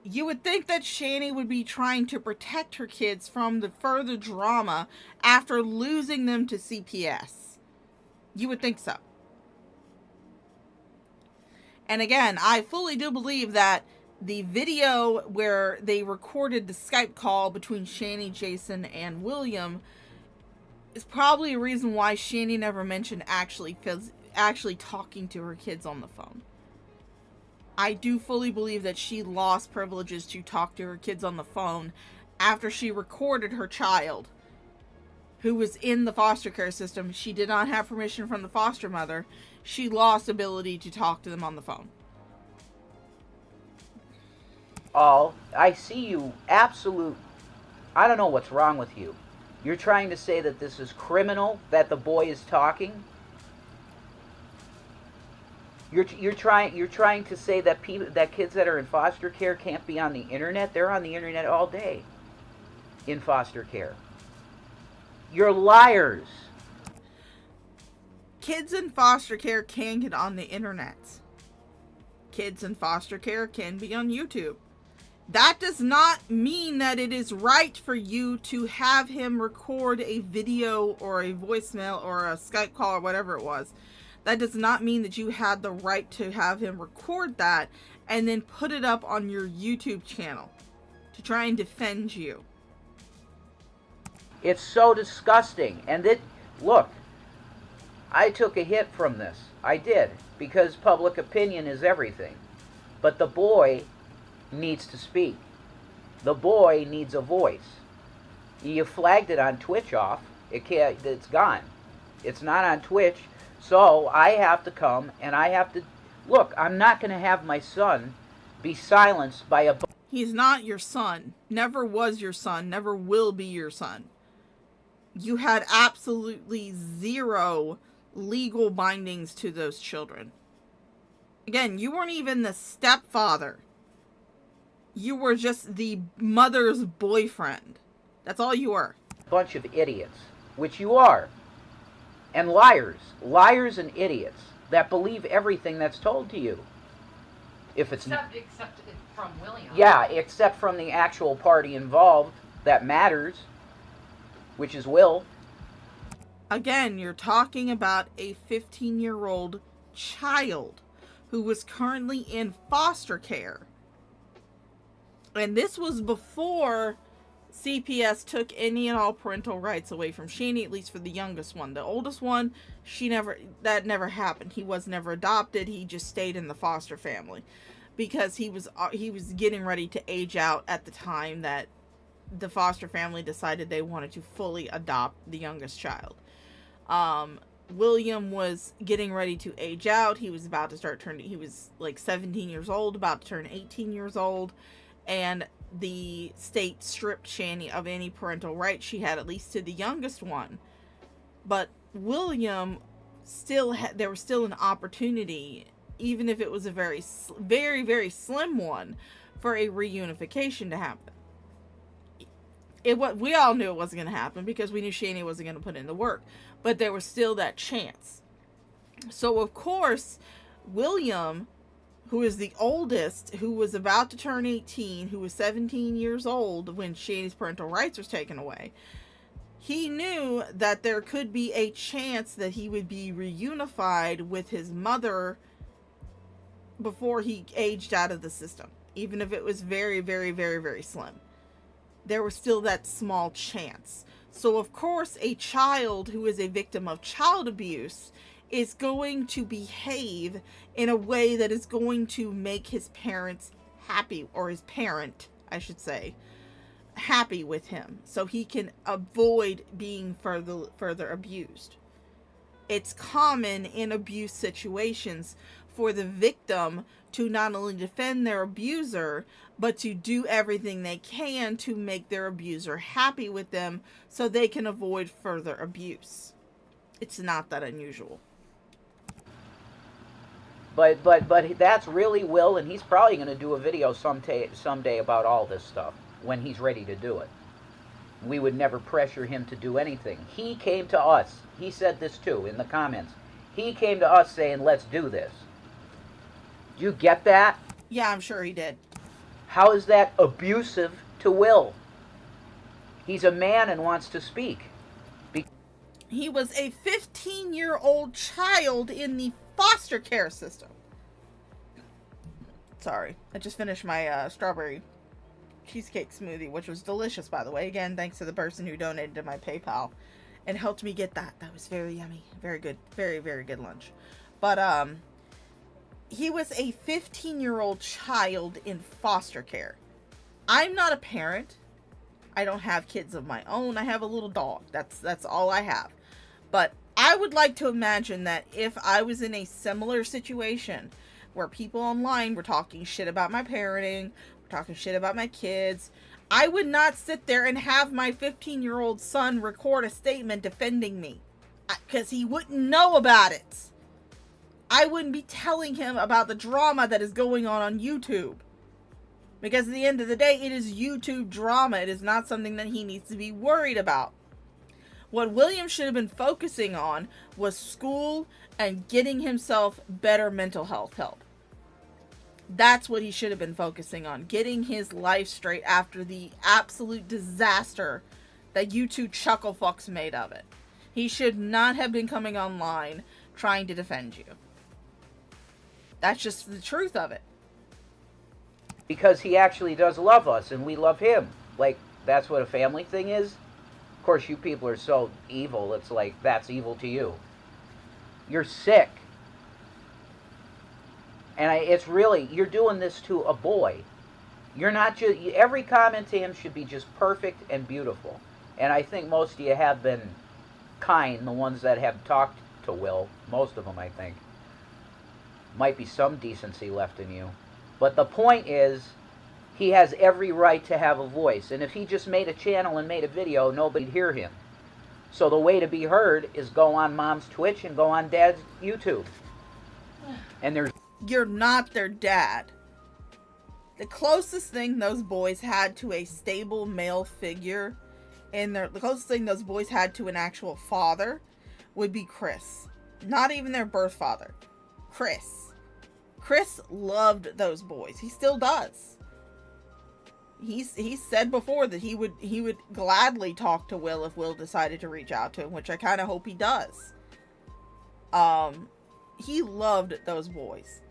E: You would think that Shani would be trying to protect her kids from the further drama after losing them to CPS. You would think so. And again, I fully do believe that the video where they recorded the Skype call between Shani, Jason, and William is probably a reason why Shani never mentioned actually talking to her kids on the phone. I do fully believe that she lost privileges to talk to her kids on the phone after she recorded her child, who was in the foster care system. She did not have permission from the foster mother. She lost ability to talk to them on the phone.
C: I see you absolute... I don't know what's wrong with you. You're trying to say that this is criminal, that the boy is talking? You're trying to say that kids that are in foster care can't be on the internet? They're on the internet all day in foster care. You're liars.
E: Kids in foster care can get on the internet. Kids in foster care can be on YouTube. That does not mean that it is right for you to have him record a video or a voicemail or a Skype call or whatever it was. That does not mean that you had the right to have him record that and then put it up on your YouTube channel to try and defend you.
C: It's so disgusting. And look, I took a hit from this. I did, because public opinion is everything. But the boy needs to speak. The boy needs a voice. You flagged it on Twitch off. It's gone. It's not on Twitch. So I have to come and I have to... Look, I'm not going to have my son be silenced by a...
E: He's not your son. Never was your son. Never will be your son. You had absolutely zero legal bindings to those children. Again, you weren't even the stepfather. You were just the mother's boyfriend. That's all you were.
C: Bunch of idiots, which you are. And liars. Liars and idiots that believe everything that's told to you. If it's
B: Except from William.
C: Yeah, except from the actual party involved that matters, which is Will.
E: Again, you're talking about a 15-year-old child who was currently in foster care. And this was before CPS took any and all parental rights away from Shani, at least for the youngest one. The oldest one, that never happened. He was never adopted. He just stayed in the foster family because he was getting ready to age out at the time that the foster family decided they wanted to fully adopt the youngest child. William was getting ready to age out. He was about to he was like 17 years old, about to turn 18 years old. And the state stripped Shani of any parental rights she had, at least to the youngest one. But William there was still an opportunity, even if it was a very, very, very slim one, for a reunification to happen. We all knew it wasn't going to happen because we knew Shani wasn't going to put in the work. But there was still that chance. So, of course, William, who is the oldest, who was about to turn 18, who was 17 years old when Shani's parental rights was taken away, he knew that there could be a chance that he would be reunified with his mother before he aged out of the system, even if it was very, very, very, very slim. there was still that small chance. So of course, a child who is a victim of child abuse is going to behave in a way that is going to make his parents happy, or his parent, I should say, happy with him, so he can avoid being further abused. It's common in abuse situations for the victim to not only defend their abuser, but to do everything they can to make their abuser happy with them so they can avoid further abuse. It's not that unusual.
C: But that's really Will, and he's probably going to do a video someday about all this stuff when he's ready to do it. We would never pressure him to do anything. He came to us. He said this too in the comments. He came to us saying, let's do this. Do you get that?
E: Yeah, I'm sure he did.
C: How is that abusive to Will? He's a man and wants to speak.
E: He was a 15-year-old child in the foster care system. Sorry, I just finished my strawberry cheesecake smoothie, which was delicious, by the way. Again, thanks to the person who donated to my PayPal and helped me get that. That was very yummy. Very good. Very, very good lunch. But, he was a 15-year-old child in foster care. I'm not a parent. I don't have kids of my own. I have a little dog. That's all I have. But I would like to imagine that if I was in a similar situation where people online were talking shit about my parenting, talking shit about my kids, I would not sit there and have my 15-year-old son record a statement defending me, because he wouldn't know about it. I wouldn't be telling him about the drama that is going on YouTube, because at the end of the day, it is YouTube drama. It is not something that he needs to be worried about. What William should have been focusing on was school and getting himself better mental health help. That's what he should have been focusing on. Getting his life straight after the absolute disaster that you two chuckle fucks made of it. He should not have been coming online trying to defend you. That's just the truth of it.
C: Because he actually does love us and we love him. Like, that's what a family thing is. Of course, you people are so evil, it's like, that's evil to you. You're sick. And it's really, you're doing this to a boy. You're not just, every comment to him should be just perfect and beautiful. And I think most of you have been kind, the ones that have talked to Will. Most of them, I think. Might be some decency left in you. But the point is, he has every right to have a voice. And if he just made a channel and made a video, nobody'd hear him. So the way to be heard is go on Mom's Twitch and go on Dad's YouTube. And there's...
E: You're not their dad. The closest thing those boys had to a stable male figure, and the closest thing those boys had to an actual father, would be Chris. Not even their birth father. Chris. Chris loved those boys. He still does. He said before that he would gladly talk to Will if Will decided to reach out to him, which I kind of hope he does. He loved those boys.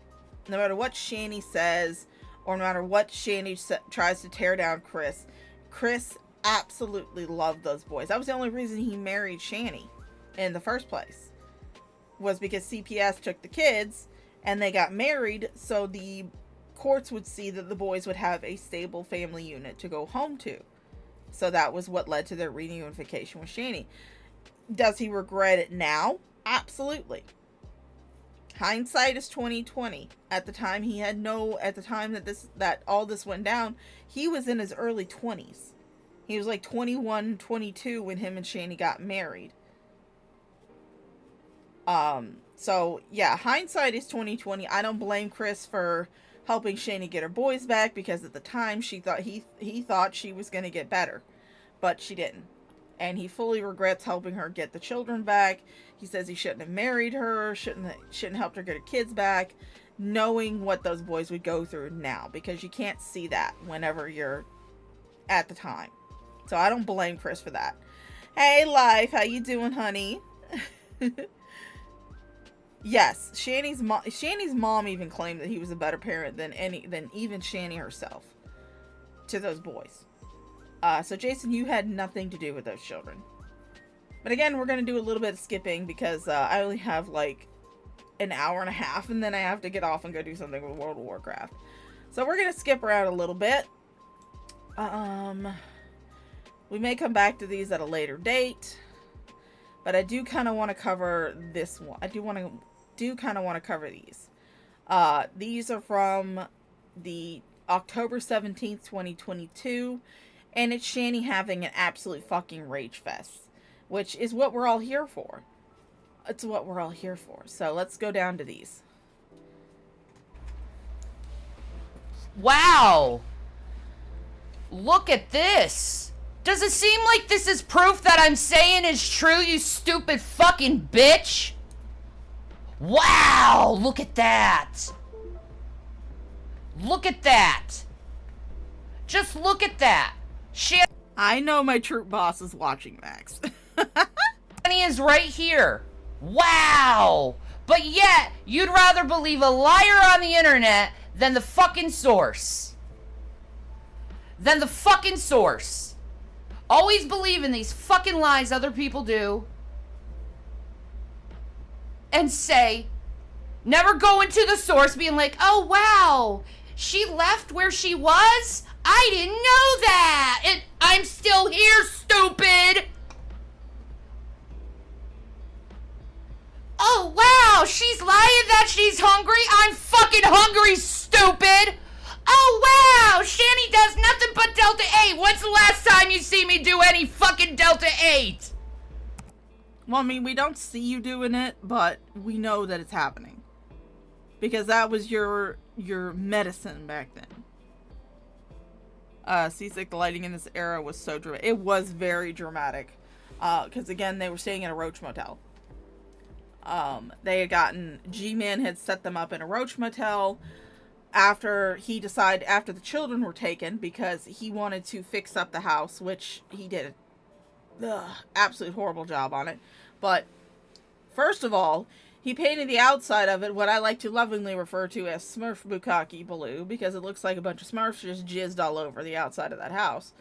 E: No matter what Shani says, or no matter what Shani tries to tear down Chris, Chris absolutely loved those boys. That was the only reason he married Shani in the first place, was because CPS took the kids and they got married, so the courts would see that the boys would have a stable family unit to go home to. So that was what led to their reunification with Shani. Does he regret it now? Absolutely. Hindsight is 20/20. At the time that all this went down, he was in his early 20s. He was like 21, 22 when him and Shani got married. So yeah, hindsight is 20/20. I don't blame Chris for helping Shani get her boys back, because at the time he thought she was going to get better, but she didn't. And he fully regrets helping her get the children back. He says he shouldn't have married her, shouldn't helped her get her kids back, knowing what those boys would go through now, because you can't see that whenever you're at the time. So I don't blame Chris for that. Hey, Life, how you doing, honey? Yes, Shani's mom even claimed that he was a better parent than even Shani herself to those boys. So Jason, you had nothing to do with those children. But again, we're going to do a little bit of skipping because I only have like an hour and a half, and then I have to get off and go do something with World of Warcraft. So we're going to skip around a little bit. We may come back to these at a later date, but I do kind of want to cover this one. I do kind of want to cover these. These are from the October 17th, 2022, and it's Shani having an absolute fucking rage fest, which is what we're all here for. It's what we're all here for. So let's go down to these.
B: Wow! Look at this! Does it seem like this is proof that I'm saying is true, you stupid fucking bitch? Wow! Look at that! Look at that! Just look at that! Shit.
E: I know my troop boss is watching, Max.
B: Shani is right here. Wow! But yet, you'd rather believe a liar on the internet than the fucking source. Than the fucking source. Always believe in these fucking lies other people do. And say, never go into the source being like, oh wow, she left where she was? I didn't know that! And I'm still here, stupid! Oh wow, she's lying that she's hungry? I'm fucking hungry, stupid! Oh wow, Shani does nothing but Delta 8. When's the last time you see me do any fucking Delta 8?
E: Well, I mean, we don't see you doing it, but we know that it's happening. Because that was your medicine back then. Seasick lighting in this era was so dramatic. It was very dramatic. Because again, they were staying in a Roach Motel. They had gotten, G-Man had set them up in a Roach Motel after the children were taken, because he wanted to fix up the house, which he did an absolute horrible job on it. But first of all, he painted the outside of it what I like to lovingly refer to as Smurf Bukkake blue, because it looks like a bunch of Smurfs just jizzed all over the outside of that house.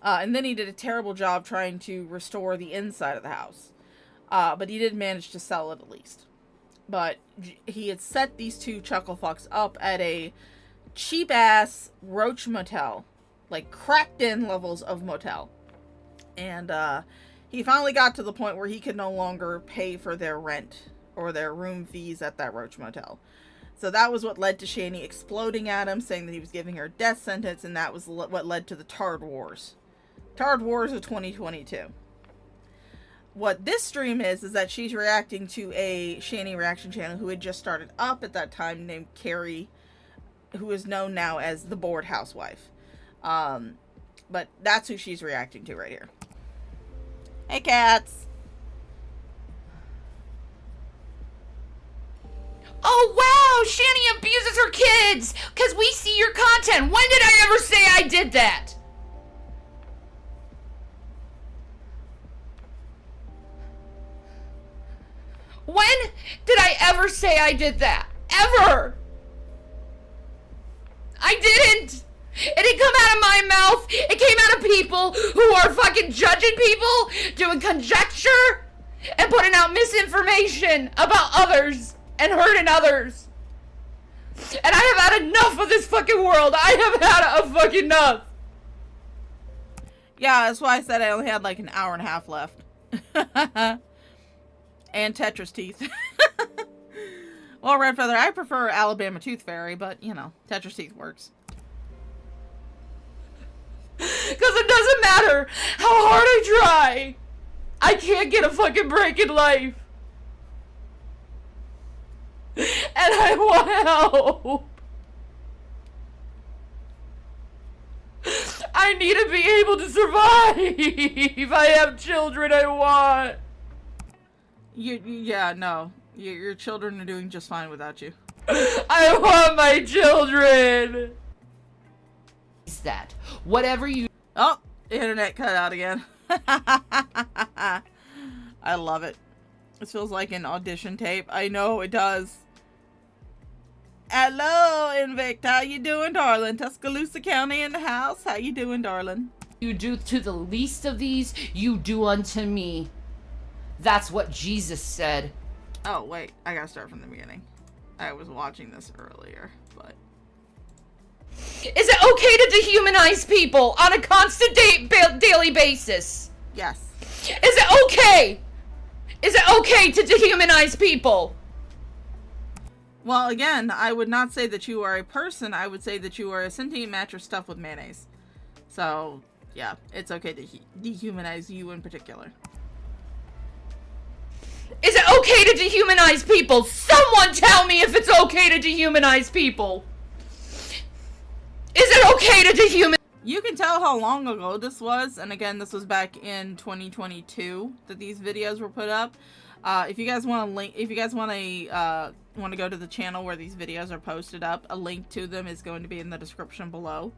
E: And then he did a terrible job trying to restore the inside of the house. But he did manage to sell it at least. But he had set these two chuckle fucks up at a cheap-ass Roach Motel. Like, cracked-in levels of motel. And he finally got to the point where he could no longer pay for their rent or their room fees at that Roach Motel. So that was what led to Shani exploding at him, saying that he was giving her a death sentence, and that was what led to the Tard Wars. Tard Wars of 2022. What this stream is that she's reacting to a Shani reaction channel who had just started up at that time, named Carrie, who is known now as the Bored Housewife. But that's who she's reacting to right here. Hey, cats!
B: Oh wow, Shani abuses her kids! Cause we see your content! When did I ever say I did that? When did I ever say I did that? Ever! I didn't! It didn't come out of my mouth. It came out of people who are fucking judging people, doing conjecture, and putting out misinformation about others and hurting others. And I have had enough of this fucking world. I have had a fucking enough.
E: Yeah, that's why I said I only had like an hour and a half left. And Tetris teeth. Well, Red Feather, I prefer Alabama Tooth Fairy, but, you know, Tetris teeth works.
G: Because it doesn't matter how hard I try. I can't get a fucking break in life. And I want help. I need to be able to survive. I have children I want.
E: Yeah, no. Your children are doing just fine without you.
G: I want my children.
B: Is that whatever you...
E: Oh, internet cut out again. I love it. This feels like an audition tape. I know it does. Hello, Invicta. How you doing, darling? Tuscaloosa County in the house. How you doing, darling?
B: You do to the least of these, you do unto me. That's what Jesus said.
E: Oh, wait. I gotta start from the beginning. I was watching this earlier, but...
G: Is it okay to dehumanize people on a constant daily basis?
E: Yes.
G: Is it okay? Is it okay to dehumanize people?
E: Well, again, I would not say that you are a person. I would say that you are a sentient mattress stuffed with mayonnaise. So, yeah, it's okay to dehumanize you in particular.
G: Is it okay to dehumanize people? Someone tell me if it's okay to dehumanize people. Is it okay to dehumanize?
E: You can tell how long ago this was, and again, this was back in 2022 that these videos were put up. If you guys want to go to the channel where these videos are posted up, a link to them is going to be in the description below,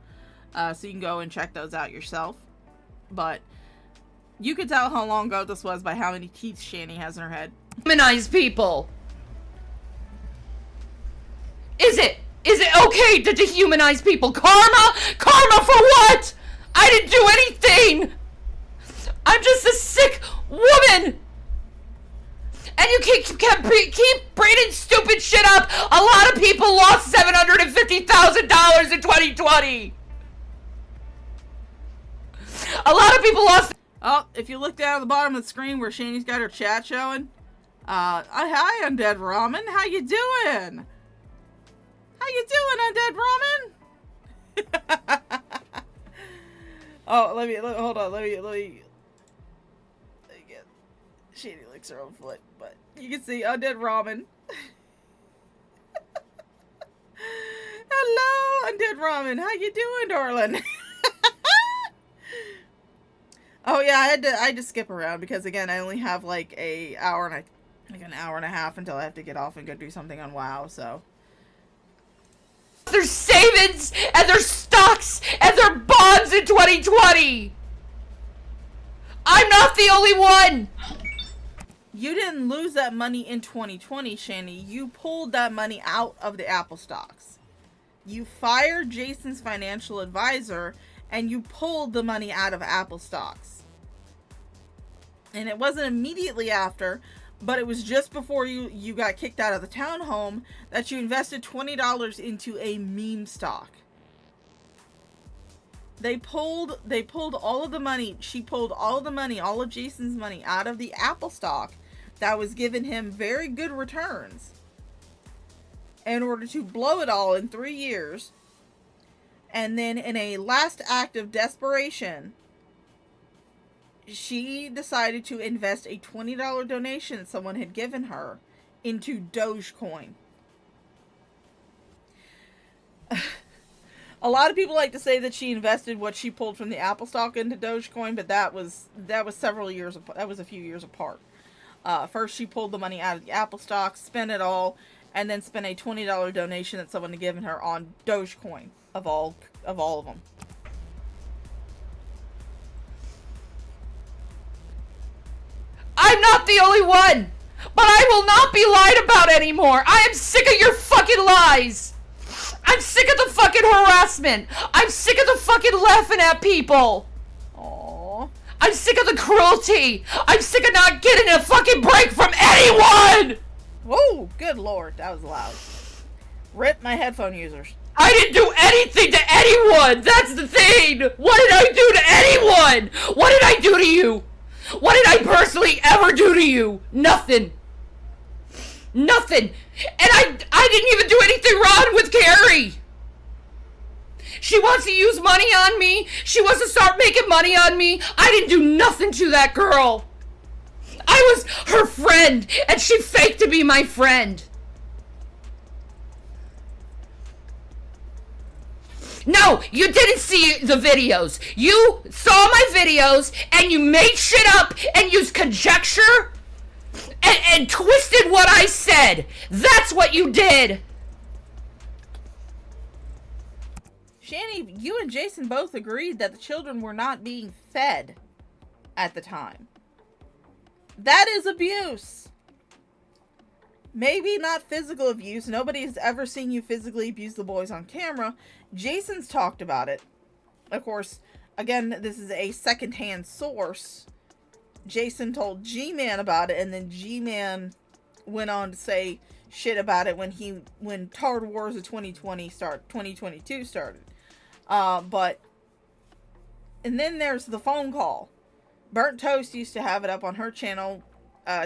E: so you can go and check those out yourself. But you can tell how long ago this was by how many teeth Shani has in her head.
G: Dehumanize people. Is it okay to dehumanize people? Karma? Karma for what? I didn't do anything. I'm just a sick woman. And you keep bringing stupid shit up. A lot of people lost $750,000 in 2020. A lot of people lost...
E: Oh, if you look down at the bottom of the screen where Shani's got her chat showing. Hi, Undead Ramen. How you doing? How you doing, Undead Ramen? Oh, hold on. Let me get... Shani licks her own foot, but you can see Undead Ramen. Hello, Undead Ramen. How you doing, darling? Oh yeah, I had to skip around because again, I only have like an hour and a half until I have to get off and go do something on WoW, so.
G: Their savings and their stocks and their bonds in 2020. I'm not the only one.
E: You didn't lose that money in 2020, Shani. You pulled that money out of the Apple stocks. You fired Jason's financial advisor and you pulled the money out of Apple stocks. And it wasn't immediately after, but it was just before you got kicked out of the townhome that you invested $20 into a meme stock. They pulled all of the money. She pulled all of the money, all of Jason's money out of the Apple stock that was giving him very good returns in order to blow it all in 3 years. And then in a last act of desperation, she decided to invest a $20 donation someone had given her into Dogecoin. A lot of people like to say that she invested what she pulled from the Apple stock into Dogecoin, but that was several years. That was a few years apart. First, she pulled the money out of the Apple stock, spent it all, and then spent a $20 donation that someone had given her on Dogecoin of all of them.
G: I'm not the only one, but I will not be lied about anymore. I am sick of your fucking lies. I'm sick of the fucking harassment. I'm sick of the fucking laughing at people.
E: Aww.
G: I'm sick of the cruelty. I'm sick of not getting a fucking break from anyone.
E: Whoa, good lord, that was loud. Rip my headphone users.
G: I didn't do anything to anyone. That's the thing. What did I do to anyone? What did I do to you? What did I personally ever do to you? Nothing. Nothing. And I didn't even do anything wrong with Carrie. She wants to use money on me. She wants to start making money on me. I didn't do nothing to that girl. I was her friend, and she faked to be my friend. No, you didn't see the videos. You saw my videos, and you made shit up, and used conjecture, and twisted what I said. That's what you did.
E: Shani, you and Jason both agreed that the children were not being fed at the time. That is abuse. Maybe not physical abuse. Nobody has ever seen you physically abuse the boys on camera. Jason's talked about it. Of course, again, this is a secondhand source. Jason told G-Man about it, and then G-Man went on to say shit about it when Tard Wars of 2022 started. And then there's the phone call. Burnt Toast used to have it up on her channel.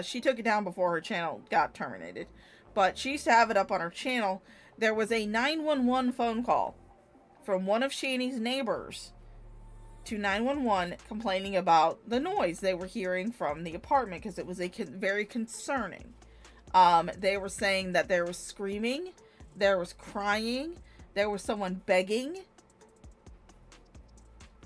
E: She took it down before her channel got terminated. But she used to have it up on her channel. There was a 911 phone call from one of Shani's neighbors to 911 complaining about the noise they were hearing from the apartment because it was very concerning. They were saying that there was screaming, there was crying, there was someone begging.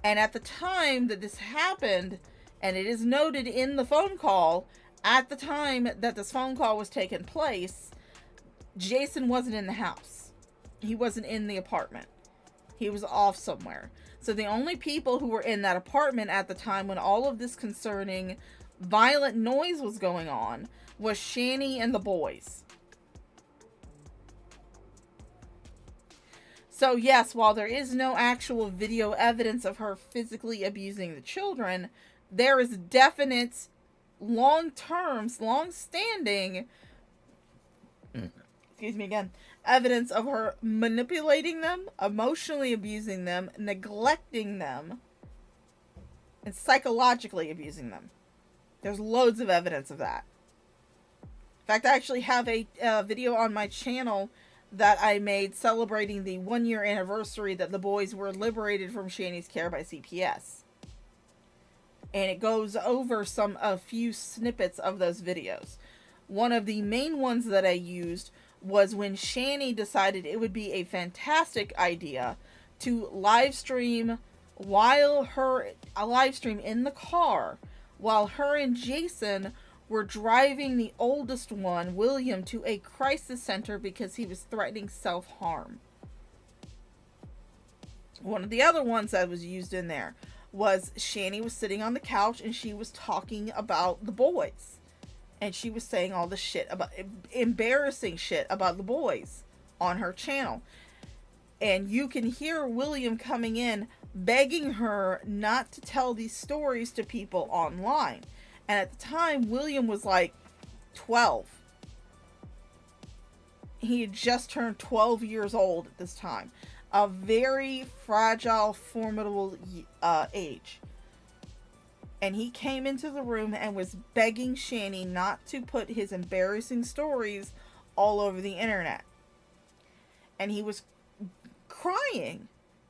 E: And at the time that this happened, and it is noted in the phone call, at the time that this phone call was taking place, Jason wasn't in the house. He wasn't in the apartment. He was off somewhere. So the only people who were in that apartment at the time when all of this concerning violent noise was going on was Shani and the boys. So yes, while there is no actual video evidence of her physically abusing the children, there is definite long-standing, evidence of her manipulating them, emotionally abusing them, neglecting them, and psychologically abusing them. There's loads of evidence of that. In fact, I actually have a video on my channel that I made celebrating the 1-year anniversary that the boys were liberated from Shani's care by CPS. And it goes over a few snippets of those videos. One of the main ones that I used was when Shani decided it would be a fantastic idea to live stream in the car while her and Jason were driving the oldest one, William, to a crisis center because he was threatening self-harm. One of the other ones that was used in there was Shani was sitting on the couch and she was talking about the boys. And she was saying all the shit about, embarrassing shit about the boys on her channel. And you can hear William coming in begging her not to tell these stories to people online. And at the time, William was like 12. He had just turned 12 years old at this time. A very fragile, formidable age. And he came into the room and was begging Shani not to put his embarrassing stories all over the internet. And he was crying.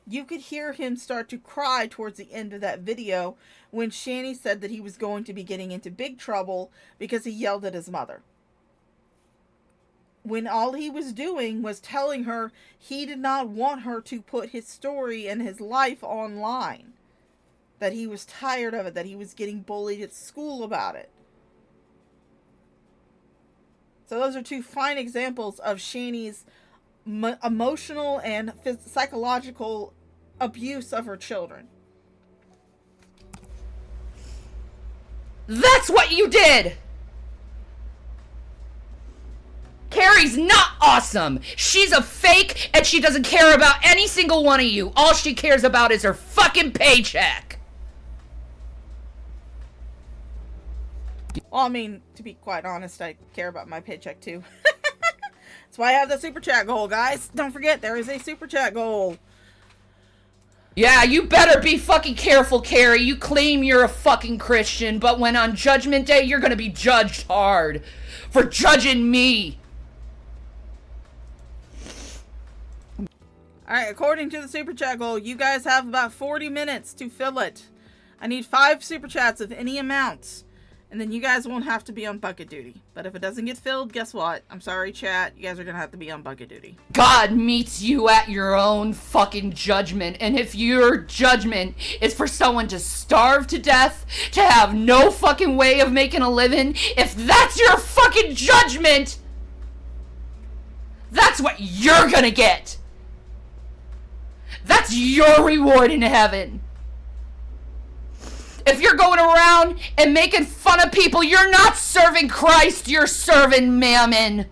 E: You could hear him start to cry towards the end of that video when Shani said that he was going to be getting into big trouble because he yelled at his mother. When all he was doing was telling her he did not want her to put his story and his life online. That he was tired of it, that he was getting bullied at school about it. So those are two fine examples of Shani's emotional and psychological abuse of her children.
B: That's what you did! Carrie's not awesome! She's a fake and she doesn't care about any single one of you. All she cares about is her fucking paycheck.
E: Well, I mean, to be quite honest, I care about my paycheck too. That's why I have the super chat goal, guys. Don't forget, there is a super chat goal.
B: Yeah, you better be fucking careful, Carrie. You claim you're a fucking Christian, but when on Judgment Day, you're gonna be judged hard for judging me.
E: Alright, according to the super chat goal, you guys have about 40 minutes to fill it. I need 5 super chats of any amount. And then you guys won't have to be on bucket duty. But if it doesn't get filled, guess what? I'm sorry, chat. You guys are gonna have to be on bucket duty.
B: God meets you at your own fucking judgment. And if your judgment is for someone to starve to death, to have no fucking way of making a living, if that's your fucking judgment, that's what you're gonna get. That's your reward in heaven. If you're going around and making fun of people, you're not serving Christ, you're serving mammon.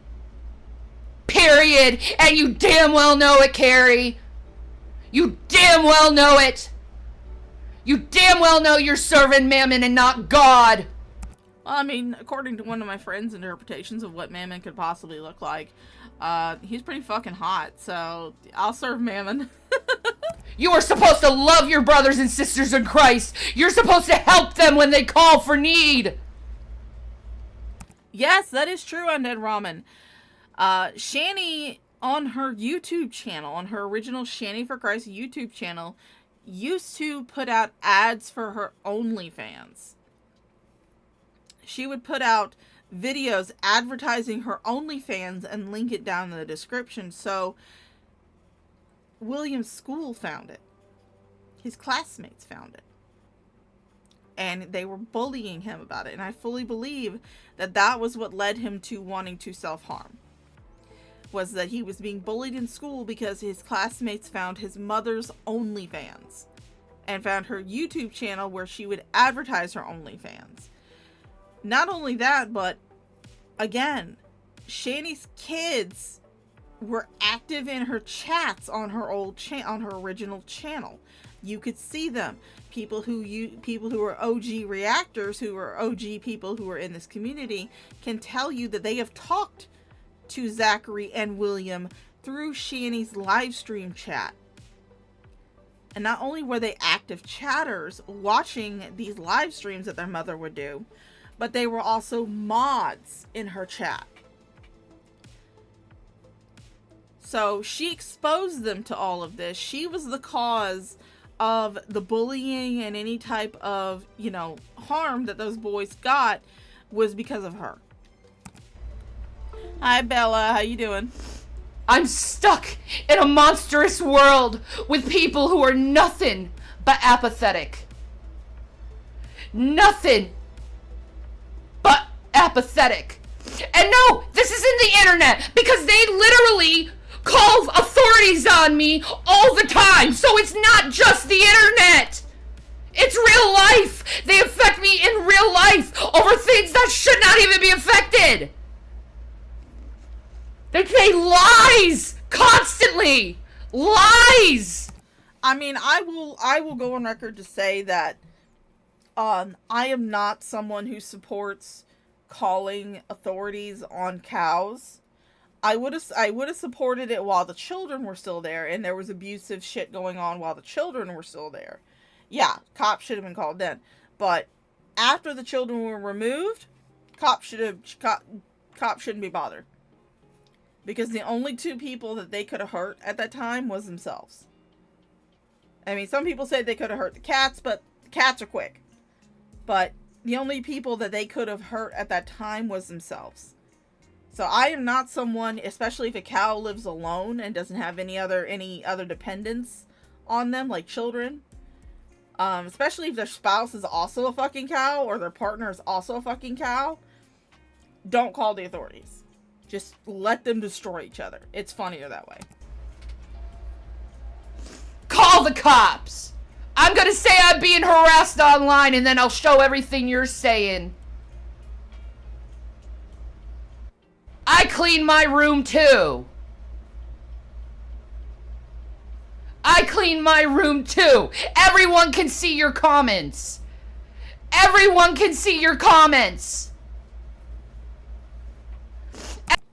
B: Period. And you damn well know it, Carrie. You damn well know it.
G: You damn well know you're serving Mammon and not God.
E: Well, I mean, according to one of my friends' interpretations of what Mammon could possibly look like, he's pretty fucking hot, so I'll serve Mammon.
G: You are supposed to love your brothers and sisters in Christ. You're supposed to help them when they call for need.
E: Yes, that is true, Undead Ramen. Shani, on her YouTube channel, on her original Shani for Christ YouTube channel, used to put out ads for her OnlyFans. She would put out videos advertising her OnlyFans and link it down in the description. So William's school found it. His classmates found it. And they were bullying him about it. And I fully believe that that was what led him to wanting to self-harm. Was that he was being bullied in school because his classmates found his mother's OnlyFans. And found her YouTube channel where she would advertise her OnlyFans. Not only that, but again, Shani's kids were active in her chats on her on her original channel. You could see them. People who are OG reactors, who are OG people who are in this community, can tell you that they have talked to Zachary and William through Shani's live stream chat. And not only were they active chatters watching these live streams that their mother would do, but they were also mods in her chat. So she exposed them to all of this. She was the cause of the bullying and any type of, harm that those boys got was because of her. Hi, Bella. How you doing?
G: I'm stuck in a monstrous world with people who are nothing but apathetic. Nothing but apathetic. And no, this isn't the internet, because they literally call authorities on me all the time. So it's not just the internet. It's real life. They affect me in real life over things that should not even be affected. They say lies constantly. Lies.
E: I mean, I will go on record to say that I am not someone who supports calling authorities on cows. I would have supported it while the children were still there and there was abusive shit going on while the children were still there. Yeah, cops should have been called then. But after the children were removed, cops shouldn't be bothered. Because the only two people that they could have hurt at that time was themselves. I mean, some people say they could have hurt the cats, but the cats are quick. But the only people that they could have hurt at that time was themselves. So I am not someone, especially if a cow lives alone and doesn't have any other dependents on them, like children. Especially if their spouse is also a fucking cow or their partner is also a fucking cow. Don't call the authorities. Just let them destroy each other. It's funnier that way.
G: Call the cops. I'm gonna say I'm being harassed online and then I'll show everything you're saying. I clean my room too. I clean my room too. Everyone can see your comments. Everyone can see your comments.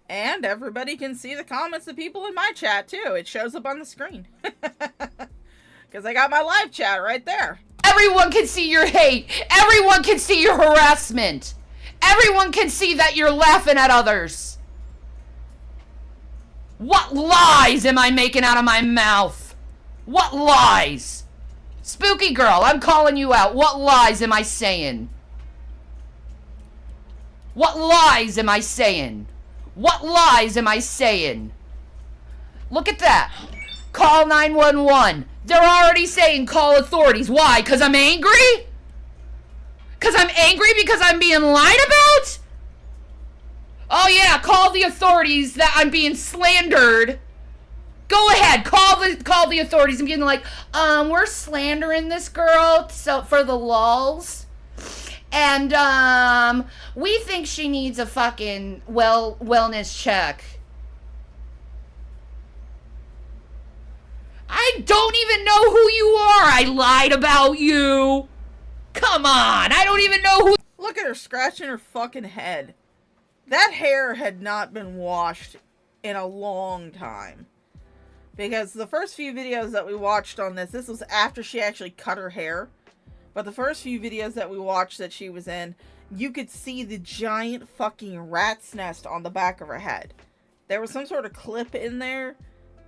E: And everybody can see the comments of people in my chat too. It shows up on the screen. Because I got my live chat right there.
G: Everyone can see your hate. Everyone can see your harassment. Everyone can see that you're laughing at others. What lies am I making out of my mouth? What lies? Spooky girl, I'm calling you out. What lies am I saying? What lies am I saying? What lies am I saying? Look at that. Call 911. They're already saying call authorities. Why? Because I'm angry? Because I'm angry because I'm being lied about? Oh yeah, call the authorities that I'm being slandered. Go ahead, call the authorities and being like, we're slandering this girl so for the lulz. And we think she needs a fucking wellness check.
B: I don't even know who you are. I lied about you. Come on, I don't even know who.
E: Look at her scratching her fucking head. That hair had not been washed in a long time. Because the first few videos that we watched on this was after she actually cut her hair. But the first few videos that we watched that she was in, you could see the giant fucking rat's nest on the back of her head. There was some sort of clip in there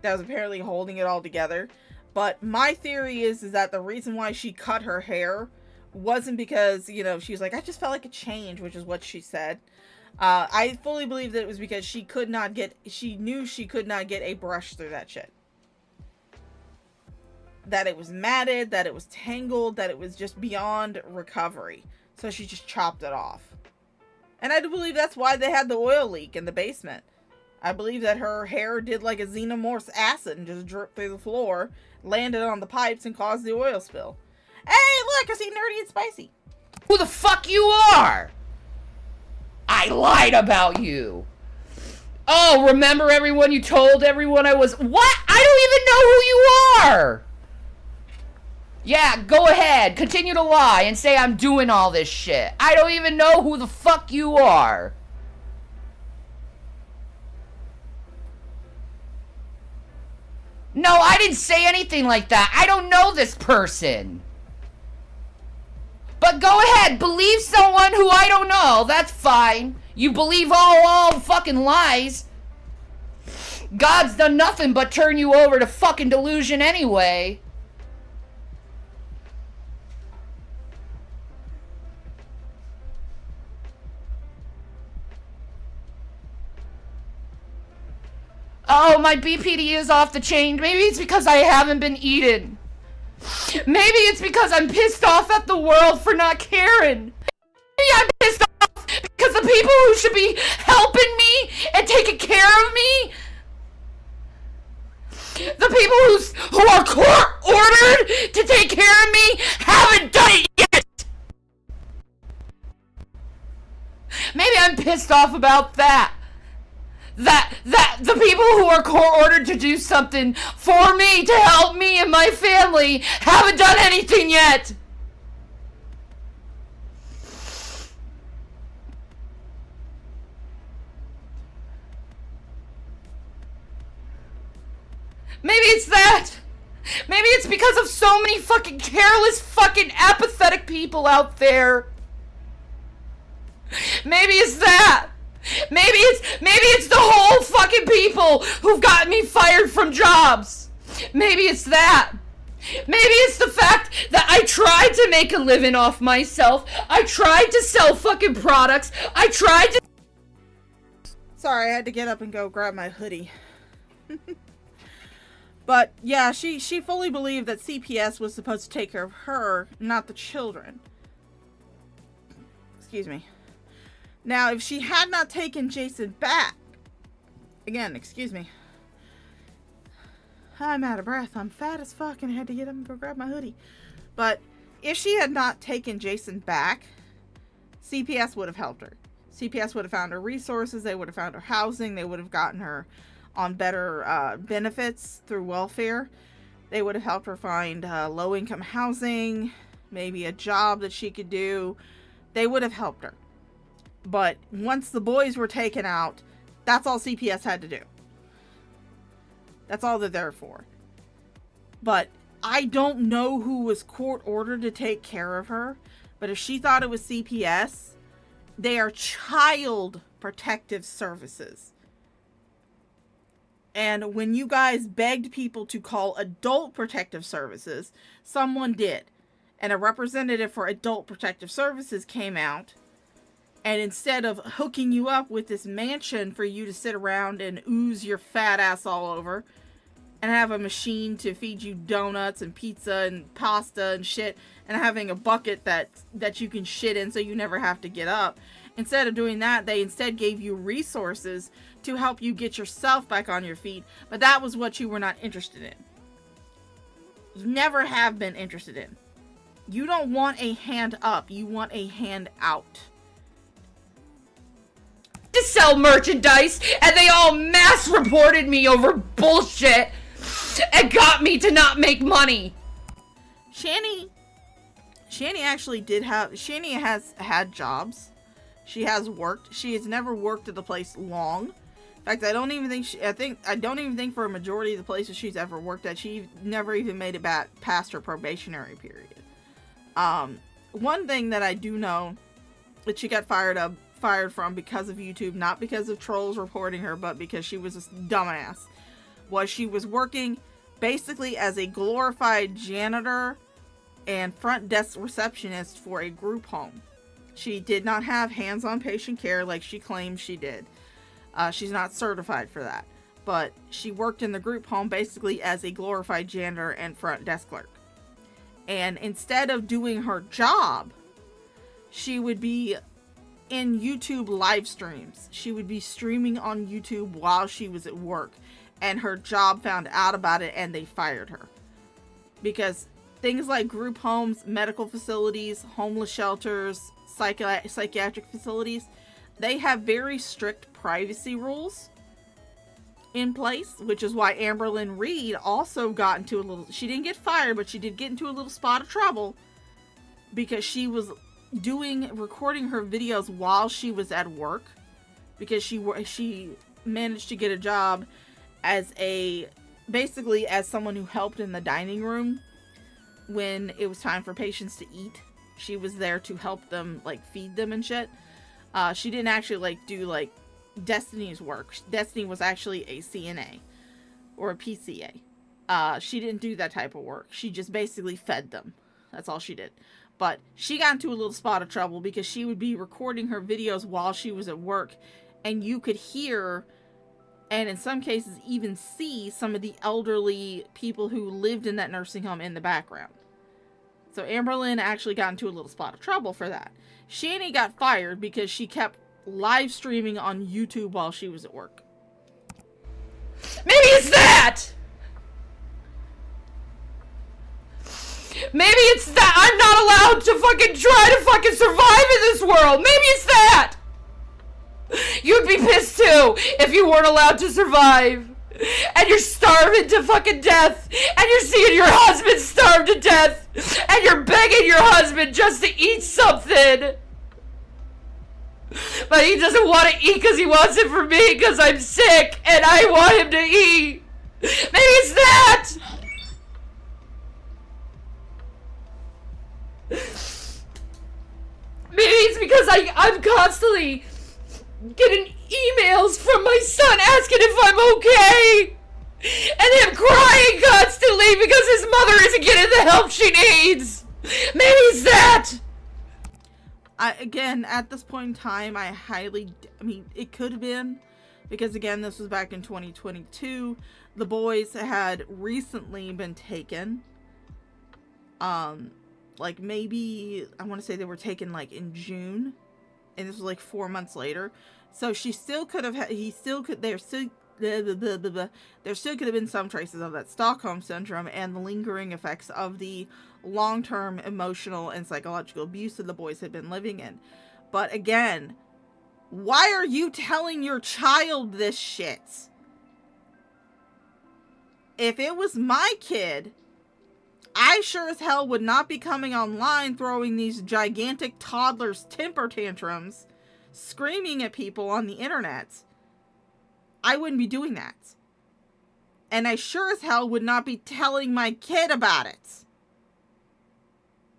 E: that was apparently holding it all together. But my theory is that the reason why she cut her hair wasn't because, you know, she was like, I just felt like a change, which is what she said. I fully believe that it was because she knew she could not get a brush through that shit. That it was matted, that it was tangled, that it was just beyond recovery. So she just chopped it off. And I do believe that's why they had the oil leak in the basement. I believe that her hair did like a xenomorph's acid and just dripped through the floor, landed on the pipes, and caused the oil spill. Hey, look, I see Nerdy and Spicy.
B: Who the fuck you are? I lied about you. Oh, remember everyone you told everyone I was... What? I don't even know who you are. Yeah, go ahead. Continue to lie and say I'm doing all this shit. I don't even know who the fuck you are. No, I didn't say anything like that. I don't know this person. But go ahead, believe someone who I don't know. That's fine. You believe all fucking lies. God's done nothing but turn you over to fucking delusion anyway. Oh, my BPD is off the chain. Maybe it's because I haven't been eating. Maybe it's because I'm pissed off at the world for not caring. Maybe I'm pissed off because the people who should be helping me and taking care of me, the people who are court-ordered to take care of me, haven't done it yet. Maybe I'm pissed off about that. That the people who are court-ordered to do something for me, to help me and my family, haven't done anything yet. Maybe it's that. Maybe it's because of so many fucking careless, fucking apathetic people out there. Maybe it's that. Maybe it's the whole fucking people who've gotten me fired from jobs. Maybe it's that. Maybe it's the fact that I tried to make a living off myself. I tried to sell fucking products. I tried to...
E: Sorry, I had to get up and go grab my hoodie. But yeah, she fully believed that CPS was supposed to take care of her, not the children. Excuse me. Now, if she had not taken Jason back, again, excuse me, I'm out of breath. I'm fat as fuck and I had to get up and go grab my hoodie. But if she had not taken Jason back, CPS would have helped her. CPS would have found her resources. They would have found her housing. They would have gotten her on better benefits through welfare. They would have helped her find low-income housing, maybe a job that she could do. They would have helped her. But once the boys were taken out, that's all CPS had to do. That's all they're there for. But I don't know who was court-ordered to take care of her. But if she thought it was CPS, they are child protective services. And when you guys begged people to call adult protective services, someone did. And a representative for adult protective services came out. And instead of hooking you up with this mansion for you to sit around and ooze your fat ass all over, and have a machine to feed you donuts and pizza and pasta and shit, and having a bucket that you can shit in so you never have to get up, instead of doing that, they instead gave you resources to help you get yourself back on your feet. But that was what you were not interested in. You never have been interested in. You don't want a hand up. You want a hand out.
B: To sell merchandise, and they all mass reported me over bullshit. and got me to not make money.
E: Shani actually Shani has had jobs. She has worked. She has never worked at the place long. In fact, I don't even think for a majority of the places she's ever worked at, she never even made it back past her probationary period. One thing that I do know that she got fired from because of YouTube, not because of trolls reporting her, but because she was a dumbass, was she was working basically as a glorified janitor and front desk receptionist for a group home. She did not have hands-on patient care like she claims she did. She's not certified for that, but she worked in the group home basically as a glorified janitor and front desk clerk. And instead of doing her job, she would be in YouTube live streams. She would be streaming on YouTube while she was at work, and her job found out about it and they fired her. Because things like group homes, medical facilities, homeless shelters, psychiatric facilities, they have very strict privacy rules in place, which is why Amberlynn Reed also got into a little, she didn't get fired, but she did get into a little spot of trouble because she was recording her videos while she was at work, because she managed to get a job as basically as someone who helped in the dining room when it was time for patients to eat. She was there to help them, like, feed them and shit. She didn't actually do Destiny's work. Destiny was actually a CNA or a PCA. She didn't do that type of work. She just basically fed them. That's all she did. But she got into a little spot of trouble because she would be recording her videos while she was at work, and you could hear, and in some cases even see, some of the elderly people who lived in that nursing home in the background. So Amberlynn actually got into a little spot of trouble for that. Shani got fired because she kept live streaming on YouTube while she was at work.
B: Maybe it's that! Maybe it's that I'm not allowed to fucking try to fucking survive in this world! Maybe it's that! You'd be pissed too if you weren't allowed to survive. And you're starving to fucking death. And you're seeing your husband starve to death. And you're begging your husband just to eat something. But he doesn't want to eat because he wants it for me because I'm sick and I want him to eat. Maybe it's that! Maybe it's because I'm constantly getting emails from my son asking if I'm okay, and him crying constantly because his mother isn't getting the help she needs. Maybe it's that.
E: Again, at this point in time, it could have been, because again, this was back in 2022. The boys had recently been taken. Maybe, I want to say they were taken in June, and this was 4 months later. So she still could have there still could have been some traces of that Stockholm syndrome and the lingering effects of the long-term emotional and psychological abuse that the boys had been living in. But again, why are you telling your child this shit? If it was my kid, I sure as hell would not be coming online throwing these gigantic toddlers temper tantrums, screaming at people on the internet. I wouldn't be doing that. And I sure as hell would not be telling my kid about it.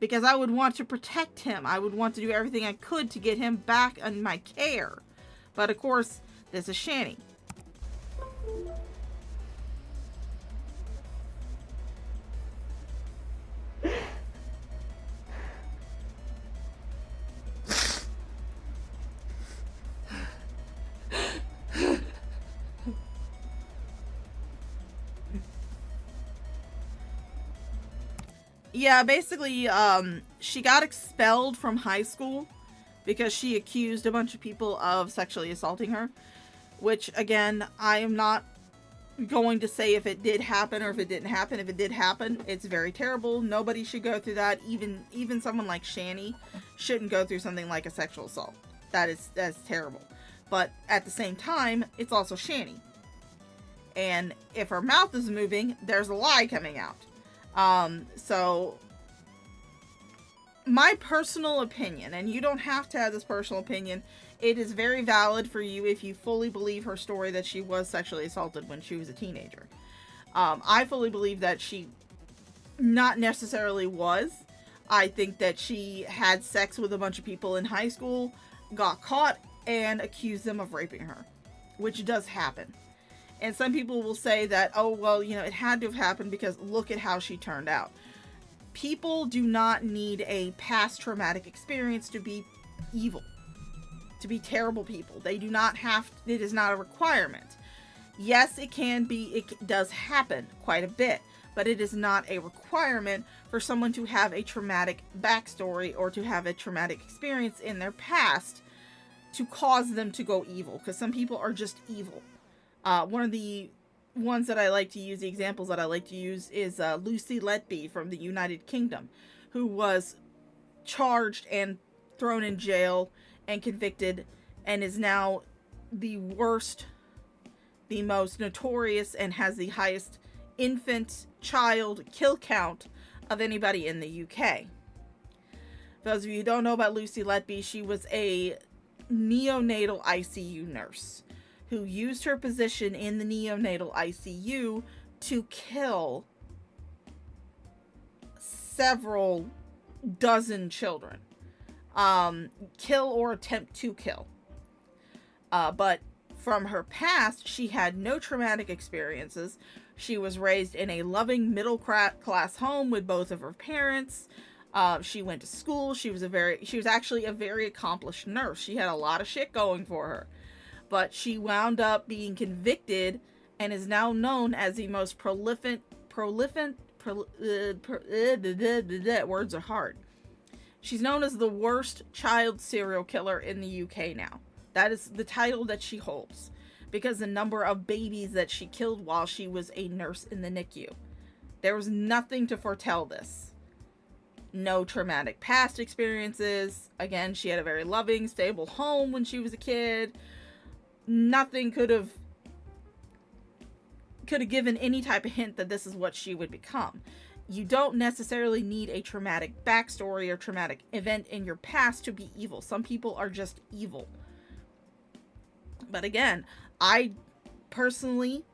E: Because I would want to protect him. I would want to do everything I could to get him back in my care. But of course, this is Shani. Yeah, basically, she got expelled from high school because she accused a bunch of people of sexually assaulting her. Which, again, I am not going to say if it did happen or if it didn't happen. If it did happen, it's very terrible. Nobody should go through that. Even someone like Shani shouldn't go through something like a sexual assault. That's terrible. But at the same time, it's also Shani. And if her mouth is moving, there's a lie coming out. So my personal opinion, and you don't have to have this personal opinion, it is very valid for you if you fully believe her story that she was sexually assaulted when she was a teenager. I fully believe that she not necessarily was. I think that she had sex with a bunch of people in high school, got caught, and accused them of raping her, which does happen. And some people will say that, oh, well, you know, it had to have happened because look at how she turned out. People do not need a past traumatic experience to be evil, to be terrible people. They do not have, it is not a requirement. Yes, it can be, it does happen quite a bit, but it is not a requirement for someone to have a traumatic backstory or to have a traumatic experience in their past to cause them to go evil, because some people are just evil. One of the ones that I like to use, the examples that I like to use, is Lucy Letby from the United Kingdom, who was charged and thrown in jail and convicted, and is now the worst, the most notorious, and has the highest infant child kill count of anybody in the UK. For those of you who don't know about Lucy Letby, she was a neonatal ICU nurse who used her position in the neonatal ICU to kill several dozen children. Kill or attempt to kill. But from her past, she had no traumatic experiences. She was raised in a loving middle-class home with both of her parents. She went to school. She was actually a very accomplished nurse. She had a lot of shit going for her. But she wound up being convicted and is now known as the most prolific, words are hard. She's known as the worst child serial killer in the UK now. That is the title that she holds, because the number of babies that she killed while she was a nurse in the NICU. There was nothing to foretell this. No traumatic past experiences. Again, she had a very loving, stable home when she was a kid. Nothing could have given any type of hint that this is what she would become. You don't necessarily need a traumatic backstory or traumatic event in your past to be evil. Some people are just evil. But again, I personally,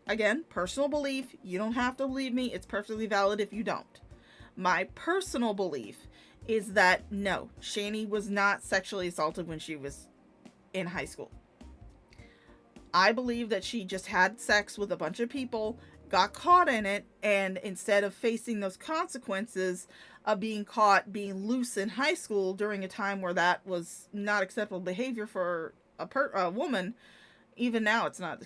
E: personal belief, you don't have to believe me. It's perfectly valid if you don't. My personal belief is that no, Shani was not sexually assaulted when she was in high school. I believe that she just had sex with a bunch of people, got caught in it, and instead of facing those consequences of being caught being loose in high school during a time where that was not acceptable behavior for a woman, even now it's not,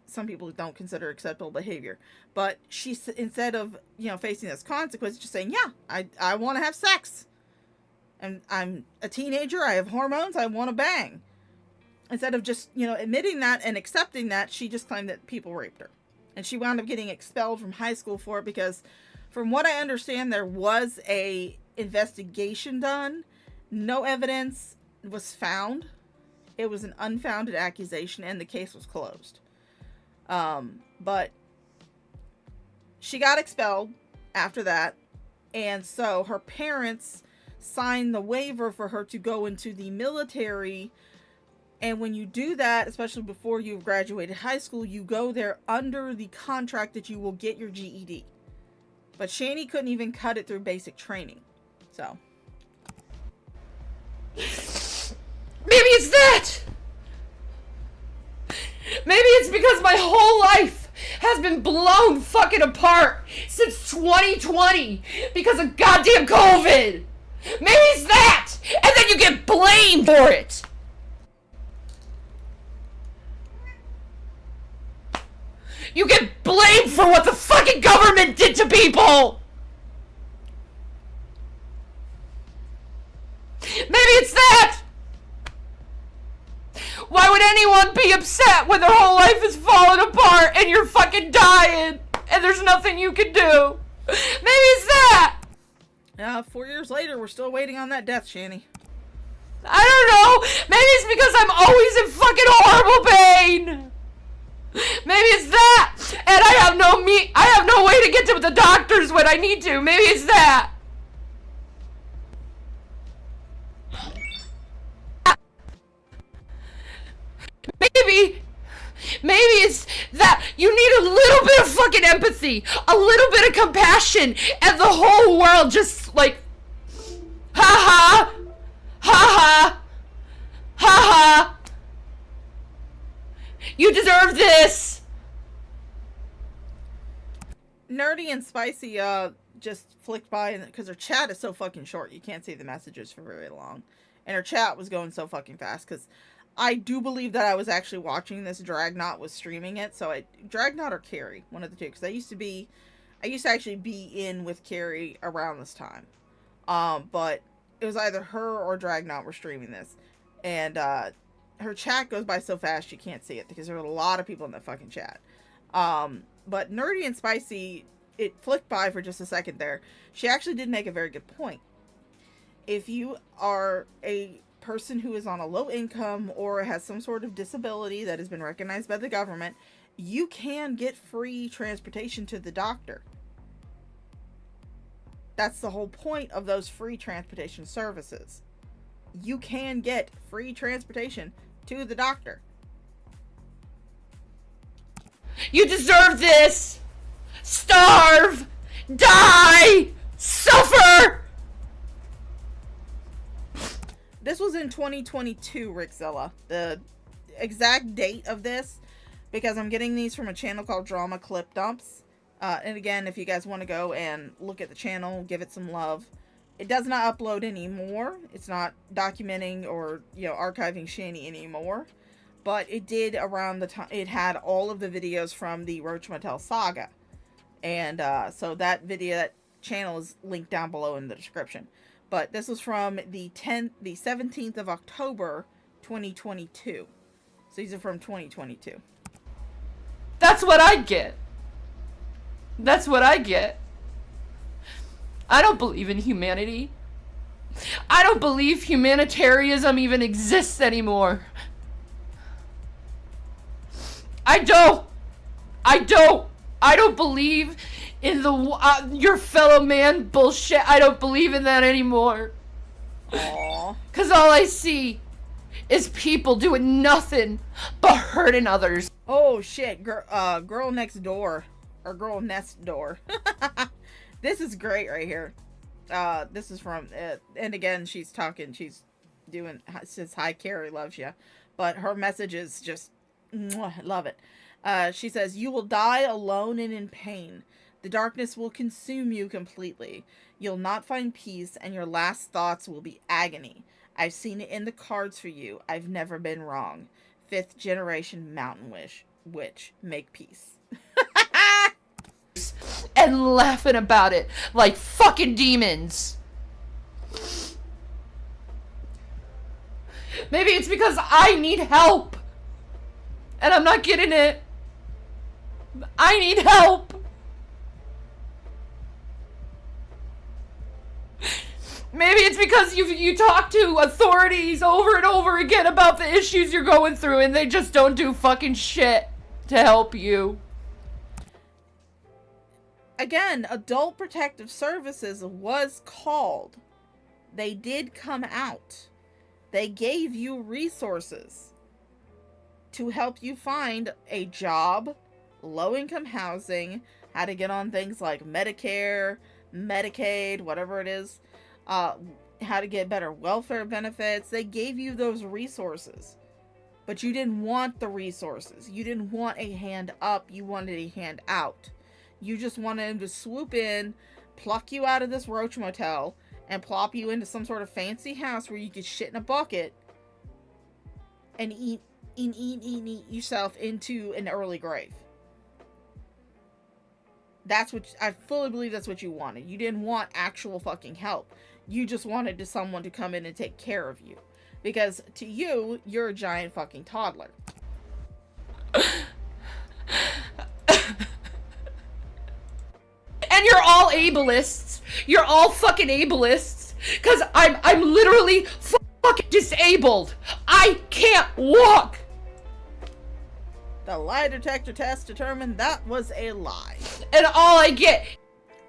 E: some people don't consider acceptable behavior, but she, instead of, you know, facing those consequences, just saying, yeah, I want to have sex, and I'm a teenager, I have hormones, I want to bang. Instead of just, you know, admitting that and accepting that, she just claimed that people raped her. And she wound up getting expelled from high school for it because, from what I understand, there was a investigation done. No evidence was found. It was an unfounded accusation, and the case was closed. But she got expelled after that, and so her parents signed the waiver for her to go into the military. And when you do that, especially before you've graduated high school, you go there under the contract that you will get your GED. But Shani couldn't even cut it through basic training. So.
G: Maybe it's that! Maybe it's because my whole life has been blown fucking apart since 2020 because of goddamn COVID! Maybe it's that! And then you get blamed for it! You get blamed for what the fucking government did to people! Maybe it's that! Why would anyone be upset when their whole life is falling apart and you're fucking dying and there's nothing you can do? Maybe it's that!
E: 4 years later, we're still waiting on that death, Shani.
G: I don't know! Maybe it's because I'm always in fucking horrible pain! Maybe it's that! And gonna get to the doctors when I need to. Maybe it's that. Maybe it's that you need a little bit of fucking empathy, a little bit of compassion, and the whole world just like, ha ha, ha ha, ha ha. You deserve this.
E: Nerdy and Spicy just flicked by because her chat is so fucking short. You can't see the messages for very long. And her chat was going so fucking fast because I do believe that I was actually watching this. Dragnot was streaming it. So Dragnot or Carrie, one of the two. Because I used to actually be in with Carrie around this time. But it was either her or Dragnot were streaming this. And her chat goes by so fast you can't see it because there are a lot of people in that fucking chat. But Nerdy and Spicy, it flicked by for just a second there. She actually did make a very good point. If you are a person who is on a low income or has some sort of disability that has been recognized by the government, you can get free transportation to the doctor. That's the whole point of those free transportation services. You can get free transportation to the doctor.
G: You deserve this. Starve, die, suffer.
E: This was in 2022, Rickzilla. The exact date of this, because I'm getting these from a channel called Drama Clip Dumps. And again, if you guys want to go and look at the channel, give it some love. It does not upload anymore. It's not documenting or, archiving Shani anymore. But it did around the time. It had all of the videos from the Roach Motel Saga. And so that channel is linked down below in the description. But this was from the 17th of October, 2022. So these are from 2022.
G: That's what I get. That's what I get. I don't believe in humanity. I don't believe humanitarianism even exists anymore. I don't believe in the your fellow man bullshit. I don't believe in that anymore.
E: Aww.
G: Cause all I see is people doing nothing but hurting others.
E: Oh shit, girl next door, or girl next door. This is great right here. This is from, and again, she's talking, she's doing, says, hi, Carrie loves you. But her message is just, love it. She says, you will die alone and in pain. The darkness will consume you completely. You'll not find peace, and your last thoughts will be agony. I've seen it in the cards for you. I've never been wrong. 5th generation mountain witch. Make peace.
G: And laughing about it like fucking demons. Maybe it's because I need help. And I'm not getting it. I need help. Maybe it's because you talk to authorities over and over again about the issues you're going through and they just don't do fucking shit to help you.
E: Again, Adult Protective Services was called. They did come out. They gave you resources to help you find a job, low-income housing, how to get on things like Medicare, Medicaid, whatever it is, how to get better welfare benefits. They gave you those resources. But you didn't want the resources. You didn't want a hand up. You wanted a hand out. You just wanted him to swoop in, pluck you out of this Roach Motel, and plop you into some sort of fancy house where you could shit in a bucket and eat yourself into an early grave. That's what I fully believe. That's what you wanted. You didn't want actual fucking help. You just wanted someone to come in and take care of you, because to you, you're a giant fucking toddler.
G: And you're all ableists. You're all fucking ableists. Cause I'm literally fucking disabled. I can't walk.
E: The lie detector test determined that was a lie.
G: And all I get...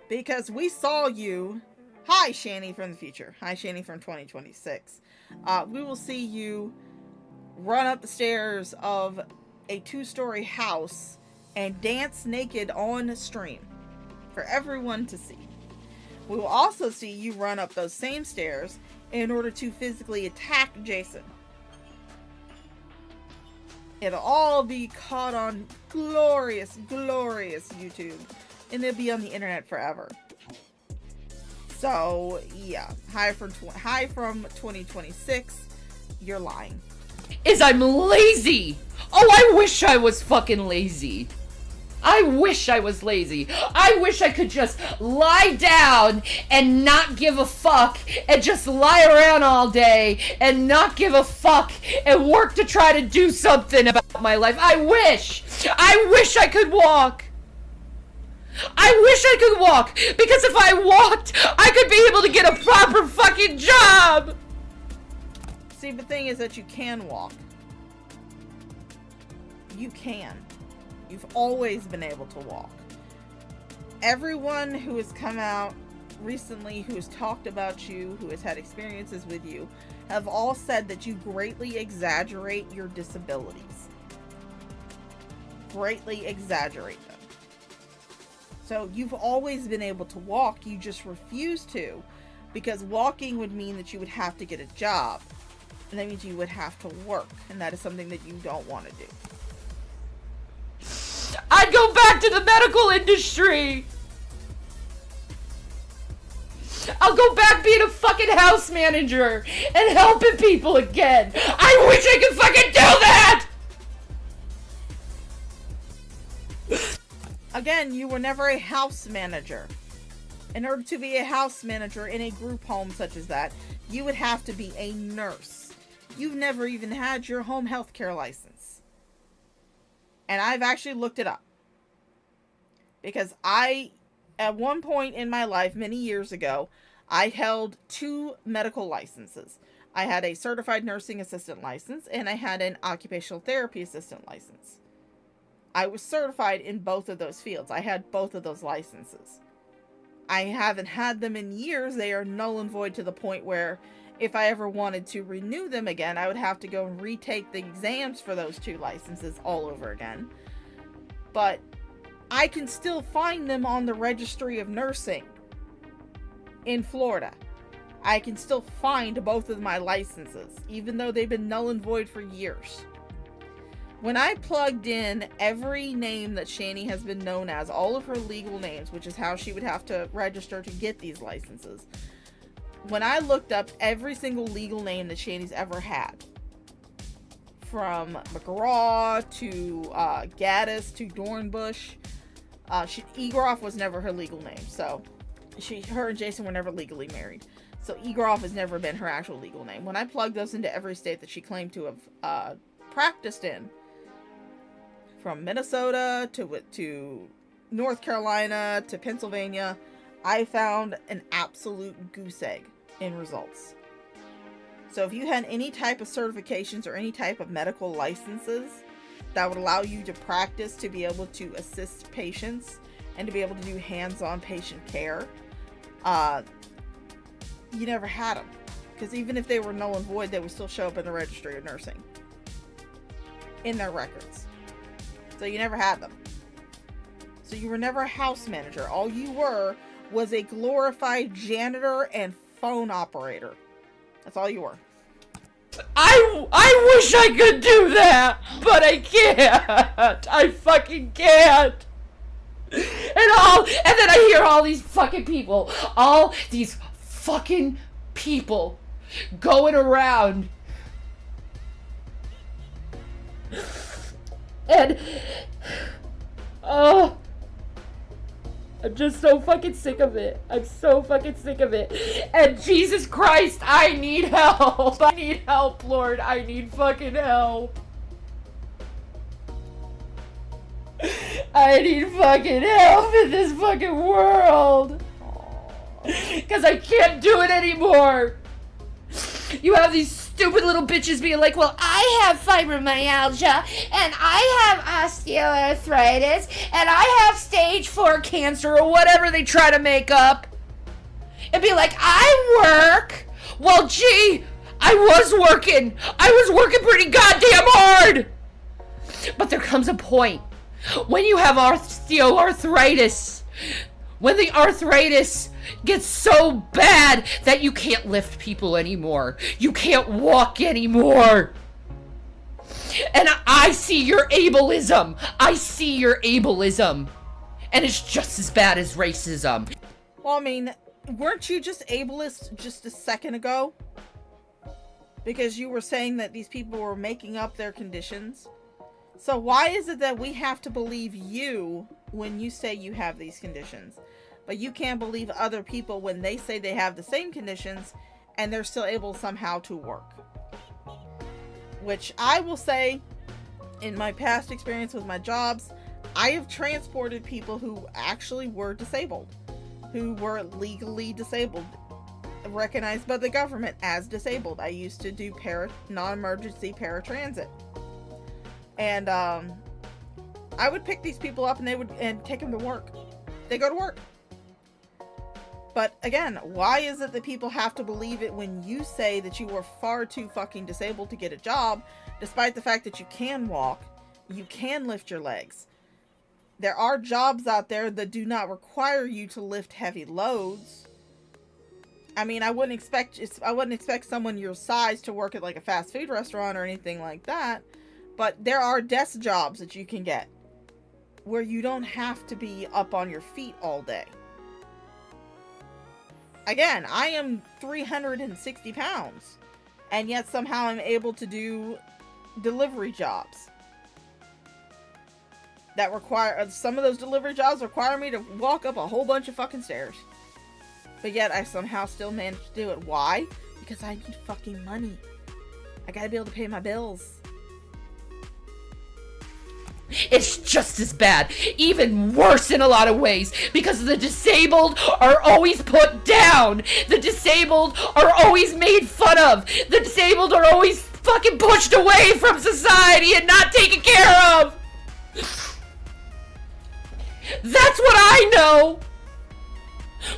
E: Because we saw you. Hi, Shani from the future. Hi, Shani from 2026. We will see you run up the stairs of a 2-story house and dance naked on stream for everyone to see. We will also see you run up those same stairs in order to physically attack Jason. It'll all be caught on glorious, glorious YouTube, and it'll be on the internet forever. So, yeah. Hi from 2026. You're lying.
G: Is I'm lazy. Oh, I wish I was fucking lazy. I wish I was lazy. I wish I could just lie down and not give a fuck and just lie around all day and not give a fuck and work to try to do something about my life. I wish I could walk. I wish I could walk, because if I walked, I could be able to get a proper fucking job.
E: See, the thing is that you can walk. You can. You've always been able to walk. Everyone who has come out recently, who has talked about you, who has had experiences with you, have all said that you greatly exaggerate your disabilities. Greatly exaggerate them. So you've always been able to walk, you just refuse to, because walking would mean that you would have to get a job. And that means you would have to work, and that is something that you don't want to do.
G: I'd go back to the medical industry. I'll go back being a fucking house manager and helping people again. I wish I could fucking do that!
E: Again, you were never a house manager. In order to be a house manager in a group home such as that, you would have to be a nurse. You've never even had your home health care license. And I've actually looked it up. Because at one point in my life, many years ago, I held 2 medical licenses. I had a certified nursing assistant license, and I had an occupational therapy assistant license. I was certified in both of those fields. I had both of those licenses. I haven't had them in years. They are null and void to the point where if I ever wanted to renew them again, I would have to go and retake the exams for those 2 licenses all over again. But I can still find them on the Registry of Nursing in Florida. I can still find both of my licenses, even though they've been null and void for years. When I plugged in every name that Shani has been known as, all of her legal names, which is how she would have to register to get these licenses. When I looked up every single legal name that Shani's ever had, from McGraw to Gaddis to Dornbush, Egroff was never her legal name, so her and Jason were never legally married. So Egroff has never been her actual legal name. When I plugged those into every state that she claimed to have practiced in, from Minnesota to North Carolina to Pennsylvania, I found an absolute goose egg in results. So if you had any type of certifications or any type of medical licenses that would allow you to practice, to be able to assist patients and to be able to do hands-on patient care, you never had them. Because even if they were null and void, they would still show up in the Registry of Nursing in their records. So you never had them. So you were never a house manager. All you were was a glorified janitor and phone operator. That's all you were.
G: I wish I could do that, but I can't. I fucking can't. And then I hear all these fucking people, all these fucking people going around. And oh, I'm just so fucking sick of it. I'm so fucking sick of it. And Jesus Christ, I need help. I need help, Lord. I need fucking help. I need fucking help in this fucking world. Because I can't do it anymore. You have these stupid little bitches being like, well, I have fibromyalgia, and I have osteoarthritis, and I have stage 4 cancer, or whatever they try to make up. And be like, I work. Well, gee, I was working pretty goddamn hard. But there comes a point when you have osteoarthritis, when the arthritis gets so bad that you can't lift people anymore. You can't walk anymore. And I see your ableism. I see your ableism. And it's just as bad as racism.
E: Well, I mean, weren't you just ableist just a second ago? Because you were saying that these people were making up their conditions. So why is it that we have to believe you when you say you have these conditions, but you can't believe other people when they say they have the same conditions and they're still able somehow to work? Which I will say, in my past experience with my jobs, I have transported people who actually were disabled, who were legally disabled, recognized by the government as disabled. I used to do non-emergency paratransit. And I would pick these people up and take them to work. They go to work. But again, why is it that people have to believe it when you say that you are far too fucking disabled to get a job, despite the fact that you can walk, you can lift your legs? There are jobs out there that do not require you to lift heavy loads. I mean, I wouldn't expect someone your size to work at like a fast food restaurant or anything like that. But there are desk jobs that you can get where you don't have to be up on your feet all day. Again, I am 360 pounds, and yet somehow I'm able to do delivery jobs that require, some of those delivery jobs require me to walk up a whole bunch of fucking stairs. But yet I somehow still manage to do it. Why? Because I need fucking money. I gotta be able to pay my bills.
G: It's just as bad, even worse in a lot of ways, because the disabled are always put down. The disabled are always made fun of. The disabled are always fucking pushed away from society and not taken care of. That's what I know.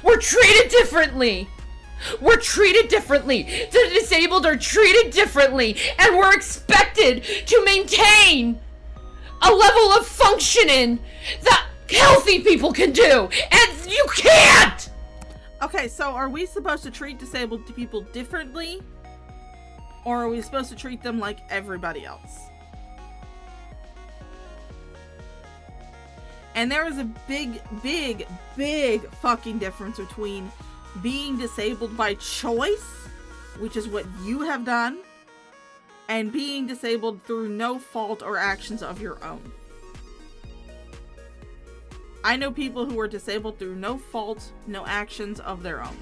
G: We're treated differently. We're treated differently. The disabled are treated differently, and we're expected to maintain a level of functioning that healthy people can do, and you can't!
E: Okay, so are we supposed to treat disabled people differently? Or are we supposed to treat them like everybody else? And there is a big, big, big fucking difference between being disabled by choice, which is what you have done, and being disabled through no fault or actions of your own. I know people who are disabled through no fault, no actions of their own.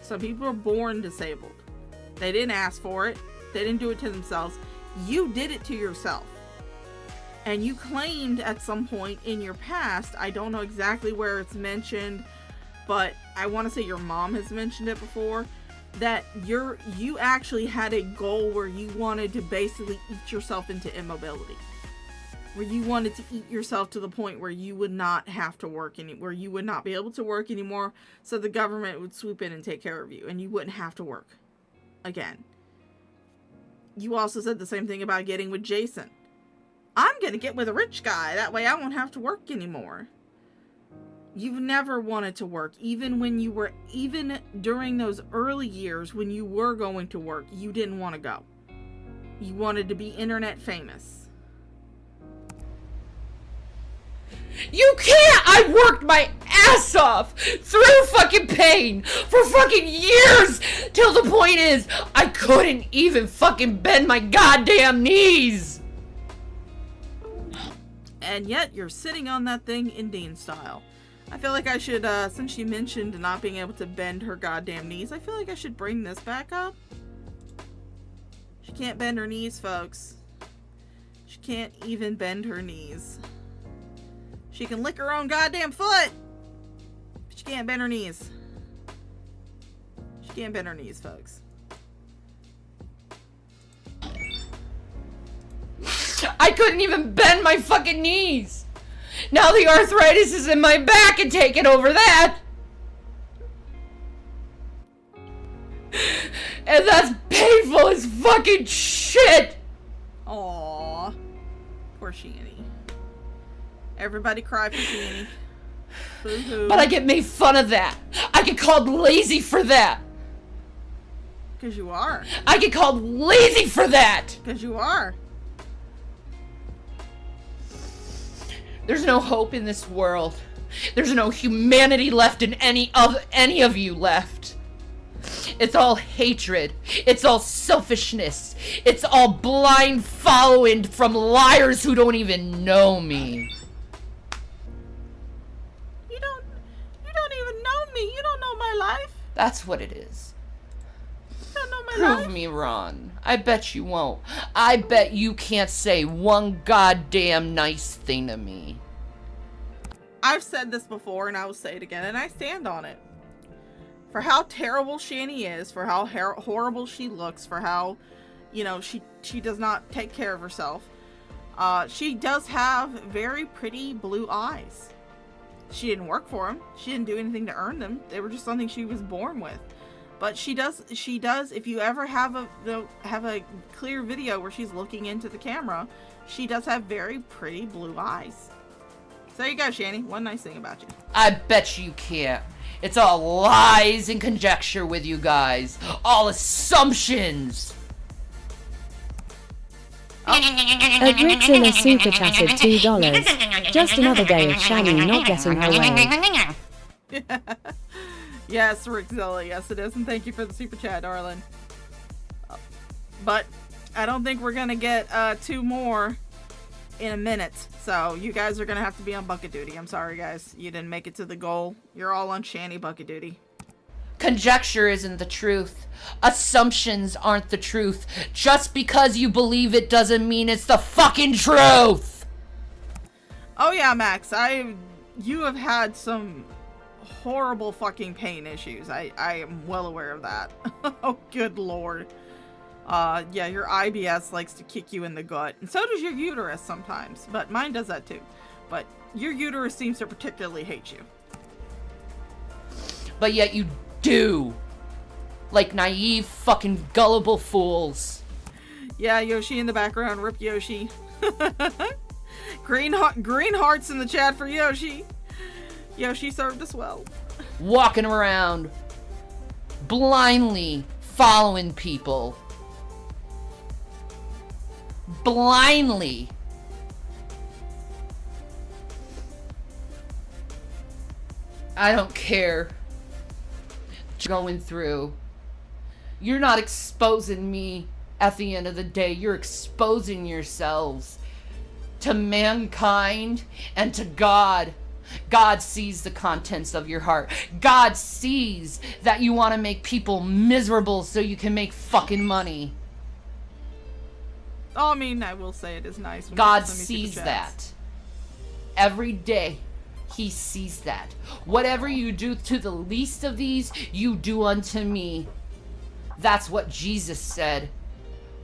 E: Some people are born disabled. They didn't ask for it. They didn't do it to themselves. You did it to yourself. And you claimed at some point in your past, I don't know exactly where it's mentioned, but I want to say your mom has mentioned it before, that you actually had a goal where you wanted to basically eat yourself into immobility. Where you wanted to eat yourself to the point where you would not have to work where you would not be able to work anymore, so the government would swoop in and take care of you, and you wouldn't have to work again. You also said the same thing about getting with Jason. I'm gonna get with a rich guy, that way I won't have to work anymore. You've never wanted to work, even during those early years when you were going to work, you didn't want to go. You wanted to be internet famous.
G: You can't! I worked my ass off through fucking pain for fucking years, till the point is, I couldn't even fucking bend my goddamn knees!
E: And yet, you're sitting on that thing Indian style. I feel like I should, since she mentioned not being able to bend her goddamn knees, I feel like I should bring this back up. She can't bend her knees, folks. She can't even bend her knees. She can lick her own goddamn foot, but she can't bend her knees. She can't bend her knees, folks.
G: I couldn't even bend my fucking knees. Now the arthritis is in my back and taking over that. And that's painful as fucking shit.
E: Aww. Poor Sheeny. Everybody cry for Sheeny. Boo-hoo.
G: But I get made fun of that. I get called lazy for that.
E: Because you are.
G: I get called lazy for that.
E: Because you are.
G: There's no hope in this world. There's no humanity left in any of you left. It's all hatred. It's all selfishness. It's all blind following from liars who don't even know me.
E: You don't even know me. You don't know my life.
G: That's what it is.
E: You don't know my
G: Prove
E: life.
G: me wrong. I bet you won't. I bet you can't say one goddamn nice thing to me.
E: I've said this before and I will say it again and I stand on it. For how terrible Shani is, for how horrible she looks, for how, you know, she does not take care of herself. She does have very pretty blue eyes. She didn't work for them. She didn't do anything to earn them. They were just something she was born with. But she does, if you ever have a clear video where she's looking into the camera, she does have very pretty blue eyes. So there you go, Shani. One nice thing about you.
G: I bet you can't. It's all lies and conjecture with you guys. All assumptions.
F: Agrixilla super chatted $2. Just another day of Shani not getting her way.
E: Yes, Rickzilla, yes it is, and thank you for the super chat, darling. But I don't think we're gonna get 2 more in a minute, so you guys are gonna have to be on bucket duty. I'm sorry, guys, you didn't make it to the goal. You're all on Shani bucket duty.
G: Conjecture isn't the truth. Assumptions aren't the truth. Just because you believe it doesn't mean it's the fucking truth.
E: Oh yeah, Max, you have had some horrible fucking pain issues. I am well aware of that. Oh, good lord. Yeah, your IBS likes to kick you in the gut, and so does your uterus sometimes, but mine does that too. But your uterus seems to particularly hate you.
G: But yet you do. Like naive fucking gullible fools.
E: Yeah, Yoshi in the background. Rip Yoshi. Green hearts in the chat for Yoshi. Yoshi served us well.
G: Walking around blindly following people. Blindly. I don't care. Going through. You're not exposing me at the end of the day. You're exposing yourselves to mankind and to God. God sees the contents of your heart. God sees that you want to make people miserable so you can make fucking money.
E: Oh, I mean, I will say it is nice. When
G: God sees that. Every day, He sees that. Whatever you do to the least of these, you do unto me. That's what Jesus said.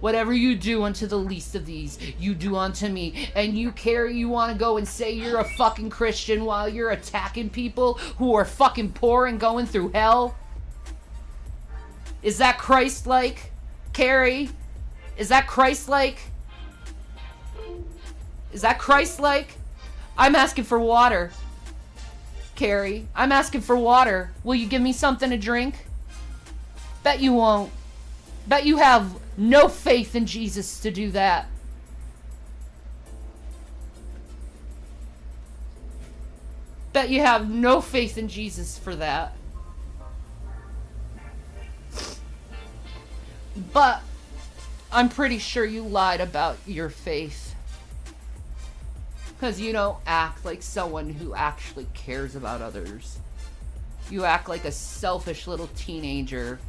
G: Whatever you do unto the least of these, you do unto me. And you, Carrie, you want to go and say you're a fucking Christian while you're attacking people who are fucking poor and going through hell? Is that Christ-like, Carrie? Is that Christ-like? Is that Christ-like? I'm asking for water, Carrie. I'm asking for water. Will you give me something to drink? Bet you won't. Bet you have no faith in Jesus to do that. Bet you have no faith in Jesus for that. But I'm pretty sure you lied about your faith. Because you don't act like someone who actually cares about others. You act like a selfish little teenager.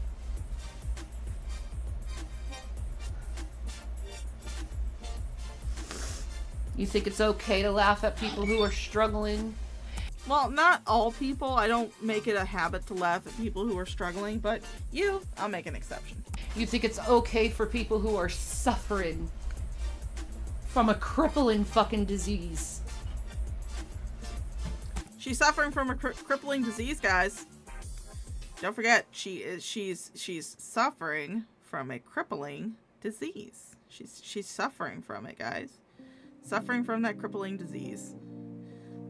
G: You think it's okay to laugh at people who are struggling?
E: Well, not all people. I don't make it a habit to laugh at people who are struggling, but you, I'll make an exception.
G: You think it's okay for people who are suffering
B: from a crippling fucking disease.
E: She's suffering from a crippling disease, guys. Don't forget, she's suffering from a crippling disease. She's suffering from it, guys. Suffering from that crippling disease.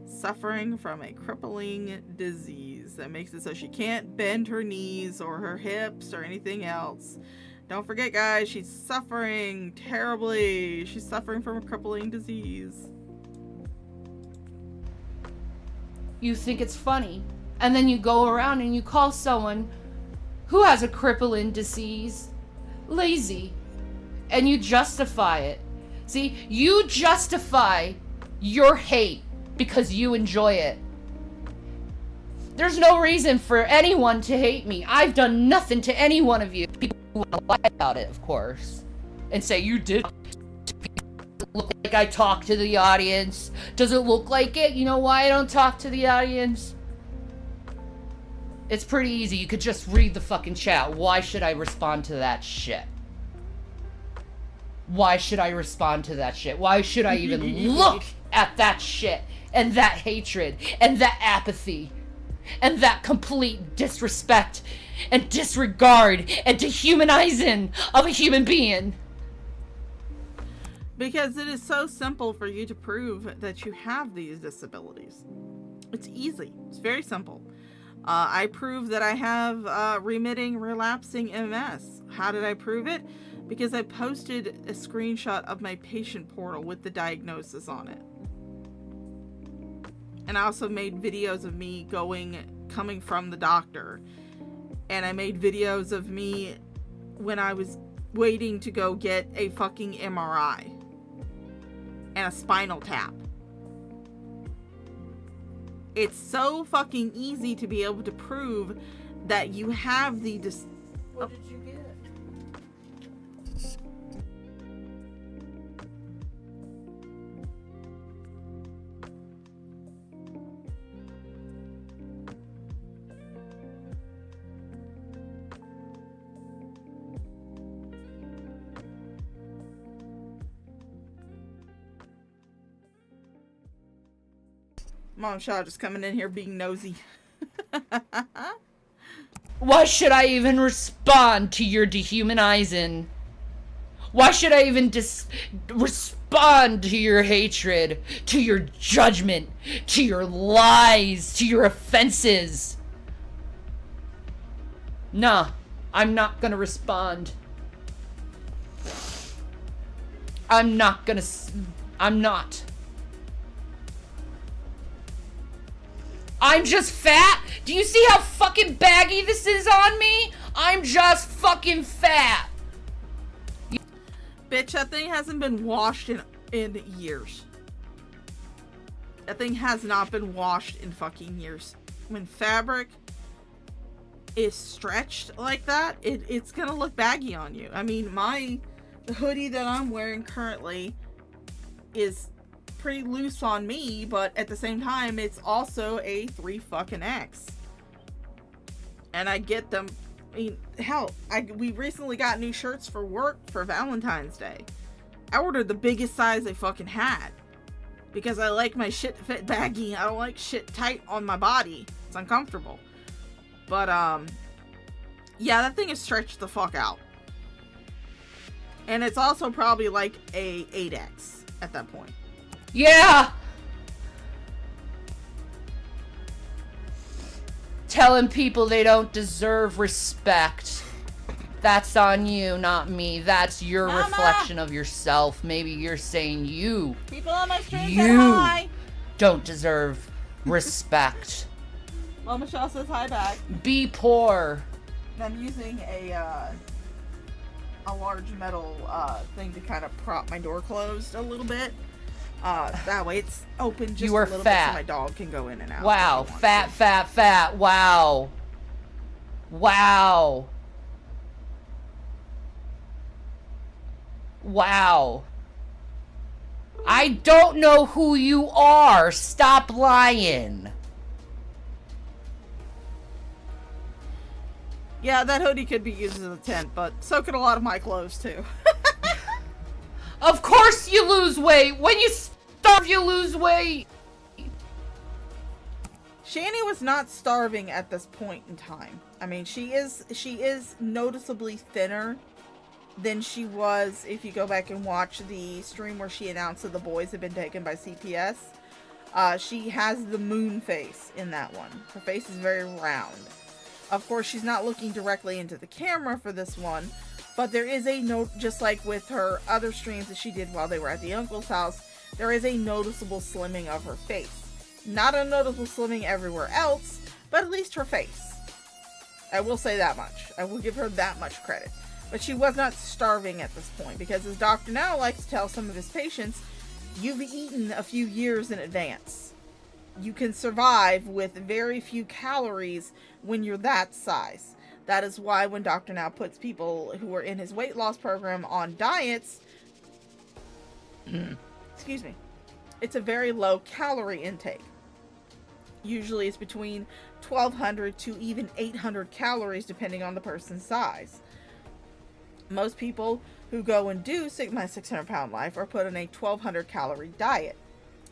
E: Suffering from a crippling disease that makes it so she can't bend her knees or her hips or anything else. Don't forget, guys, she's suffering terribly. She's suffering from a crippling disease.
B: You think it's funny, and then you go around and you call someone who has a crippling disease lazy, and you justify it. See, you justify your hate because you enjoy it. There's no reason for anyone to hate me. I've done nothing to any one of you. People want to lie about it, of course, and say you did. Look like I talk to the audience. Does it look like it? You know why I don't talk to the audience? It's pretty easy. You could just read the fucking chat. Why should I respond to that shit? Why should I respond to that shit? Why should I even look at that shit and that hatred and that apathy and that complete disrespect and disregard and dehumanizing of a human being?
E: Because it is so simple for you to prove that you have these disabilities. It's easy. It's very simple. I prove that I have remitting, relapsing MS. How did I prove it? Because I posted a screenshot of my patient portal with the diagnosis on it. And I also made videos of me coming from the doctor. And I made videos of me when I was waiting to go get a fucking MRI. And a spinal tap. It's so fucking easy to be able to prove that you have the
B: What did you get?
E: Mom Shaw just coming in here being nosy.
B: Why should I even respond to your dehumanizing? Why should I even respond to your hatred, to your judgment, to your lies, to your offenses? Nah, I'm not gonna respond. I'm not. I'm just fat. Do you see how fucking baggy this is on me? I'm just fucking fat.
E: Bitch, that thing hasn't been washed in years. That thing has not been washed in fucking years. When fabric is stretched like that, it's gonna look baggy on you. I mean, the hoodie that I'm wearing currently is pretty loose on me, but at the same time, it's also a 3X. And I get them. I mean, hell, we recently got new shirts for work for Valentine's Day. I ordered the biggest size they fucking had because I like my shit fit baggy. I don't like shit tight on my body. It's uncomfortable. But yeah, that thing is stretched the fuck out. And it's also probably like a 8X at that point.
B: Yeah! Telling people they don't deserve respect. That's on you, not me. That's your
E: Mama!
B: reflection of yourself. Maybe you're saying you
E: People on my stream said hi.
B: don't deserve respect.
E: Well, Michelle says hi back.
B: Be poor.
E: I'm using a large metal thing to kind of prop my door closed a little bit. That way it's open just
B: You are
E: a little
B: fat.
E: bit so my dog can go in and out.
B: Wow,
E: if he wants
B: fat. Wow. Wow. Wow. I don't know who you are. Stop lying.
E: Yeah, that hoodie could be used as a tent, but so could a lot of my clothes too.
G: Of course you lose weight. When you starve, you lose weight.
E: Shani was not starving at this point in time. I mean, she is noticeably thinner than she was if you go back and watch the stream where she announced that the boys had been taken by CPS. She has the moon face in that one. Her face is very round. Of course, she's not looking directly into the camera for this one, but there is a note, just like with her other streams that she did while they were at the uncle's house, there is a noticeable slimming of her face. Not a noticeable slimming everywhere else, but at least her face. I will say that much. I will give her that much credit. But she was not starving at this point, because as Dr. Now likes to tell some of his patients, you've eaten a few years in advance. You can survive with very few calories when you're that size. That is why when Dr. Now puts people who are in his weight loss program on diets, excuse me, it's a very low calorie intake. Usually it's between 1,200 to even 800 calories depending on the person's size. Most people who go and do My 600 Pound Life are put on a 1,200 calorie diet.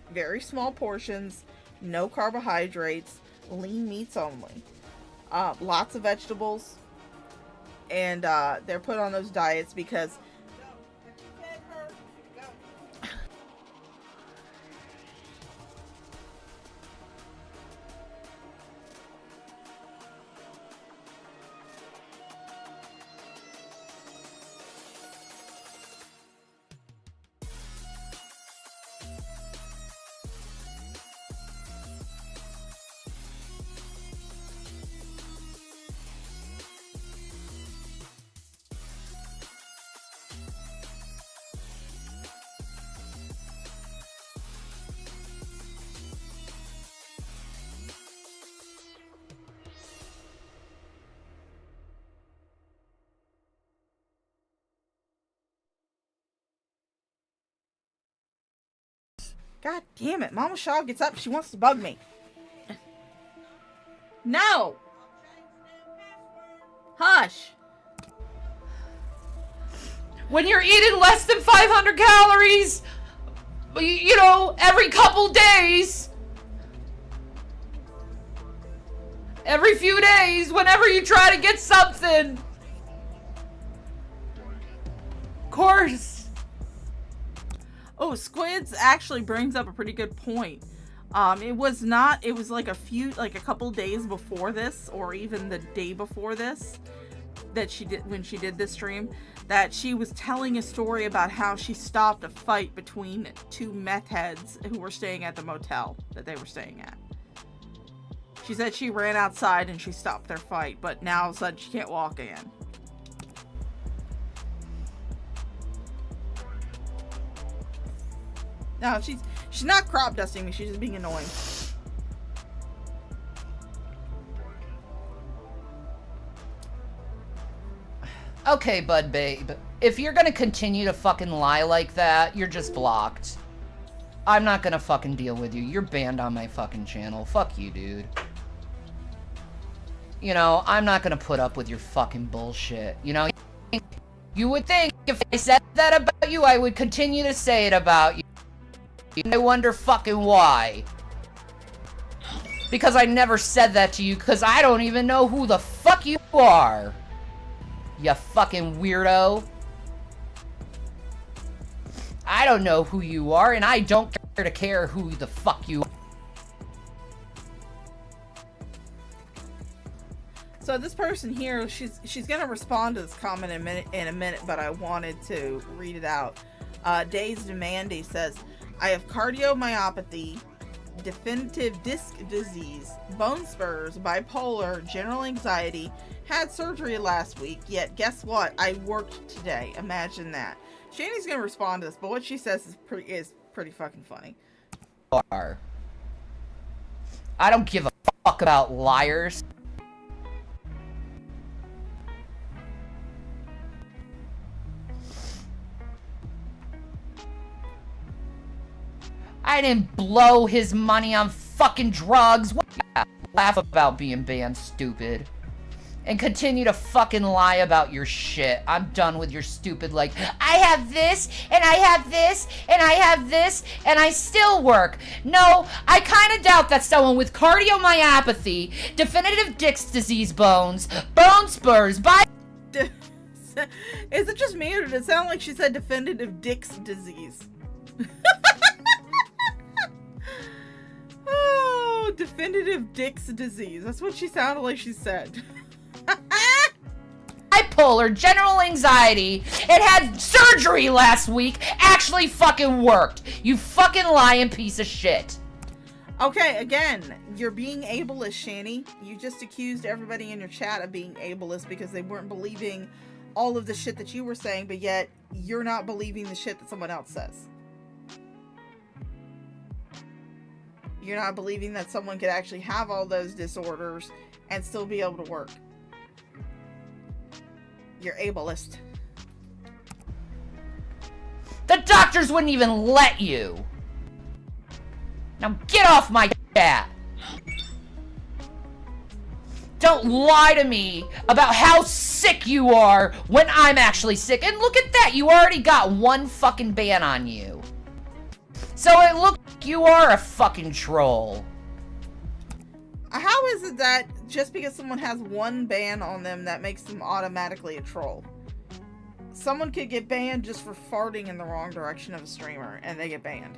E: Very small portions, no carbohydrates, lean meats only. Lots of vegetables. And they're put on those diets because God damn it, Mama Shaw gets up, she wants to bug me. No! Hush!
G: When you're eating less than 500 calories, you know, every couple days, every few days, whenever you try to get something. Of course.
E: Oh, Squids actually brings up a pretty good point. It was like a couple days before this, or even the day before this, when she did this stream, that she was telling a story about how she stopped a fight between two meth heads who were staying at the motel that they were staying at. She said she ran outside and she stopped their fight, but now all of a sudden she can't walk again. No, she's not crop dusting me, she's just being annoying.
B: Okay, bud babe. If you're gonna continue to fucking lie like that, you're just blocked. I'm not gonna fucking deal with you. You're banned on my fucking channel. Fuck you, dude. You know, I'm not gonna put up with your fucking bullshit. You know, you would think if I said that about you, I would continue to say it about you. I wonder fucking why. Because I never said that to you, because I don't even know who the fuck you are. You fucking weirdo. I don't know who you are, and I don't care who the fuck you are.
E: So this person here, she's gonna respond to this comment in a minute, but I wanted to read it out. Dazed Mandy says, I have cardiomyopathy, definitive disc disease, bone spurs, bipolar, general anxiety, had surgery last week, yet guess what? I worked today. Imagine that. Shani's gonna respond to this, but what she says is pretty fucking funny.
B: I don't give a fuck about liars. I didn't blow his money on fucking drugs. What? Laugh about being banned, stupid. and continue to fucking lie about your shit. I'm done with your stupid, like, I have this, and I have this, and I have this, and I still work. No, I kind of doubt that someone with cardiomyopathy, definitive Dick's disease bones, bone spurs,
E: Is it just me, or did it sound like she said definitive Dick's disease? Oh, definitive Dick's disease. That's what she sounded like she said.
B: bipolar, general anxiety, and had surgery last week actually fucking worked. You fucking lying piece of shit.
E: Okay, again, you're being ableist, Shani. You just accused everybody in your chat of being ableist because they weren't believing all of the shit that you were saying, but yet you're not believing the shit that someone else says. You're not believing that someone could actually have all those disorders and still be able to work. You're ableist.
B: The doctors wouldn't even let you. Now get off my chat. Don't lie to me about how sick you are when I'm actually sick. And look at that, you already got one fucking ban on you. So it looks like you are a fucking troll.
E: How is it that just because someone has one ban on them, that makes them automatically a troll? Someone could get banned just for farting in the wrong direction of a streamer, and they get banned.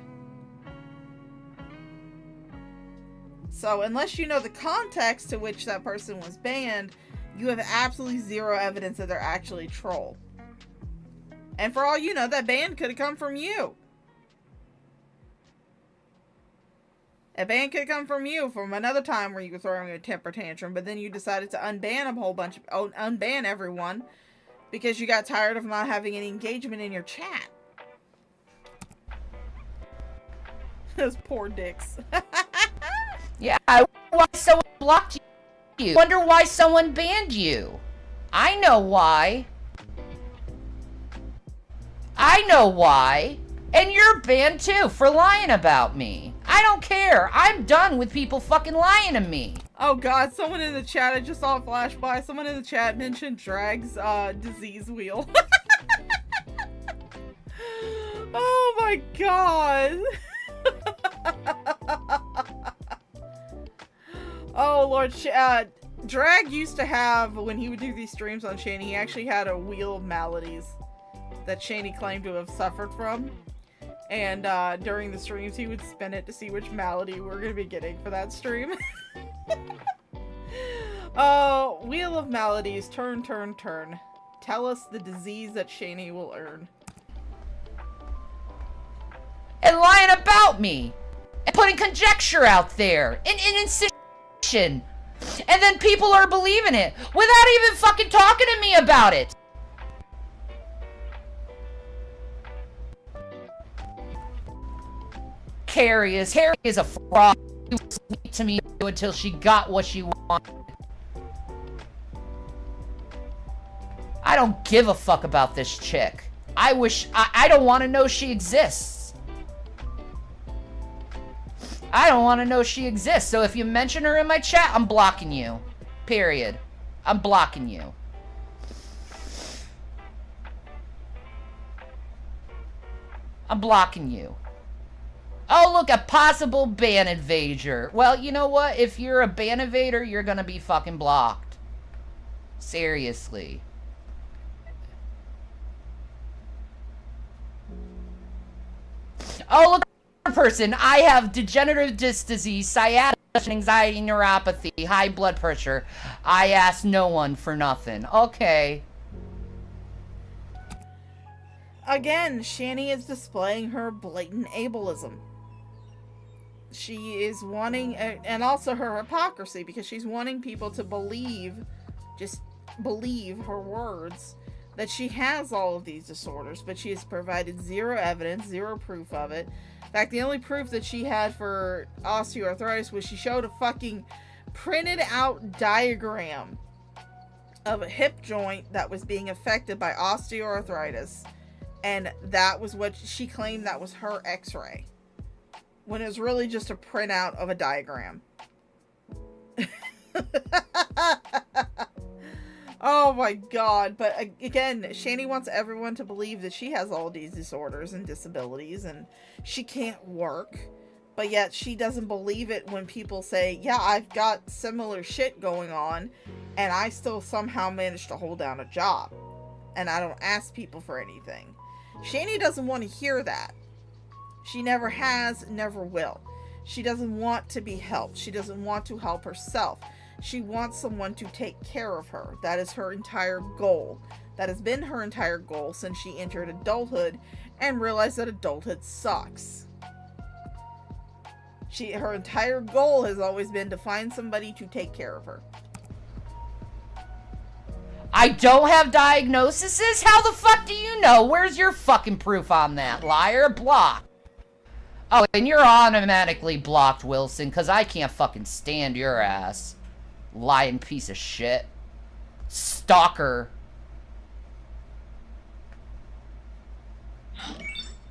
E: So unless you know the context to which that person was banned, you have absolutely zero evidence that they're actually a troll. And for all you know, that ban could have come from you. A ban could come from you from another time where you were throwing a temper tantrum, but then you decided to unban a whole bunch of, unban everyone because you got tired of not having any engagement in your chat. Those poor dicks.
B: Yeah, I wonder why someone blocked you. Wonder why someone banned you. I know why. I know why. And you're banned too for lying about me. I don't care. I'm done with people fucking lying to me.
E: Oh god, someone in the chat, I just saw a flash by, someone in the chat mentioned Drag's disease wheel. Oh my god. Oh lord, Drag used to have, when he would do these streams on Shani, he actually had a wheel of maladies that Shani claimed to have suffered from. And during the streams, he would spin it to see which malady we're going to be getting for that stream. Oh, Wheel of Maladies, turn, turn, turn. Tell us the disease that Shani will earn.
B: And lying about me. And putting conjecture out there. And insinuation. And then people are believing it. Without even fucking talking to me about it. Harry is a fraud. She was sweet to me until she got what she wanted. I don't give a fuck about this chick. I don't want to know she exists. I don't want to know she exists. So if you mention her in my chat, I'm blocking you. Period. I'm blocking you. I'm blocking you. Oh, look, a possible ban invader. Well, you know what? If you're a ban invader, you're gonna be fucking blocked. Seriously. Oh, look, person. I have degenerative disc disease, sciatica, anxiety, neuropathy, high blood pressure. I asked no one for nothing. Okay.
E: Again, Shani is displaying her blatant ableism. She is wanting, and also her hypocrisy, because she's wanting people to believe, just believe her words, that she has all of these disorders, but she has provided zero evidence, zero proof of it. In fact, the only proof that she had for osteoarthritis was she showed a fucking printed out diagram of a hip joint that was being affected by osteoarthritis. And that was what she claimed that was her x-ray. When it was really just a printout of a diagram. Oh my god. But again, Shani wants everyone to believe that she has all these disorders and disabilities and she can't work. But yet she doesn't believe it when people say, yeah, I've got similar shit going on and I still somehow manage to hold down a job. And I don't ask people for anything. Shani doesn't want to hear that. She never has, never will. She doesn't want to be helped. She doesn't want to help herself. She wants someone to take care of her. That is her entire goal. That has been her entire goal since she entered adulthood and realized that adulthood sucks. Her entire goal has always been to find somebody to take care of her.
B: I don't have diagnoses? How the fuck do you know? Where's your fucking proof on that, liar? Block. Oh, and you're automatically blocked, Wilson, because I can't fucking stand your ass. Lying piece of shit. Stalker.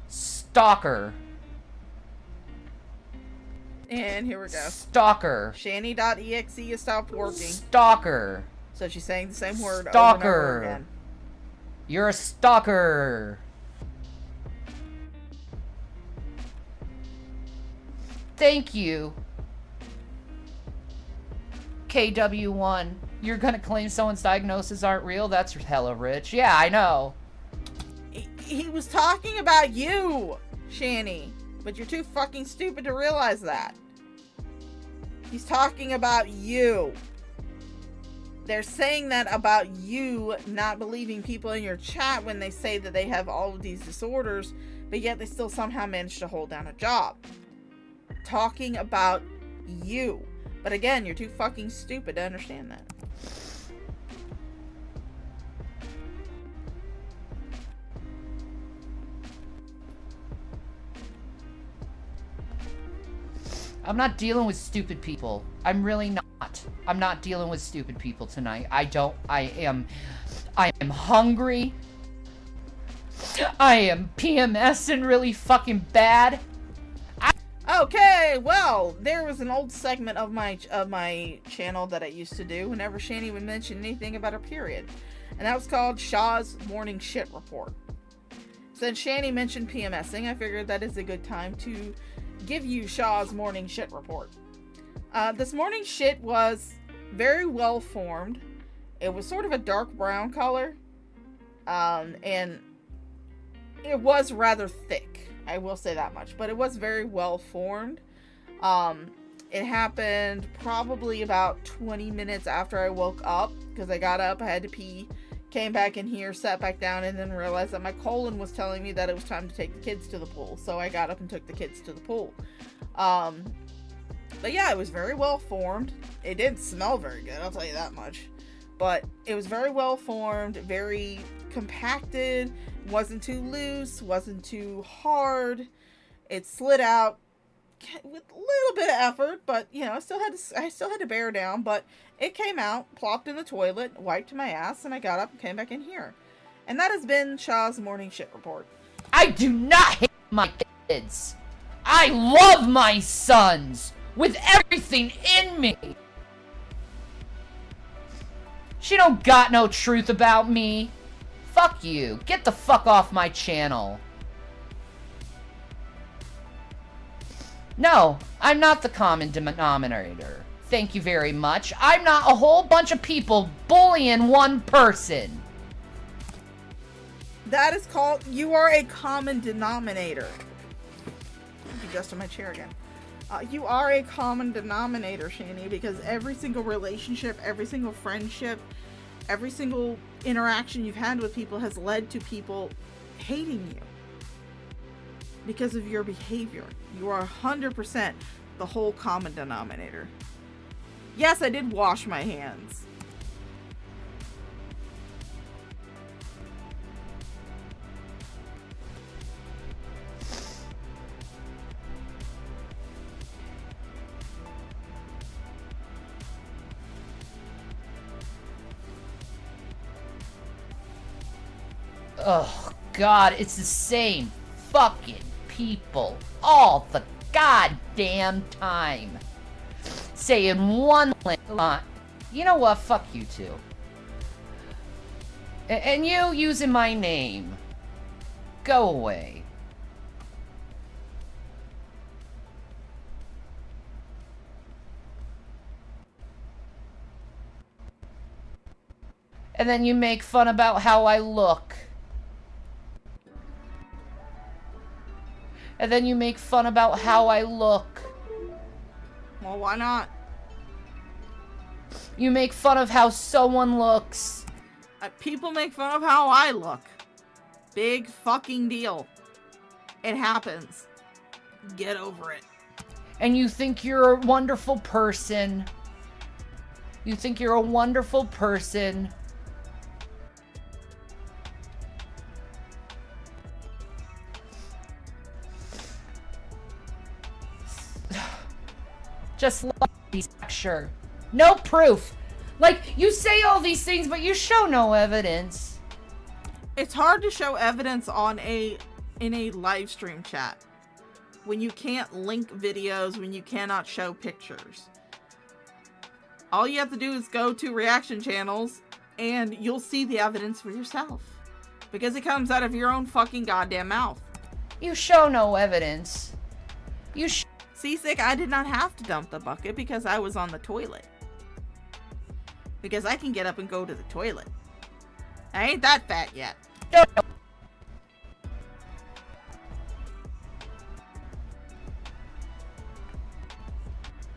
B: Stalker.
E: And here we go.
B: Stalker.
E: Shani.exe has stopped working.
B: Stalker.
E: So she's saying the same word
B: Stalker.
E: over and over again.
B: You're a stalker. Thank you. KW1. You're gonna claim someone's diagnoses aren't real? That's hella rich. Yeah, I know.
E: He was talking about you, Shani. But you're too fucking stupid to realize that. He's talking about you. They're saying that about you not believing people in your chat when they say that they have all of these disorders, but yet they still somehow manage to hold down a job. Talking about you. But again, you're too fucking stupid to understand that.
B: I'm not dealing with stupid people. I'm really not. I'm not dealing with stupid people tonight. I am hungry. I am PMSing really fucking bad.
E: Okay, well, there was an old segment of my channel that I used to do whenever Shani would mention anything about her period. And that was called Shaw's Morning Shit Report. Since Shani mentioned PMSing, I figured that is a good time to give you Shaw's Morning Shit Report. This morning shit was very well formed. It was sort of a dark brown color. And it was rather thick. I will say that much. But it was very well formed. It happened probably about 20 minutes after I woke up. Because I got up, I had to pee. Came back in here, sat back down, and then realized that my colon was telling me that it was time to take the kids to the pool. So I got up and took the kids to the pool. But yeah, it was very well formed. It didn't smell very good, I'll tell you that much. But it was very well formed, very compacted, wasn't too loose, wasn't too hard. It slid out with a little bit of effort, but you know, I still had to bear down, but it came out, plopped in the toilet, wiped my ass, and I got up and came back in here. And that has been Shaw's Morning Shit Report.
B: I do not hate my kids. I love my sons with everything in me. She don't got no truth about me. Fuck you. Get the fuck off my channel. No, I'm not the common denominator. Thank you very much. I'm not a whole bunch of people bullying one person.
E: That is called, you are a common denominator. Adjusting my chair again. You are a common denominator, Shani, because every single relationship, every single friendship, every single interaction you've had with people has led to people hating you because of your behavior. You are 100% the whole common denominator. Yes, I did wash my hands.
B: Oh, God, it's the same fucking people all the goddamn time. Saying one line. You know what? Fuck you two. And you using my name. Go away. And then you make fun about how I look. And then you make fun about how I look.
E: Well, why not?
B: You make fun of how someone looks.
E: People make fun of how I look. Big fucking deal. It happens. Get over it.
B: And you think you're a wonderful person. You think you're a wonderful person. Just love these picture. No proof. Like, you say all these things, but you show no evidence.
E: It's hard to show evidence in a live stream chat. When you can't link videos, when you cannot show pictures. All you have to do is go to reaction channels and you'll see the evidence for yourself. Because it comes out of your own fucking goddamn mouth.
B: You show no evidence.
E: Seasick, I did not have to dump the bucket because I was on the toilet. Because I can get up and go to the toilet. I ain't that fat yet.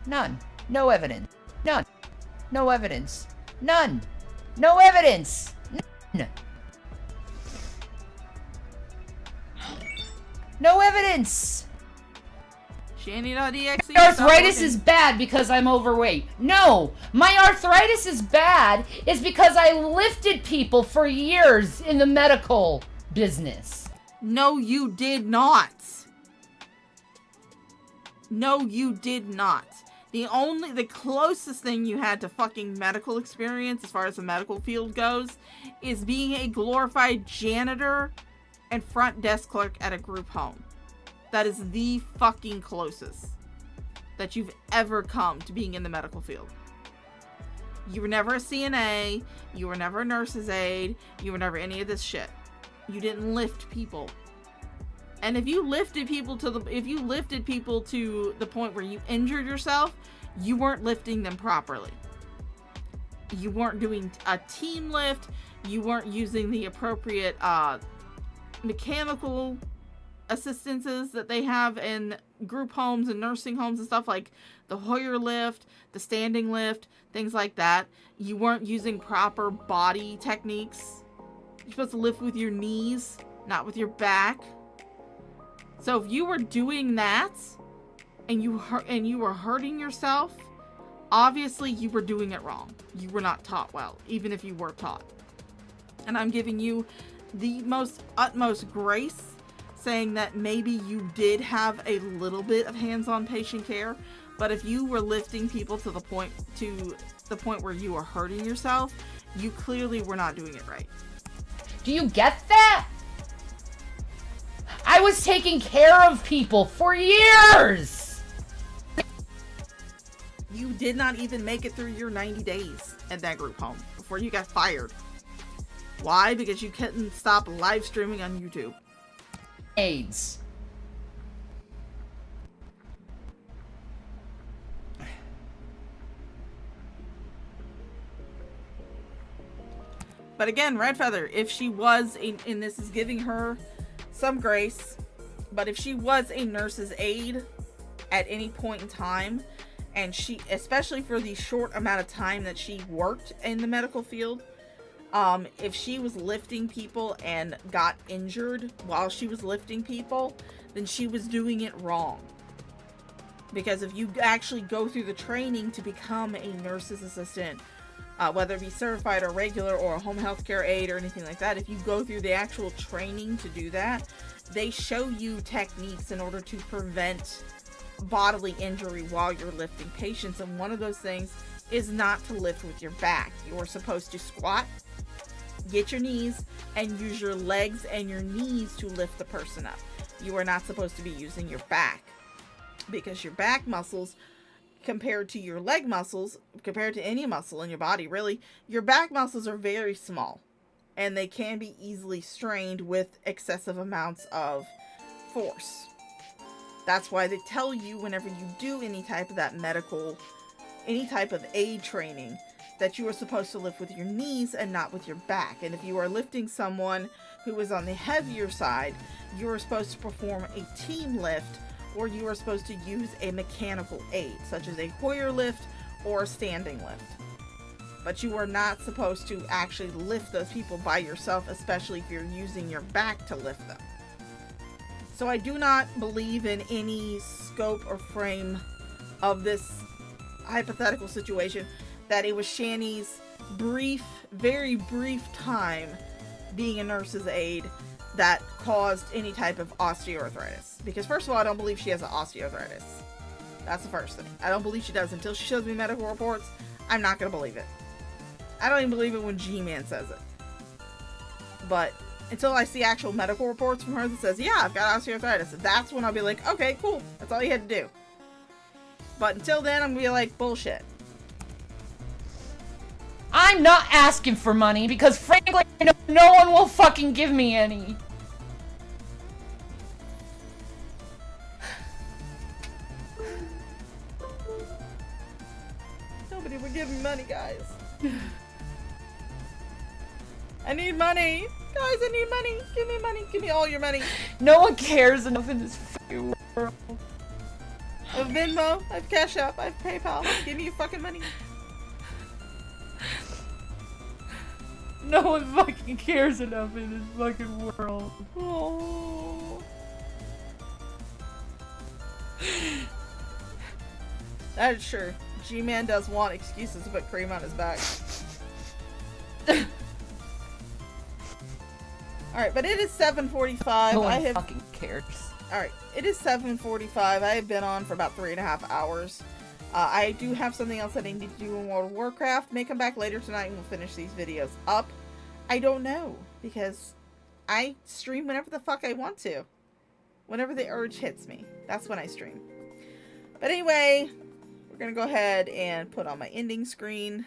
B: None. No evidence. None. No evidence. None. No evidence. None. No evidence.
E: Shanny.exe.
B: Arthritis is bad because I'm overweight. No, my arthritis is bad is because I lifted people for years in the medical business.
E: No, you did not. No, you did not. The closest thing you had to fucking medical experience as far as the medical field goes is being a glorified janitor and front desk clerk at a group home. That is the fucking closest that you've ever come to being in the medical field. You were never a CNA. You were never a nurse's aide. You were never any of this shit. You didn't lift people. And if you lifted people to the point where you injured yourself, you weren't lifting them properly. You weren't doing a team lift. You weren't using the appropriate mechanical assistances that they have in group homes and nursing homes and stuff, like the Hoyer lift, the standing lift, things like that. You weren't using proper body techniques. You're supposed to lift with your knees, not with your back. So if you were doing that and you were hurting yourself, obviously you were doing it wrong. You were not taught well, even if you were taught. And I'm giving you the utmost grace, saying that maybe you did have a little bit of hands-on patient care, but if you were lifting people to the point where you were hurting yourself, you clearly were not doing it right.
B: Do you get that? I was taking care of people for years.
E: You did not even make it through your 90 days at that group home before you got fired. Why? Because you couldn't stop live streaming on YouTube.
B: AIDS.
E: But again, Red Feather, if she was, and this is giving her some grace, but if she was a nurse's aide at any point in time, and she, especially for the short amount of time that she worked in the medical field, if she was lifting people and got injured while she was lifting people, then she was doing it wrong. Because if you actually go through the training to become a nurse's assistant, whether it be certified or regular or a home health care aide or anything like that, if you go through the actual training to do that, they show you techniques in order to prevent bodily injury while you're lifting patients. And one of those things is not to lift with your back. You're supposed to squat, get your knees, and use your legs and your knees to lift the person up. You are not supposed to be using your back, because your back muscles, compared to your leg muscles, compared to any muscle in your body really, your back muscles are very small. and they can be easily strained with excessive amounts of force. That's why they tell you whenever you do any type of that medical, any type of aid training, that you are supposed to lift with your knees and not with your back. And if you are lifting someone who is on the heavier side, you are supposed to perform a team lift, or you are supposed to use a mechanical aid, such as a Hoyer lift or a standing lift. But you are not supposed to actually lift those people by yourself, especially if you're using your back to lift them. So I do not believe in any scope or frame of this hypothetical situation that it was Shani's brief, very brief time being a nurse's aide that caused any type of osteoarthritis. Because first of all, I don't believe she has an osteoarthritis. That's the first thing. I don't believe she does. Until she shows me medical reports, I'm not going to believe it. I don't even believe it when G-Man says it. But until I see actual medical reports from her that says, yeah, I've got osteoarthritis, that's when I'll be like, okay, cool. That's all you had to do. But until then, I'm going to be like, bullshit.
G: I'm not asking for money because frankly, no one will fucking give me any.
E: Nobody would give me money, guys. I need money. Guys, I need money. Give me money. Give me all your money.
G: No one cares enough in this fucking world.
E: I have Venmo. I have CashApp. I have PayPal. Give me your fucking money.
G: No one fucking cares enough in this fucking world.
E: Oh. That is true. G-Man does want excuses to put cream on his back. Alright, but it is 7:45.
G: No one fucking cares.
E: Alright, it is 7:45. I have been on for about 3.5 hours. I do have something else that I need to do in World of Warcraft. May come back later tonight and we'll finish these videos up. I don't know, because I stream whenever the fuck I want to. Whenever the urge hits me. That's when I stream. But anyway, we're going to go ahead and put on my ending screen.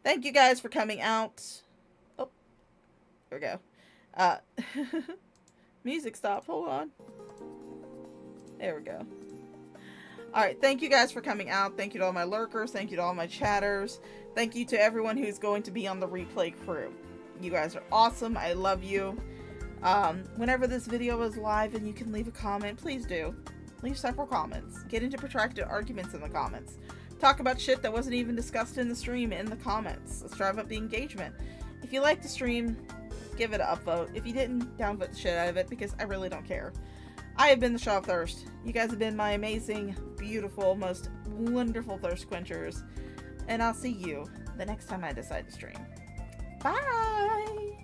E: Thank you guys for coming out. Oh, there we go. Music stopped. Hold on. There we go. Alright, thank you guys for coming out. Thank you to all my lurkers. Thank you to all my chatters. Thank you to everyone who's going to be on the replay crew. You guys are awesome. I love you. Whenever this video is live and you can leave a comment, please do. Leave several comments. Get into protracted arguments in the comments. Talk about shit that wasn't even discussed in the stream in the comments. Let's drive up the engagement. If you like the stream, give it an upvote. If you didn't, downvote the shit out of it because I really don't care. I have been the Shaw of Thirst. You guys have been my amazing, beautiful, most wonderful thirst quenchers. And I'll see you the next time I decide to stream. Bye!